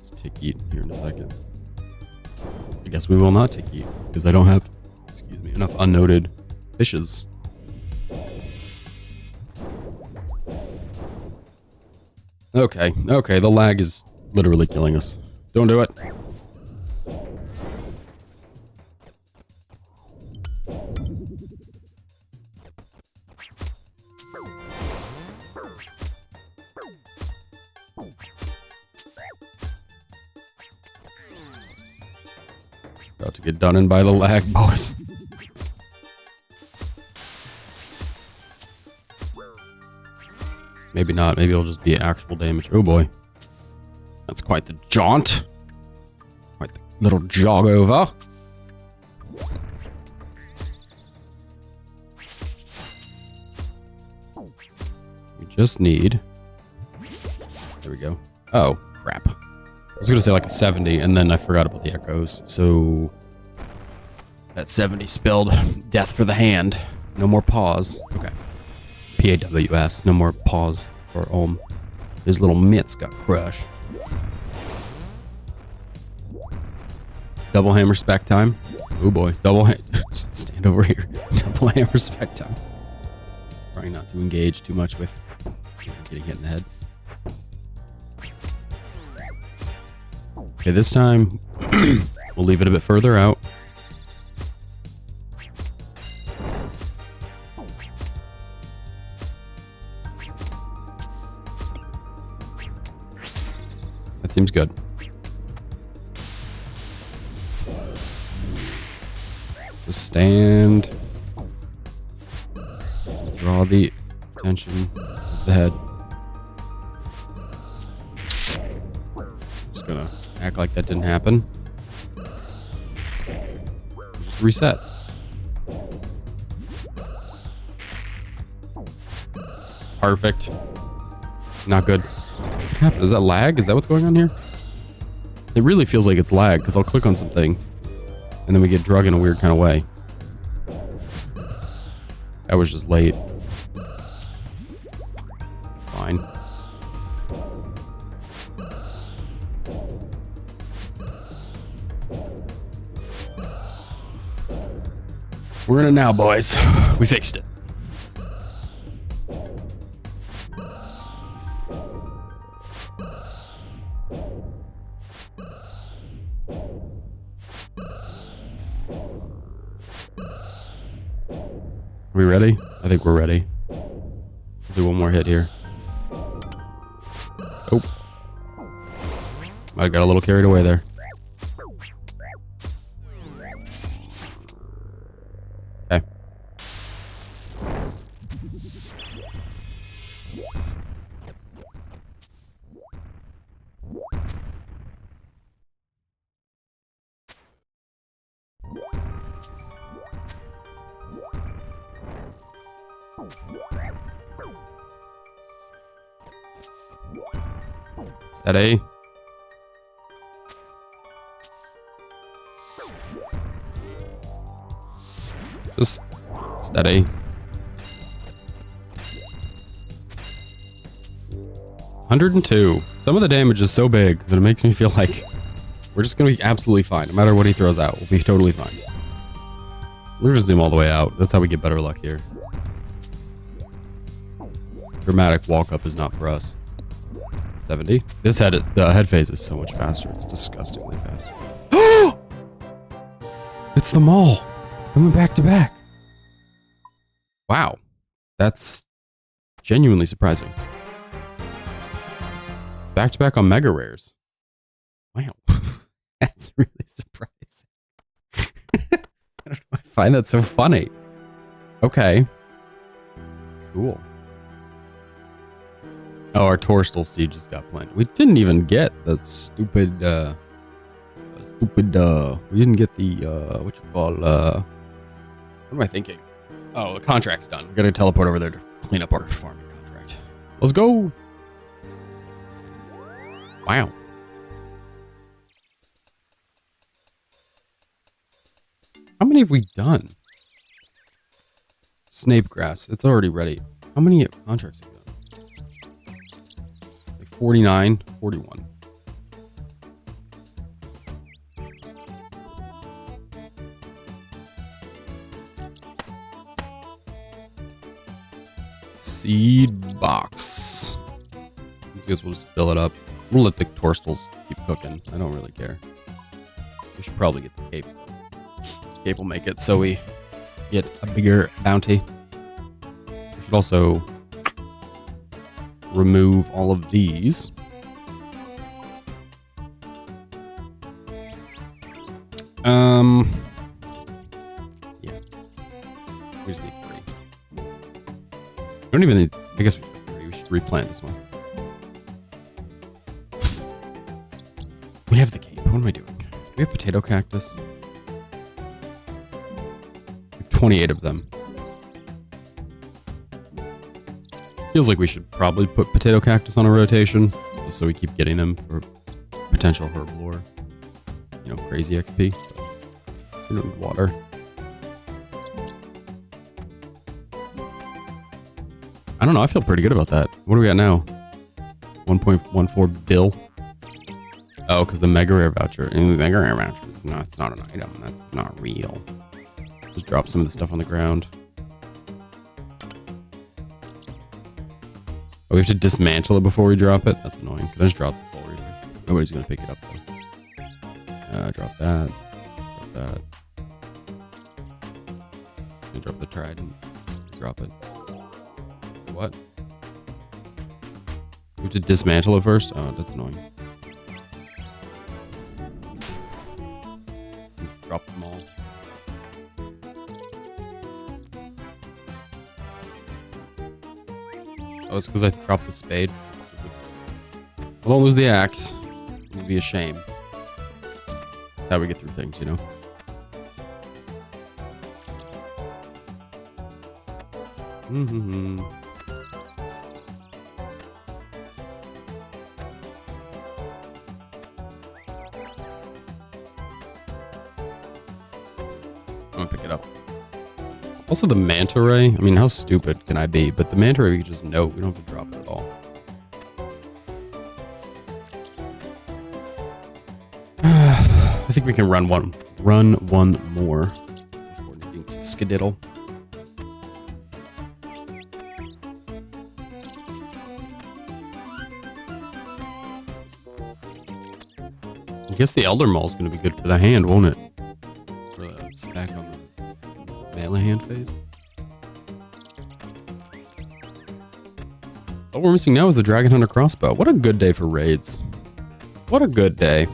Just take eat here in a second. I guess we will not take eat because I don't have, enough unnoted fishes. Okay, the lag is literally killing us. Don't do it. About to get done in by the lag, boys. Maybe not. Maybe it'll just be actual damage. Oh boy. That's quite the jaunt. Quite the little jog over. We just need... There we go. Oh, crap. I was going to say like a 70, and then I forgot about the echoes. So that 70 spelled death for the hand. No more pause. Okay. PAWS. No more pause for Ohm. His little mitts got crushed. Double hammer spec time. Oh boy. Just stand over here. Double hammer spec time. Trying not to engage too much with getting hit in the head. Okay, this time we'll leave it a bit further out. That seems good. Just stand. Draw the attention of the head. Just gonna act like that didn't happen. Just reset. Perfect. Not good. What happened? Is that lag? Is that what's going on here? It really feels like it's lag because I'll click on something and then we get drug in a weird kind of way. I was just late. Fine. We're in it now, boys. We fixed it. Are we ready? I think we're ready. Let's do one more hit here. Oh. I got a little carried away there. Okay. Steady. Just steady. 102. Some of the damage is so big that it makes me feel like we're just going to be absolutely fine. No matter what he throws out, we'll be totally fine. We'll just zoom all the way out. That's how we get better luck here. Dramatic walk-up is not for us. 70. This the head phase is so much faster. It's disgustingly fast. It's the mall. We went back to back. Wow. That's genuinely surprising. Back to back on MegaRares. Wow. That's really surprising. I don't know, I find that so funny. Okay. Cool. Oh, our Torstal seed just got planted. We didn't even get the stupid, we didn't get the, what you call, what am I thinking? Oh, the contract's done. We gotta teleport over there to clean up our farming contract. Let's go. Wow. How many have we done? Snape grass. It's already ready. How many contracts have we done? Like 49, 41. Seed box. I guess we'll just fill it up. We'll let the Torstals keep cooking. I don't really care. We should probably get the cape. Cape will make it so we get a bigger bounty. We should also remove all of these. Yeah. We just need 3. We don't even need, I guess we should replant this one. We have the cape. What am I doing? Do we have potato cactus? We have 28 of them. Feels like we should probably put potato cactus on a rotation, just so we keep getting them for potential herblore. You know, crazy XP. We don't need water. I don't know. I feel pretty good about that. What do we got now? 1.14 bill. Oh, because the MegaRare voucher. And the MegaRare voucher. No, it's not an item. That's not real. Just drop some of the stuff on the ground. Oh, we have to dismantle it before we drop it? That's annoying. Can I just drop the Soul Reaper? Nobody's going to pick it up, though. Drop that. Drop that. And drop the Trident. Drop it. What? We have to dismantle it first? Oh, that's annoying. Drop them all. Oh, it's because I dropped the spade. I won't lose the axe. It would be a shame. That's how we get through things, you know? Mm-hmm. I'm gonna pick it up. Also, the manta ray. I mean, how stupid can I be? But the manta ray, we can just note. We don't have to drop it at all. I think we can run one more before needing to skedaddle. I guess the Elder Maul is going to be good for the hand, won't it? For the stack on the melee hand phase. All we're missing now is the Dragon Hunter crossbow. What a good day for raids. What a good day.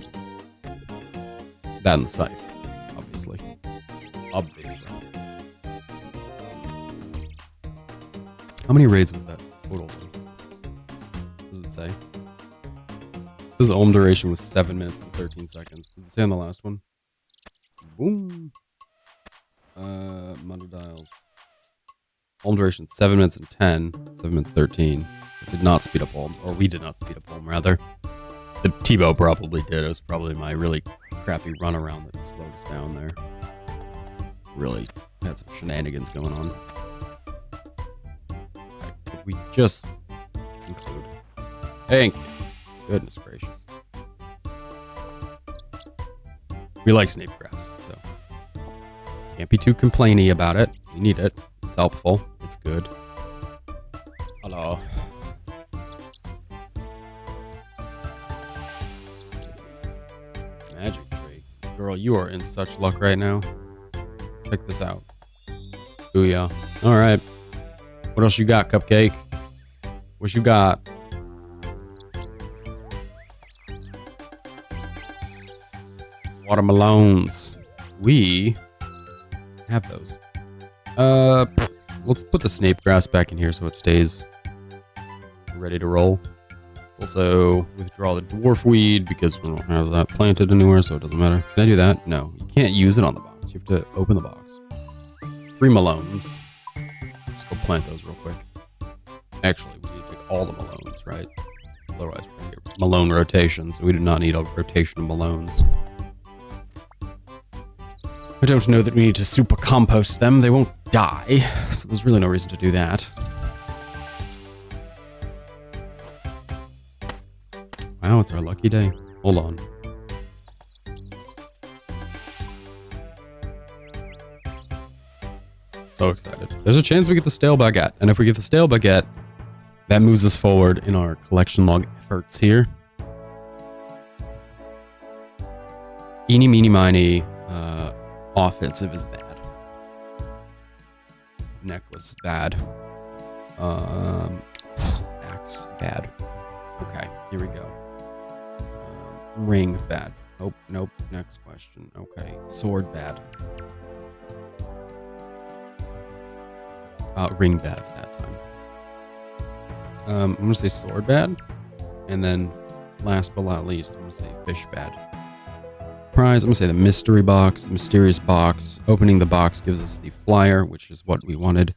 That and the scythe, obviously. Obviously. How many raids was that total? What does it say? It says Olm duration was 7 minutes and 13 seconds. Does it say on the last one? Boom. Munder dials. Olm duration 7 minutes and 10. 7 minutes 13. It did not speed up Olm, or we did not speed up Olm, rather. The T-Bow probably did. It was probably my really crappy run around that slowed us down there. Really had some shenanigans going on. Okay, we just conclude. Thank you. Goodness gracious. We like snake grass, so can't be too complainy about it. We need it. It's helpful. It's good. Hello. Magic tree. Girl, you are in such luck right now. Check this out. Booyah. Alright. What else you got, Cupcake? What you got? Watermelons. We have those. Let's put the snape grass back in here so it stays ready to roll. Let's also withdraw the dwarf weed because we don't have that planted anywhere, so it doesn't matter. Can I do that? No. You can't use it on the box. You have to open the box. 3 Malones. Let's go plant those real quick. Actually, we need to take all the Malones, right? Otherwise, we're going to get Malone rotations. We do not need a rotation of Malones. I don't know that we need to super compost them. They won't die, so there's really no reason to do that. Wow, it's our lucky day. Hold on. So excited. There's a chance we get the stale baguette, and if we get the stale baguette, that moves us forward in our collection log efforts here. Eeny, meeny, miny. Offensive is bad. Necklace is bad. Axe bad. Okay, here we go. Ring bad. Oh, nope. Next question. Okay, sword bad. Ring bad that time. I'm gonna say sword bad, and then last but not least, I'm gonna say fish bad. Prize, I'm gonna say the mystery box, the mysterious box. Opening the box gives us the flyer, which is what we wanted.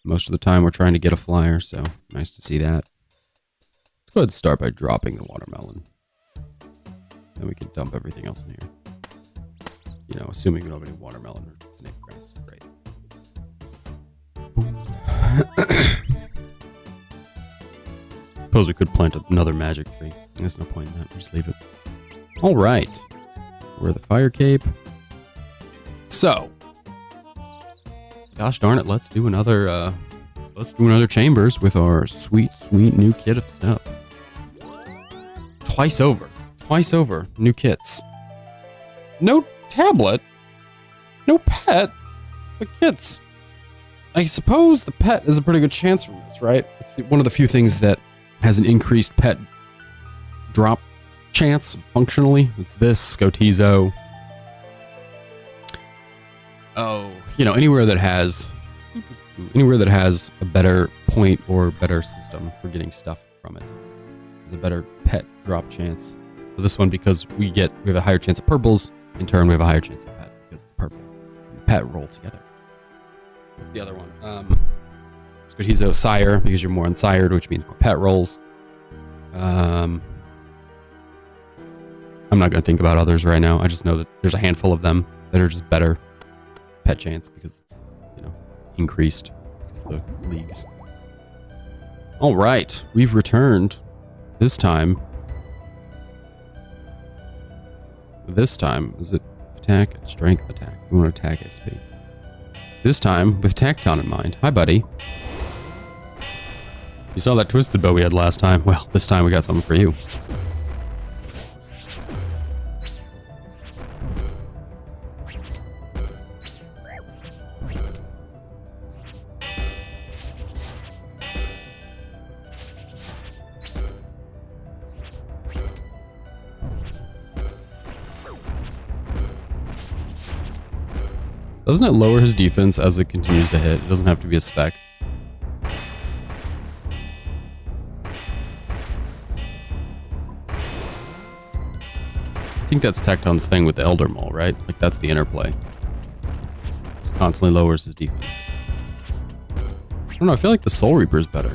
Most of the time we're trying to get a flyer, so nice to see that. Let's go ahead and start by dropping the watermelon. Then we can dump everything else in here. You know, assuming we don't have any watermelon or snake grass. Great. Suppose we could plant another magic tree. There's no point in that. We'll just leave it. All right. We're the fire cape. So, gosh darn it, let's do another chambers with our sweet new kit of stuff. Twice over, new kits. No tablet, no pet, but kits. I suppose the pet is a pretty good chance from this, right? It's one of the few things that has an increased pet drop chance functionally. It's this Scotizo. Oh, you know, anywhere that has a better point or better system for getting stuff from it, there's a better pet drop chance. So this one, because we have a higher chance of purples, in turn we have a higher chance of pet because the purple and the pet roll together. What's the other one? Scotizo sire, because you're more unsired, which means more pet rolls. I'm not going to think about others right now. I just know that there's a handful of them that are just better pet chance because it's, you know, increased because of the leagues. All right, we've returned. This time, is it attack, strength, attack? We want to attack XP. This time with Tacton in mind. Hi, buddy. You saw that twisted bow we had last time. Well, this time we got something for you. Doesn't it lower his defense as it continues to hit? It doesn't have to be a spec. I think that's Tecton's thing with the Elder Maul, right? Like, that's the interplay. Just constantly lowers his defense. I don't know, I feel like the Soul Reaper is better.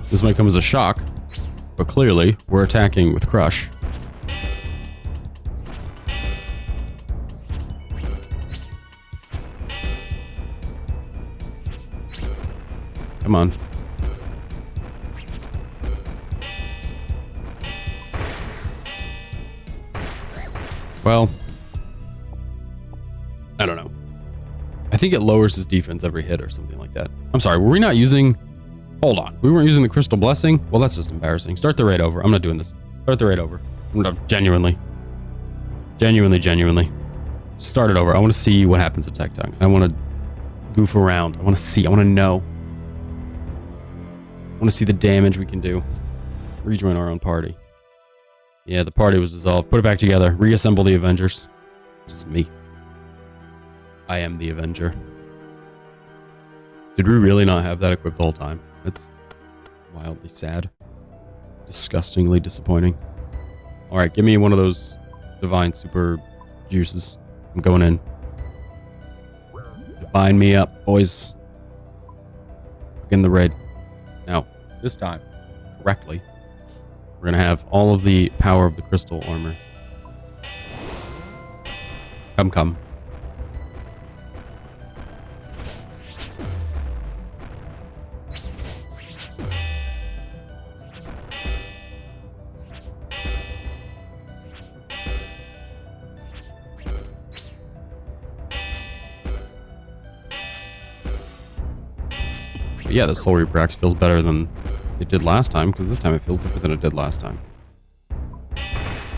This might come as a shock, but clearly we're attacking with Crush. Come on. Well, I don't know. I think it lowers his defense every hit or something like that. I'm sorry, were we not using... Hold on. We weren't using the Crystal Blessing? Well, that's just embarrassing. Start the raid over. I'm not doing this. Start the raid over. Genuinely. Genuinely. Start it over. I want to see what happens at Tech Tongue. I want to goof around. I want to see. I want to know. I want to see the damage we can do. Rejoin our own party. Yeah, the party was dissolved. Put it back together. Reassemble the Avengers. Just me. I am the Avenger. Did we really not have that equipped the whole time? That's wildly sad. Disgustingly disappointing. Alright, give me one of those divine super juices. I'm going in. Divine me up, boys. Begin the raid. Now, this time, correctly, we're going to have all of the power of the crystal armor. Come. But yeah, the Soul Reaper axe feels better than it did last time, because this time it feels different than it did last time.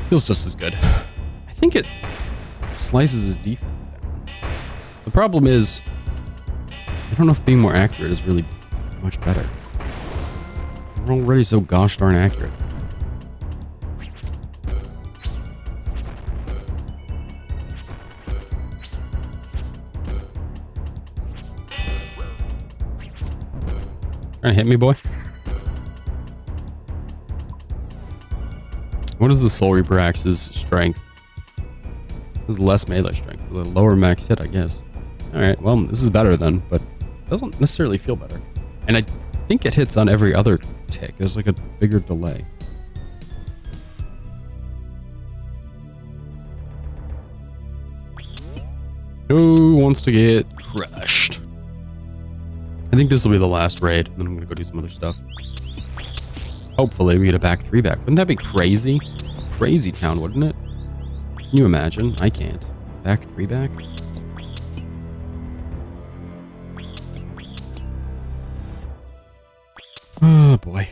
Feels just as good. I think it slices his defense down. The problem is, I don't know if being more accurate is really much better. We're already so gosh darn accurate. Trying to hit me, boy? What is the Soul Reaper Axe's strength? This is less melee strength. The lower max hit, I guess. Alright, well, this is better then, but it doesn't necessarily feel better. And I think it hits on every other tick. There's like a bigger delay. Who wants to get crushed? I think this will be the last raid, and then I'm going to go do some other stuff. Hopefully we get a back 3 back. Wouldn't that be crazy? Crazy town, wouldn't it? Can you imagine? I can't. Back 3 back? Oh boy.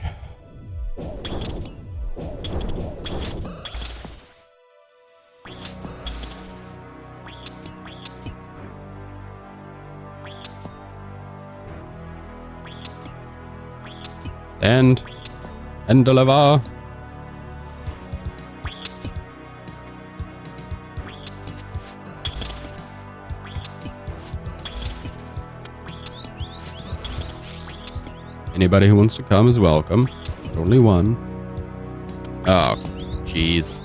Stand and deliver. Anybody who wants to come is welcome. But only one. Oh, jeez.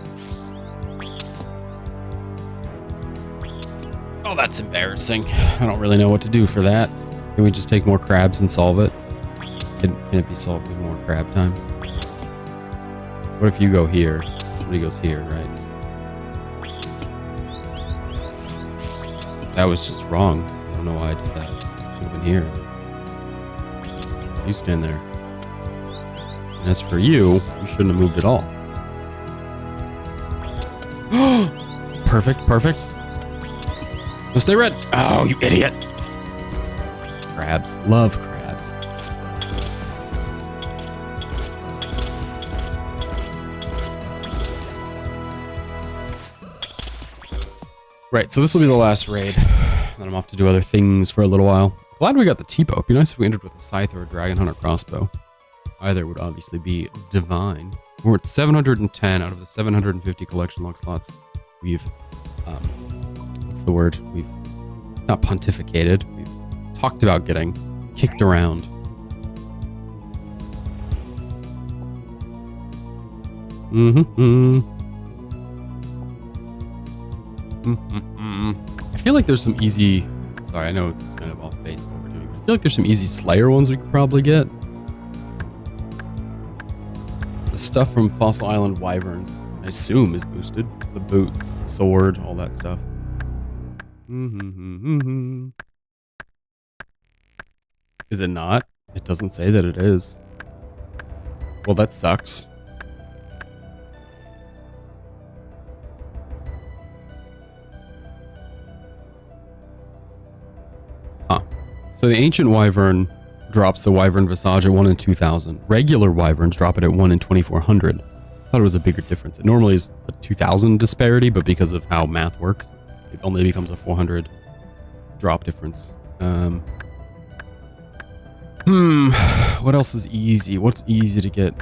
Oh, that's embarrassing. I don't really know what to do for that. Can we just take more crabs and solve it? Can it be solved with more crab time? What if you go here? Somebody goes here, right? That was just wrong. I don't know why I did that. Should have been here. You stand there. And as for you, you shouldn't have moved at all. Perfect. No, stay red. Oh, you idiot. Crabs. Love crabs. Right, so this will be the last raid. Then I'm off to do other things for a little while. Glad we got the T-bow. It'd be nice if we ended with a scythe or a dragon hunter crossbow. Either would obviously be divine. We're at 710 out of the 750 collection log slots. We've, what's the word? We've not pontificated. We've talked about getting kicked around. I feel like there's some easy... Sorry, I know it's kind of off base what we're doing. But I feel like there's some easy Slayer ones we could probably get. The stuff from Fossil Island Wyverns, I assume, is boosted. The boots, the sword, all that stuff. Is it not? It doesn't say that it is. Well, that sucks. Huh. So the Ancient Wyvern drops the Wyvern Visage at 1 in 2,000. Regular Wyverns drop it at 1 in 2,400. I thought it was a bigger difference. It normally is a 2,000 disparity, but because of how math works, it only becomes a 400 drop difference. What else is easy? What's easy to get?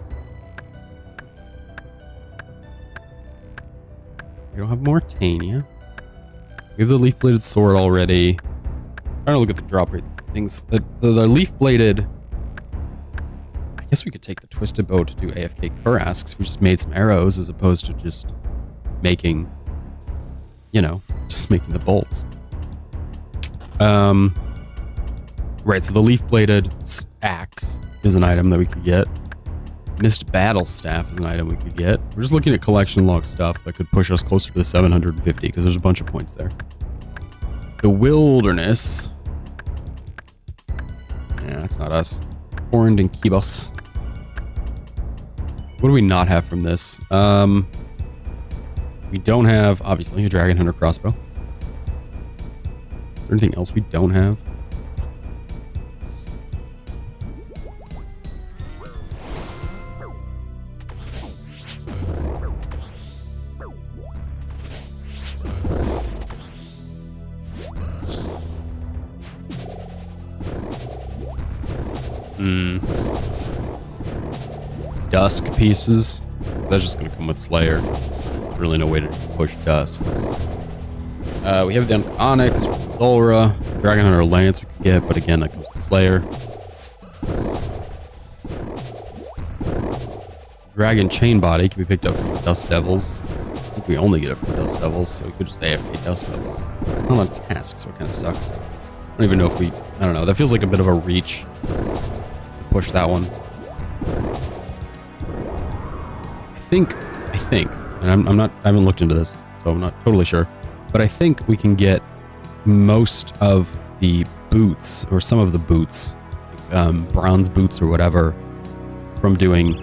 We don't have Mortania. We have the leaf-bladed sword already. I'm trying to look at the drop rate things. The leaf-bladed... I guess we could take the twisted bow to do AFK Kurasks. We just made some arrows as opposed to just making, you know, just making the bolts. Right, so the leaf-bladed axe is an item that we could get. Mist Battle Staff is an item we could get. We're just looking at collection log stuff that could push us closer to the 750 because there's a bunch of points there. The Wilderness. Yeah, that's not us. Horned and Kibos. What do we not have from this? We don't have, obviously, a Dragon Hunter crossbow. Is there anything else we don't have? Dusk pieces. That's just going to come with Slayer. There's really no way to push Dusk. We have the Onyx, Zulra, Dragon Hunter Lance we could get, but again, that comes with Slayer. Dragon Chain Body can be picked up from Dust Devils. I think we only get it from Dust Devils, so we could just AFK Dust Devils. It's not on task, so it kind of sucks. I don't even know if we... I don't know. That feels like a bit of a reach to push that one. I think, and I'm not, I haven't looked into this, so I'm not totally sure, but I think we can get most of the boots, or some of the boots, bronze boots or whatever, from doing,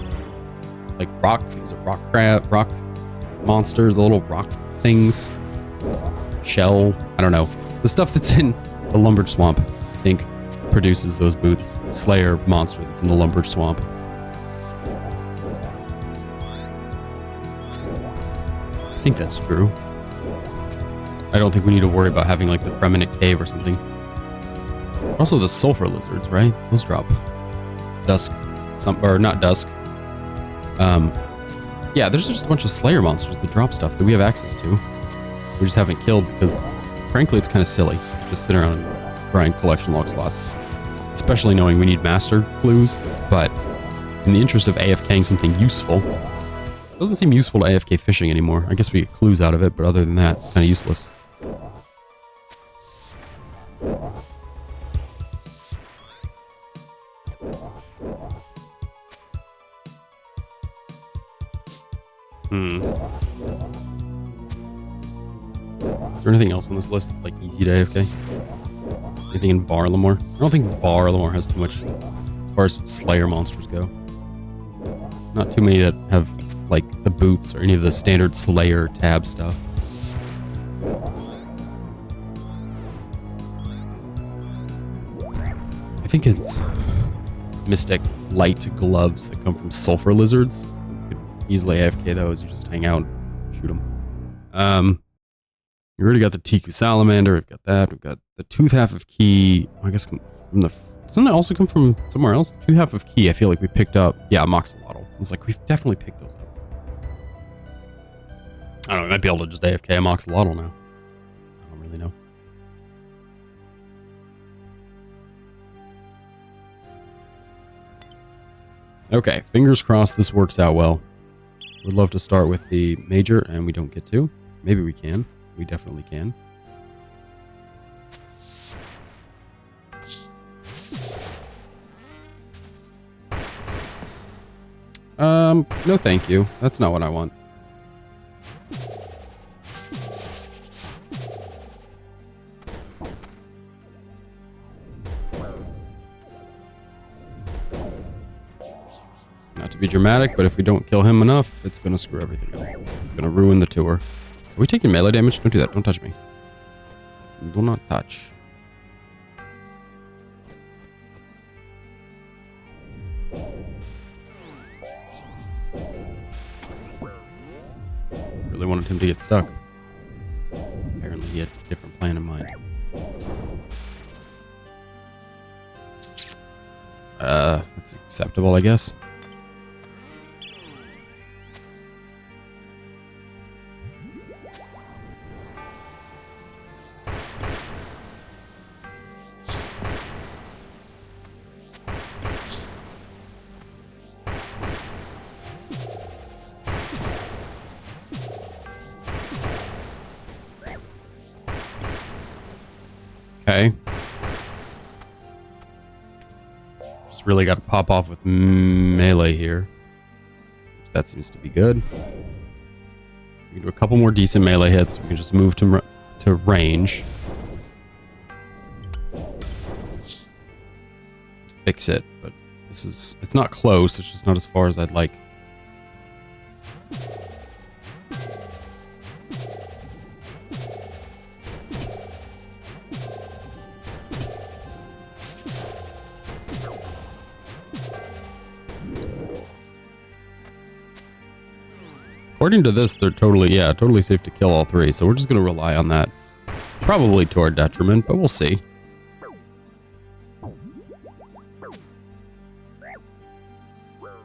like rock, is it rock crab, rock monsters, the little rock things, shell, I don't know. The stuff that's in the Lumbered Swamp, I think, produces those boots. Slayer monster that's in the Lumbered Swamp. I think that's true. I don't think we need to worry about having like the Fremennik Cave or something. Also the Sulfur Lizards, right? Those drop Dusk, or not Dusk. Yeah, there's just a bunch of Slayer monsters that drop stuff that we have access to. We just haven't killed because, frankly, it's kind of silly. Just sit around and grind collection log slots. Especially knowing we need master clues, but in the interest of AFKing something useful, it doesn't seem useful to AFK fishing anymore. I guess we get clues out of it, but other than that, it's kind of useless. Is there anything else on this list that's like easy to AFK? Anything in Varlamore? I don't think Varlamore has too much as far as Slayer monsters go. Not too many that have like the boots or any of the standard Slayer tab stuff. I think it's Mystic Light gloves that come from Sulfur Lizards. You could easily AFK those. You just hang out and shoot them. We already got the Tiku Salamander. We've got that. We've got the Tooth Half of Key. I guess from the... Doesn't it also come from somewhere else? Tooth Half of Key, I feel like we picked up... Yeah, Moxolotl. It's like, we've definitely picked those up. I don't know, we might be able to just AFK a Moxolotl now. I don't really know. Okay, fingers crossed this works out well. Would love to start with the major, and we don't get to. Maybe we can. We definitely can. No thank you. That's not what I want. Not to be dramatic, but if we don't kill him enough, it's gonna screw everything up. It's gonna ruin the tour. Are we taking melee damage? Don't do that. Don't touch me. Do not touch. Really wanted him to get stuck. Apparently he had a different plan in mind. That's acceptable, I guess. Okay. Just really got to pop off with melee here. That seems to be good. We can do a couple more decent melee hits. We can just move to range. Fix it, but it's not close. It's just not as far as I'd like. According to this, they're totally safe to kill all three. So we're just going to rely on that. Probably to our detriment, but we'll see.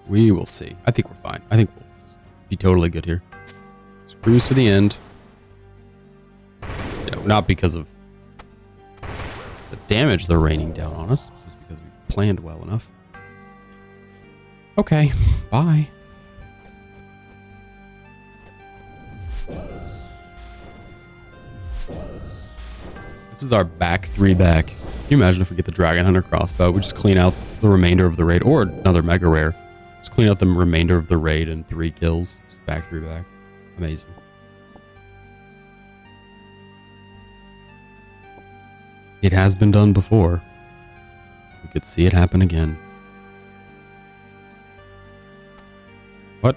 We will see. I think we're fine. I think we'll be totally good here. Just cruise to the end. You know, not because of the damage they're raining down on us, just because we planned well enough. Okay, bye. This is our back 3 back. Can you imagine if we get the Dragon Hunter crossbow? We just clean out the remainder of the raid, or another mega rare. Just clean out the remainder of the raid and 3 kills. Just back 3 back. Amazing. It has been done before. We could see it happen again. What?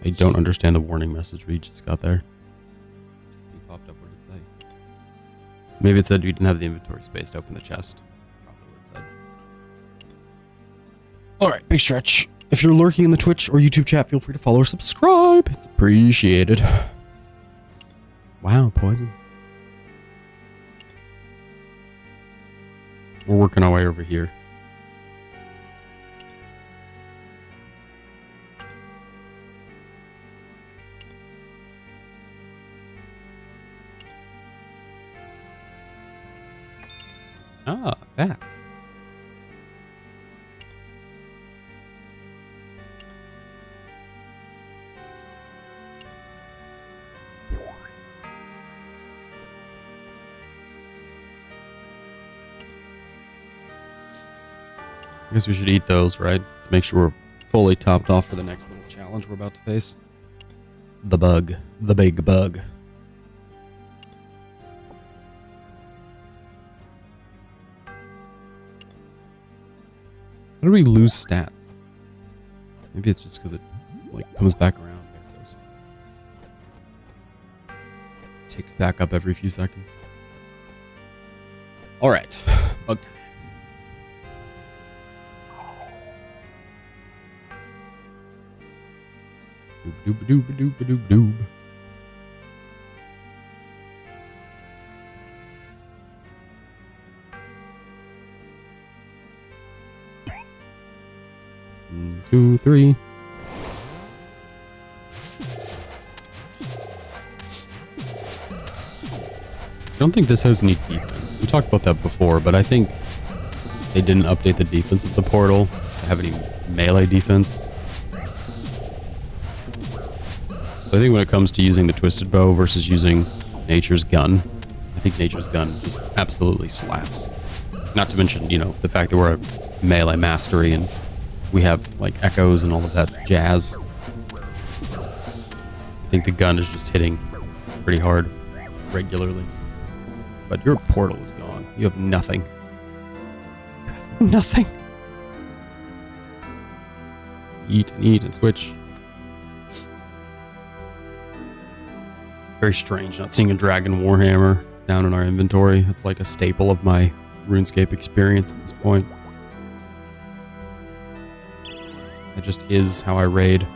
I don't understand the warning message we just got there. Something popped up. What did it say? Maybe it said we didn't have the inventory space to open the chest. Probably what it said. Alright, big stretch. If you're lurking in the Twitch or YouTube chat, feel free to follow or subscribe. It's appreciated. Wow, poison. We're working our way over here. Ah, bats. I guess we should eat those, right? To make sure we're fully topped off for the next little challenge we're about to face. The bug. The big bug. How do we lose stats? Maybe it's just because it like comes back around. There it goes. Ticks back up every few seconds. Alright. Bug time. Doob doob doob doob doob doob. One, 2, 3. I don't think this has any defense. We talked about that before, but I think they didn't update the defense of the portal to have any melee defense. So I think when it comes to using the twisted bow versus using nature's gun, I think nature's gun just absolutely slaps. Not to mention, you know, the fact that we're a melee mastery and we have like echoes and all of that jazz. I think the gun is just hitting pretty hard regularly. But your portal is gone. You have nothing. Nothing. Eat and eat and switch. Very strange not seeing a Dragon Warhammer down in our inventory. It's like a staple of my RuneScape experience at this point. It just is how I raid.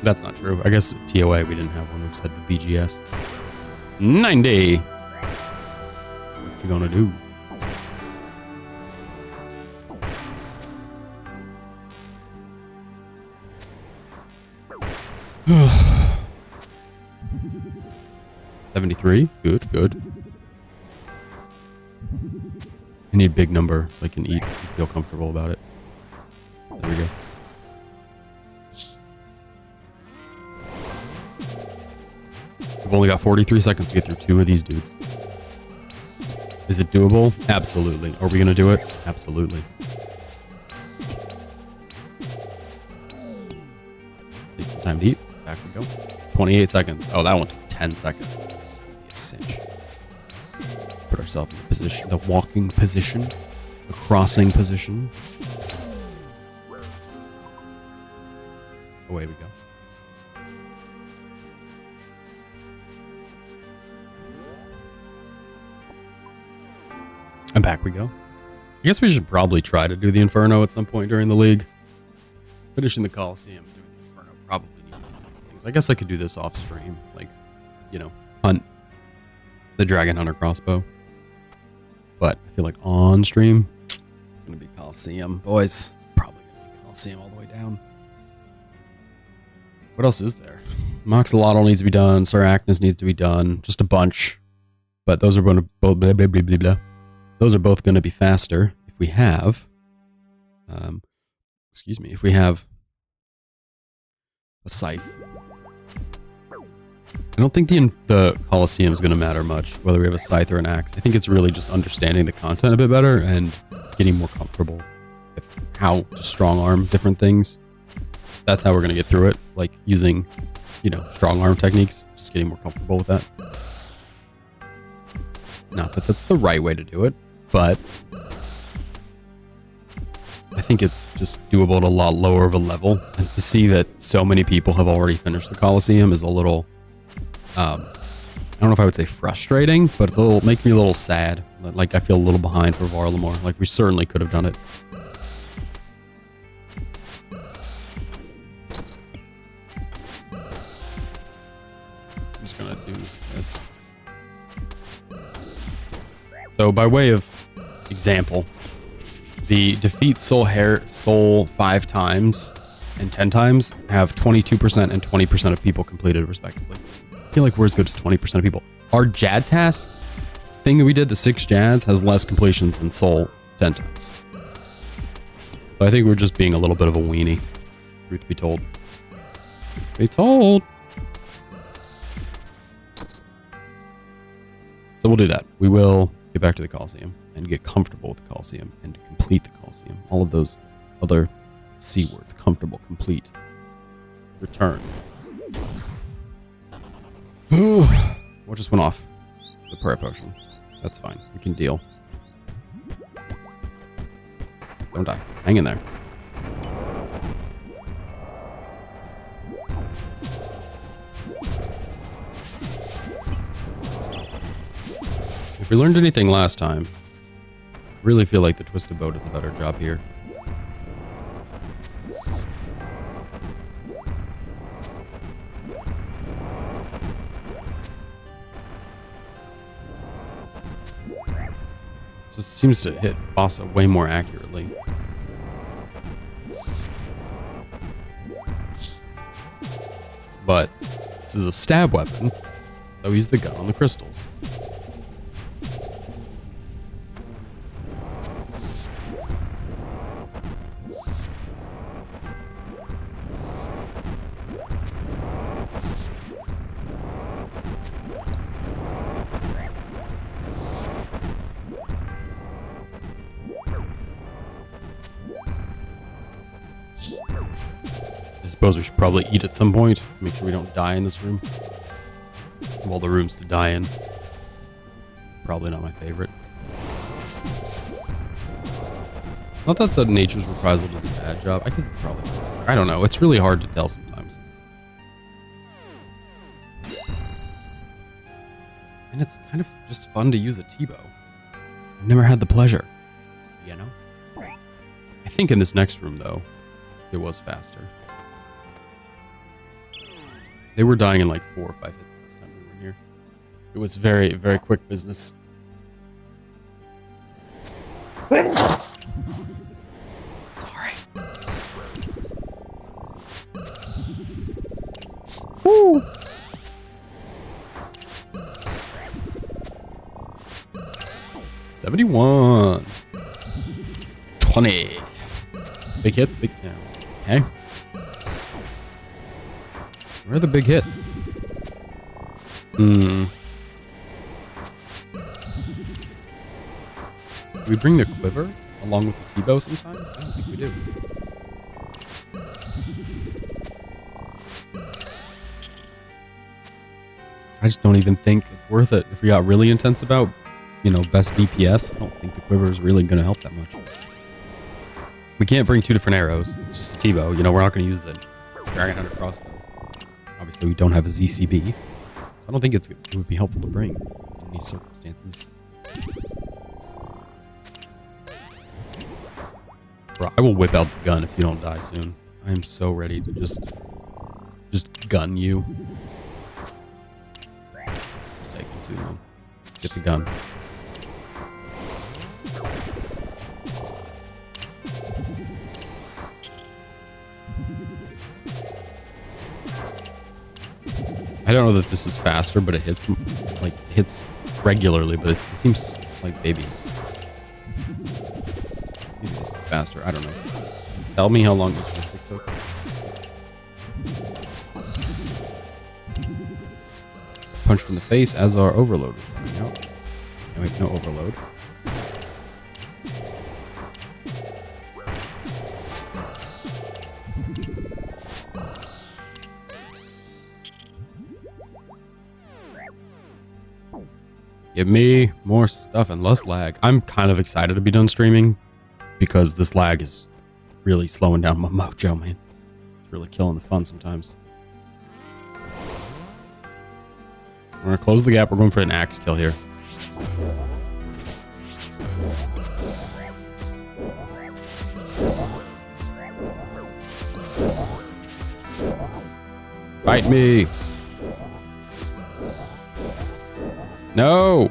That's not true. I guess at TOA we didn't have one. We just had the BGS. 90! What you gonna do? $73. Good, good. I need a big number so I can eat and feel comfortable about it. There we go. We've only got 43 seconds to get through 2 of these dudes. Is it doable? Absolutely. Are we going to do it? Absolutely. Take some time to eat. Back we go. 28 seconds. Oh, that one took 10 seconds. This is going to be a cinch. Put ourselves in the position, the walking position, the crossing position. Away we go. And back we go. I guess we should probably try to do the Inferno at some point during the league. Finishing the Coliseum and doing the Inferno probably need one of those things. I guess I could do this off stream. Like, you know, hunt the Dragon Hunter crossbow. But I feel like on stream, it's going to be Coliseum. Boys, it's probably going to be Coliseum all the way down. What else is there? Moxolotl needs to be done. Sarachnis needs to be done. Just a bunch. But those are going to both blah, blah, blah, blah, blah. Those are both going to be faster if we have, if we have a scythe. I don't think the Coliseum is going to matter much, whether we have a scythe or an axe. I think it's really just understanding the content a bit better and getting more comfortable with how to strong arm different things. That's how we're going to get through it. It's like using, you know, strong arm techniques, just getting more comfortable with that. Not that that's the right way to do it, but I think it's just doable at a lot lower of a level. And to see that so many people have already finished the Coliseum is a little, I don't know if I would say frustrating, but it's a little, makes me a little sad. Like I feel a little behind for Varlamore. Like we certainly could have done it. I'm just gonna do this. So by way of example, the defeat Soul 5 times and 10 times have 22% and 20% of people completed respectively. I feel like we're as good as 20% of people. Our Jad task thing that we did, the 6 Jads, has less completions than Soul 10 times. So I think we're just being a little bit of a weenie. Truth be told. Truth be told. So we'll do that. We will get back to the Coliseum and get comfortable with the Coliseum and complete the Coliseum. All of those other C words. Comfortable, complete, return. What just went off? The prayer potion. That's fine. We can deal. Don't die. Hang in there. If we learned anything last time, I really feel like the Twisted Bow does a better job here. Just seems to hit Bossa way more accurately. But this is a stab weapon, so use the gun on the crystals. I suppose we should probably eat at some point. Make sure we don't die in this room. Of all the rooms to die in, probably not my favorite. Not that the Nature's Reprisal does a bad job. I guess it's probably... I don't know. It's really hard to tell sometimes. And it's kind of just fun to use a T-bow. I've never had the pleasure. You know? I think in this next room, though, it was faster. They were dying in like 4 or 5 hits last time we were in here. It was very, very quick business. Sorry. 71. 20. Big hits, big... Yeah. Okay. Where are the big hits? Do we bring the quiver along with the T-bow sometimes? I don't think we do. I just don't even think it's worth it. If we got really intense about, you know, best DPS, I don't think the quiver is really going to help that much. We can't bring 2 different arrows. It's just a T-bow. You know, we're not going to use the Dragon Hunter crossbow. Obviously, we don't have a ZCB, so I don't think it would be helpful to bring in these circumstances. Bro, I will whip out the gun if you don't die soon. I am so ready to just gun you. It's taking too long. Get the gun. I don't know that this is faster, but it hits regularly, but it seems like maybe this is faster. I don't know. Tell me how long this took. Punch from the face as our overload is running out. And we have no overload. Give me more stuff and less lag. I'm kind of excited to be done streaming because this lag is really slowing down my mojo, man. It's really killing the fun sometimes. We're going to close the gap. We're going for an axe kill here. Fight me. No!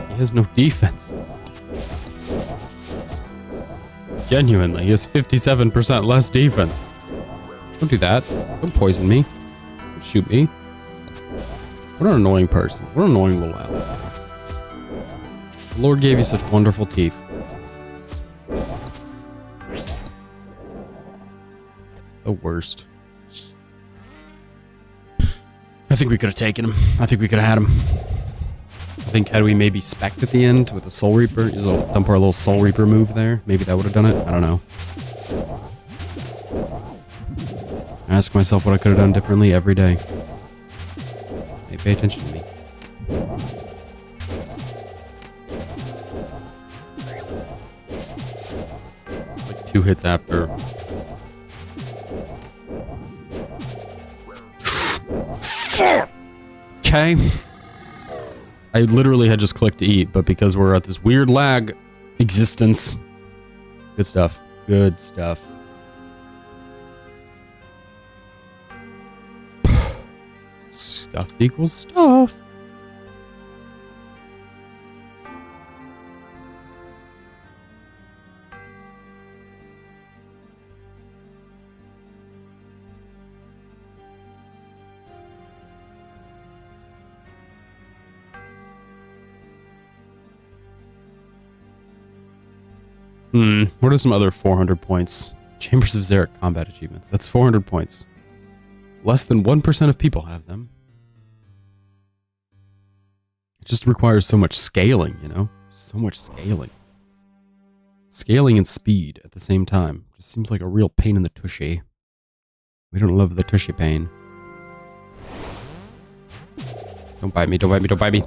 He has no defense. Genuinely, he has 57% less defense. Don't do that. Don't poison me. Don't shoot me. What an annoying person. What an annoying little ally. The Lord gave you such wonderful teeth. The worst. I think we could have taken him. I think we could have had him. I think had we maybe specced at the end with a Soul Reaper, just dump our little Soul Reaper move there, maybe that would have done it. I don't know. I ask myself what I could have done differently every day. Hey, pay attention to me. Like 2 hits after. Okay. I literally had just clicked to eat, but because we're at this weird lag existence. Good stuff. Good stuff. Stuff equals stuff. What are some other 400 points? Chambers of Xeric combat achievements. That's 400 points. Less than 1% of people have them. It just requires so much scaling, you know? So much scaling. Scaling and speed at the same time. Just seems like a real pain in the tushy. We don't love the tushy pain. Don't bite me, don't bite me, don't bite me.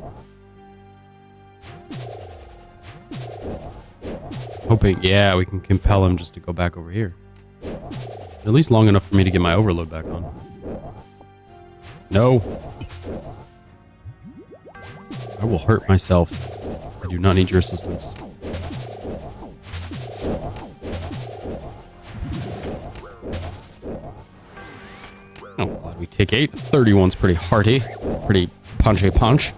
hoping, yeah, we can compel him just to go back over here. At least long enough for me to get my overload back on. No. I will hurt myself. I do not need your assistance. Oh, glad we take 8. 31's pretty hearty. Pretty punchy punch.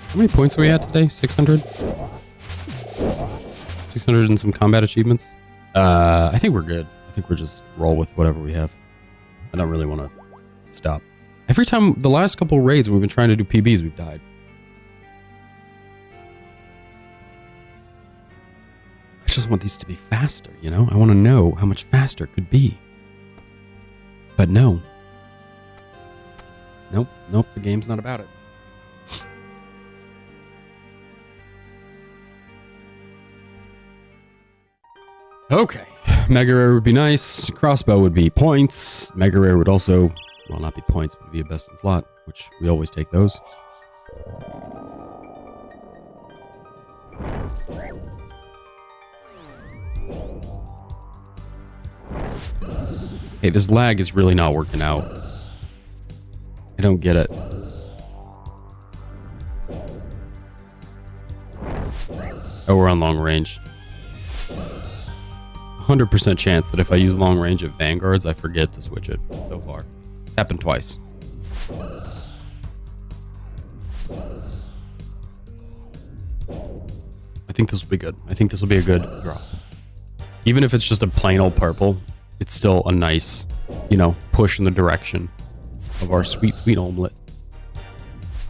How many points are we at today? 600? 600 and some combat achievements? I think we're good. I think we'll just roll with whatever we have. I don't really want to stop. Every time, the last couple raids we've been trying to do PBs, we've died. I just want these to be faster, you know? I want to know how much faster it could be. But no. Nope, the game's not about it. Okay, Mega Rare would be nice, Crossbow would be points, Mega Rare would also, well, not be points, but be a best in slot, which we always take those. Hey, this lag is really not working out. I don't get it. Oh, we're on long range. 100% chance that if I use long range of Vanguards, I forget to switch it so far. It's happened twice. I think this will be good. I think this will be a good drop. Even if it's just a plain old purple, it's still a nice, you know, push in the direction of our sweet, sweet omelet.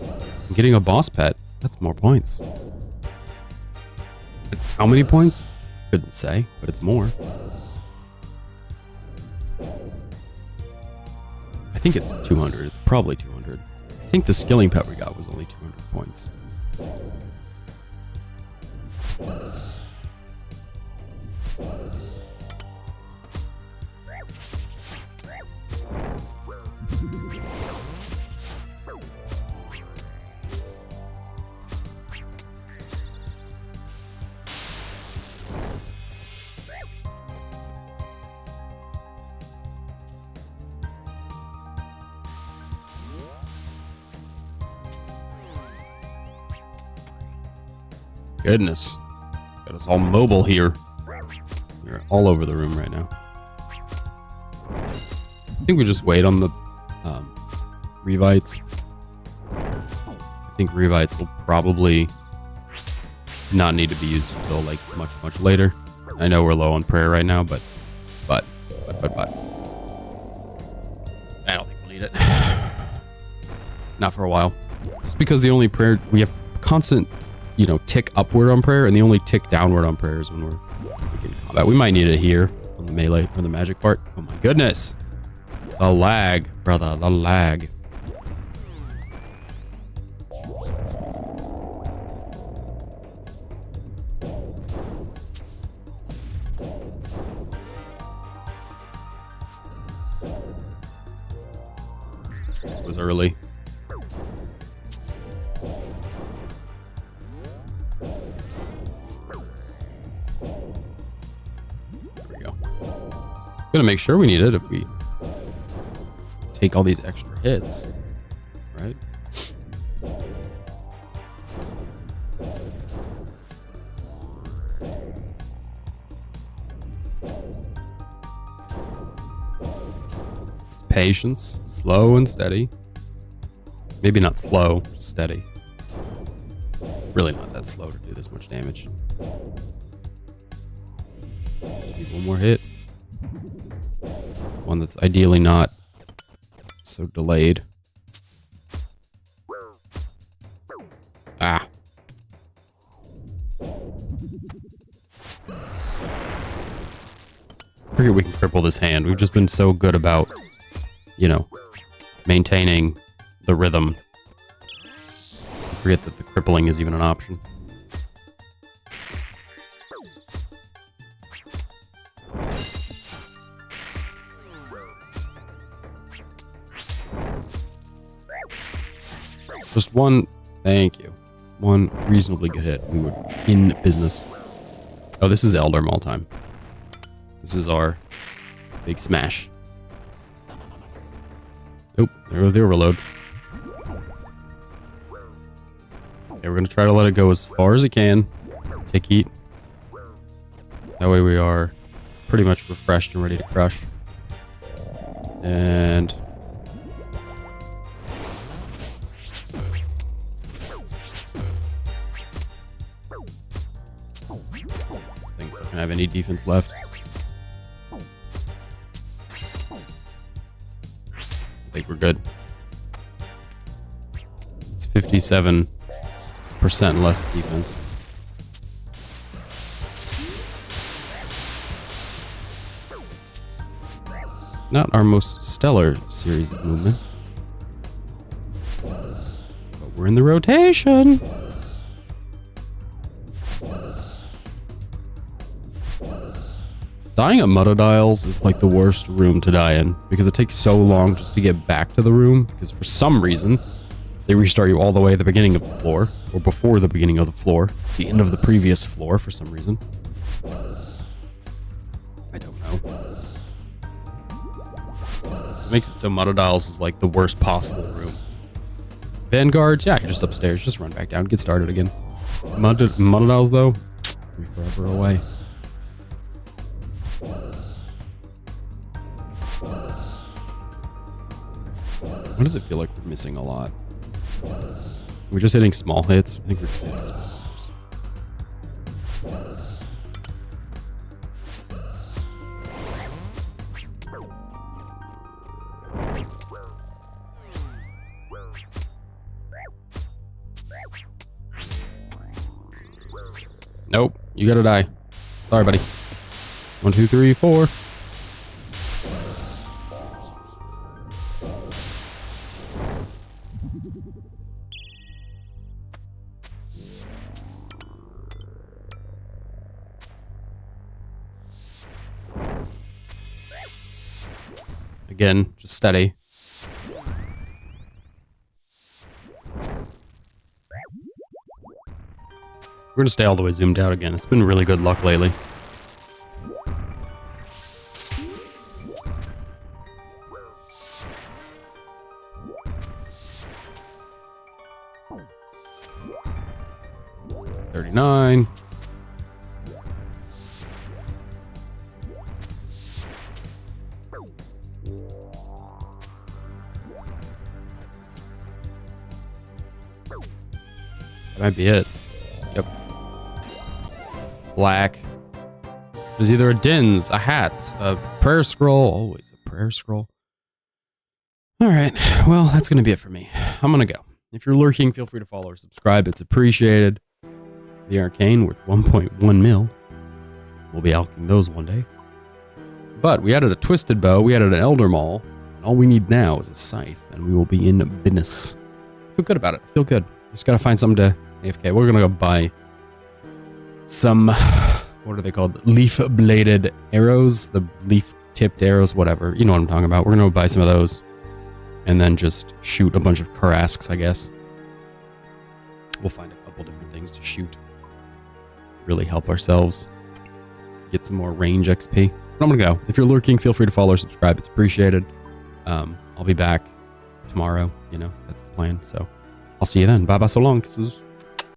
I'm getting a boss pet. That's more points. How many points? Couldn't say, but it's more. I think it's 200. It's probably 200. I think the skilling pet we got was only 200 points. Goodness. Got us all mobile here. We're all over the room right now. I think we just wait on the Revites. I think Revites will probably not need to be used until like much, much later. I know we're low on prayer right now, but. I don't think we'll need it. Not for a while. Just because the only prayer, we have constant, you know, tick upward on prayer, and the only tick downward on prayer is when we're in combat. We might need it here on the melee or the magic part. Oh my goodness. The lag, brother, the lag. It was early. Gonna make sure we need it if we take all these extra hits, right? It's patience, slow and steady. Maybe not slow, steady. Really not that slow to do this much damage. Just need one more hit. One that's ideally not so delayed. Ah. I figure we can cripple this hand. We've just been so good about, you know, maintaining the rhythm. I forget that the crippling is even an option. Just one. Thank you. one reasonably good hit, we would be in business. Oh, this is Elder Mall time. This is our big smash. Nope, there goes the overload. Okay, we're going to try to let it go as far as it can. Take heat. That way we are pretty much refreshed and ready to crush. And... things don't have any defense left. I think we're good. It's 57% less defense. Not our most stellar series of movements. But we're in the rotation. Dying at Muddadials is like the worst room to die in because it takes so long just to get back to the room because for some reason they restart you all the way at the beginning of the floor or before the beginning of the floor, the end of the previous floor for some reason. I don't know. It makes it so Muddadials is like the worst possible room. Vanguards, yeah, you're just upstairs, just run back down, get started again. Muddadials though, we're forever away. Why does it feel like we're missing a lot? We're just hitting small hits. I think we're just hitting small hits. Nope, you gotta die. Sorry, buddy. 1, 2, 3, 4. Again, just steady. We're gonna stay all the way zoomed out again. It's been really good luck lately. $39. That might be it. Yep. Black. There's either a Dins, a hat, a prayer scroll. Always a prayer scroll. Alright, well, that's going to be it for me. I'm going to go. If you're lurking, feel free to follow or subscribe. It's appreciated. The Arcane worth 1.1 mil. We'll be alching those one day. But we added a Twisted Bow. We added an Elder Maul. And all we need now is a Scythe. And we will be in business. Feel good about it. Feel good. Just got to find something to AFK. We're going to go buy some, what are they called? Leaf-bladed arrows. The leaf-tipped arrows, whatever. You know what I'm talking about. We're going to buy some of those. And then just shoot a bunch of Karasks, I guess. We'll find a couple different things to shoot. Really help ourselves. Get some more range XP. But I'm going to go. If you're lurking, feel free to follow or subscribe. It's appreciated. I'll be back tomorrow. You know, that's the plan. So I'll see you then. Bye-bye so long. Kisses.